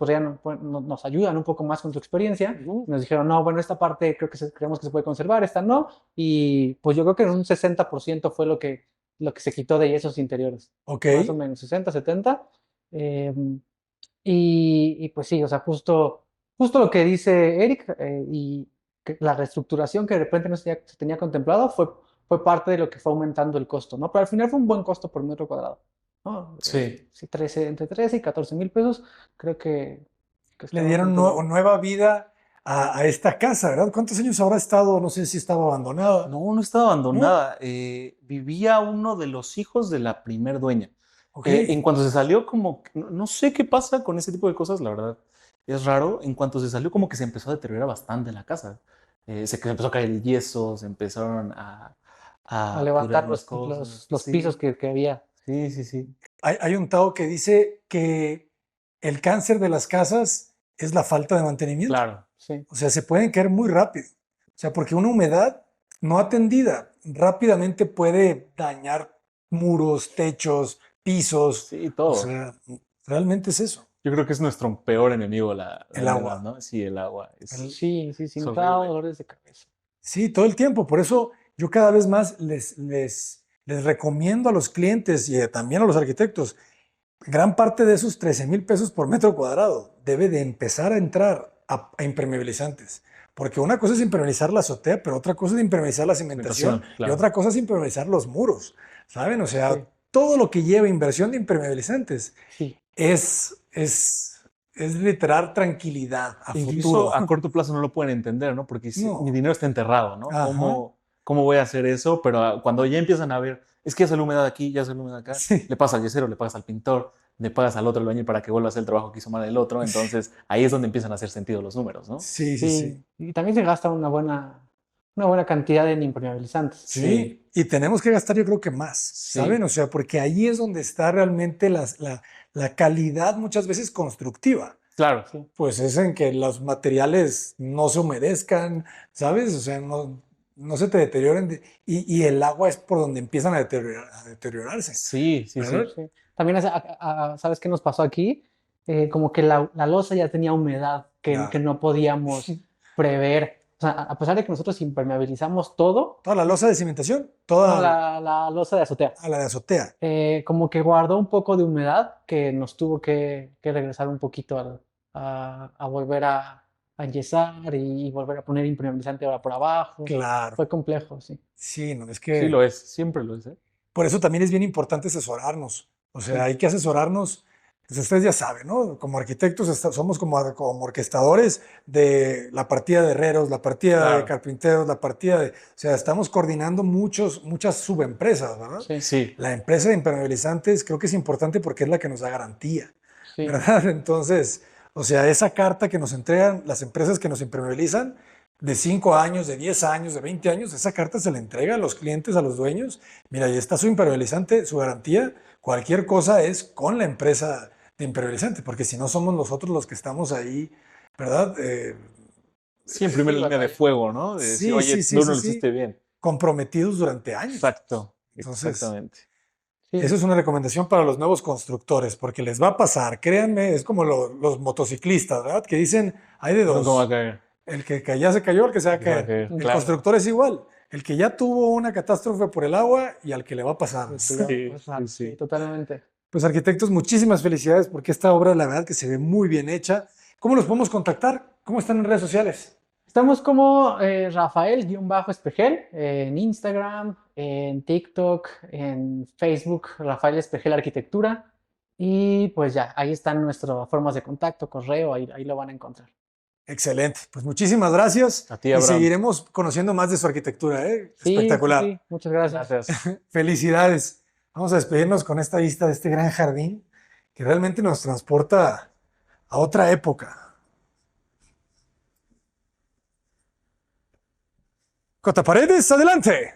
Speaker 2: nos ayudan un poco más con su experiencia. Nos dijeron, no, bueno, esta parte creemos que se puede conservar, esta no. Y pues yo creo que en un 60% fue lo que se quitó de esos interiores.
Speaker 1: Ok.
Speaker 2: Más o menos, 60, 70. Y pues sí, o sea, justo lo que dice Eric, y que la reestructuración que de repente no se tenía contemplado fue parte de lo que fue aumentando el costo, ¿no? Pero al final fue un buen costo por metro cuadrado, ¿no?
Speaker 3: Sí.
Speaker 2: Sí, entre 13 y 14 mil pesos, creo que está
Speaker 1: Le dieron
Speaker 2: bastante bien.
Speaker 1: nueva vida a esta casa, ¿verdad? ¿Cuántos años habrá estado? No sé si estaba abandonada.
Speaker 3: No, no estaba
Speaker 1: ¿No?
Speaker 3: abandonada. Vivía uno de los hijos de la primer dueña.
Speaker 1: Ok.
Speaker 3: En cuanto se salió, no sé qué pasa con ese tipo de cosas, la verdad, es raro. En cuanto se salió, como que se empezó a deteriorar bastante la casa. Se empezó a caer el yeso, se empezaron
Speaker 2: A
Speaker 3: a
Speaker 2: levantar
Speaker 3: pudrir las cosas.
Speaker 2: los
Speaker 3: Sí,
Speaker 2: pisos que había.
Speaker 3: sí, sí, sí.
Speaker 1: Hay un Tao que dice que el cáncer de las casas es la falta de mantenimiento.
Speaker 3: Claro.
Speaker 2: Sí.
Speaker 1: O sea, se pueden caer muy rápido. O sea, porque una humedad no atendida rápidamente puede dañar muros, techos, pisos.
Speaker 3: Sí,
Speaker 1: O
Speaker 3: todo.
Speaker 1: sea, realmente es eso.
Speaker 3: Yo creo que es nuestro peor enemigo, la
Speaker 1: El agua.
Speaker 3: verdad, ¿no? Sí, el agua.
Speaker 2: Sí,
Speaker 3: es
Speaker 2: nos ha dado
Speaker 3: horrible.
Speaker 2: dolores de cabeza.
Speaker 1: Sí, todo el tiempo. Por eso yo cada vez más les recomiendo a los clientes y también a los arquitectos, gran parte de esos 13,000 pesos por metro cuadrado debe de empezar a entrar a impermeabilizantes. Porque una cosa es impermeabilizar la azotea, pero otra cosa es impermeabilizar la cimentación
Speaker 3: Cimentación, claro.
Speaker 1: y otra cosa es impermeabilizar los muros, ¿saben? O sea,
Speaker 2: Sí.
Speaker 1: todo lo que lleva inversión de impermeabilizantes
Speaker 2: Sí.
Speaker 1: es literal tranquilidad a
Speaker 3: Incluso
Speaker 1: futuro.
Speaker 3: a corto plazo no lo pueden entender, ¿no? Porque
Speaker 1: No.
Speaker 3: mi dinero está enterrado, ¿no?
Speaker 1: Ajá.
Speaker 3: ¿Cómo voy a hacer eso? Pero cuando ya empiezan a ver, es que ya salió humedad aquí, ya salió humedad acá,
Speaker 1: Sí.
Speaker 3: le pagas al yesero, le pagas al pintor, le pagas al otro albañil para que vuelva a hacer el trabajo que hizo mal el otro. Entonces ahí es donde empiezan a hacer sentido los números, ¿no?
Speaker 1: Sí, sí, sí.
Speaker 2: Y también se gasta una buena una buena cantidad en impermeabilizantes.
Speaker 1: Sí, y tenemos que gastar yo creo que más,
Speaker 3: Sí.
Speaker 1: ¿saben? O sea, porque ahí es donde está realmente la calidad muchas veces constructiva.
Speaker 3: Claro.
Speaker 2: Sí.
Speaker 1: Pues es en que los materiales no se humedezcan, ¿sabes? O sea, no se te deterioren y el agua es por donde empiezan a deteriorarse.
Speaker 3: Sí, sí, sí.
Speaker 1: ¿Verdad?
Speaker 2: Sí. También, ¿sabes qué nos pasó aquí? Como que la losa ya tenía humedad
Speaker 1: Claro.
Speaker 2: que no podíamos prever. O sea, a pesar de que nosotros impermeabilizamos todo,
Speaker 1: Toda la losa de cimentación,
Speaker 2: no,
Speaker 1: toda
Speaker 2: la losa de azotea,
Speaker 1: a la de azotea.
Speaker 2: como que guardó un poco de humedad que nos tuvo que regresar un poquito a volver a enyesar y volver a poner impermeabilizante ahora por abajo.
Speaker 1: Claro.
Speaker 2: Fue complejo, sí.
Speaker 1: Sí, no, es
Speaker 3: Sí
Speaker 1: que
Speaker 3: lo es, siempre lo es, ¿eh?
Speaker 1: por eso también es bien importante asesorarnos. O sea,
Speaker 2: Sí.
Speaker 1: hay que asesorarnos. Pues ustedes ya saben, ¿no? Como arquitectos somos como orquestadores de la partida de herreros, la partida de
Speaker 3: Claro.
Speaker 1: carpinteros, la partida de... O sea, estamos coordinando muchas subempresas, ¿verdad?
Speaker 2: Sí,
Speaker 3: Sí,
Speaker 1: La empresa de impermeabilizantes creo que es importante porque es la que nos da garantía,
Speaker 2: sí.
Speaker 1: ¿verdad? Entonces, o sea, esa carta que nos entregan las empresas que nos impermeabilizan de 5 años, de 10 años, de 20 años, esa carta se le entrega a los clientes, a los dueños. Mira, ahí está su impermeabilizante, su garantía. Cualquier cosa es con la empresa de impermeabilizante, porque si no somos nosotros los que estamos ahí, ¿verdad?
Speaker 3: sí, en primera
Speaker 2: Sí,
Speaker 3: línea de
Speaker 2: batalla.
Speaker 3: fuego, ¿no? De decir,
Speaker 1: Sí,
Speaker 3: oye,
Speaker 1: sí, sí,
Speaker 3: no
Speaker 1: sí,
Speaker 3: lo
Speaker 1: sí.
Speaker 3: hiciste bien.
Speaker 1: Comprometidos durante años.
Speaker 3: Exacto,
Speaker 1: Entonces,
Speaker 3: exactamente.
Speaker 2: Sí.
Speaker 1: eso es una recomendación para los nuevos constructores, porque les va a pasar, créanme, es como los motociclistas, ¿verdad? Que dicen, hay de
Speaker 3: No, ¿cómo va a
Speaker 1: dos,
Speaker 3: caer?
Speaker 1: el que ya se cayó, el que se va a
Speaker 3: ¿Qué va a
Speaker 1: caer.
Speaker 3: caer?
Speaker 1: El
Speaker 3: Claro.
Speaker 1: constructor es igual, el que ya tuvo una catástrofe por el agua y al que le va a pasar.
Speaker 2: Pues, ya,
Speaker 3: Sí,
Speaker 2: pues,
Speaker 3: sí, sí.
Speaker 2: sí, totalmente.
Speaker 1: Pues arquitectos, muchísimas felicidades porque esta obra, la verdad que se ve muy bien hecha. ¿Cómo los podemos contactar? ¿Cómo están en redes sociales?
Speaker 2: Estamos como Rafael-Espejel en Instagram, en TikTok, en Facebook, Rafael Espejel Arquitectura. Y pues ya, ahí están nuestras formas de contacto, correo, ahí lo van a encontrar.
Speaker 1: Excelente. Pues muchísimas gracias
Speaker 3: A ti,
Speaker 1: y
Speaker 3: Abraham.
Speaker 1: seguiremos conociendo más de su arquitectura, ¿eh?
Speaker 2: Sí,
Speaker 1: Espectacular.
Speaker 2: sí, muchas gracias.
Speaker 3: Gracias.
Speaker 1: Felicidades. Vamos a despedirnos con esta vista de este gran jardín que realmente nos transporta a otra época. Cota Paredes, adelante.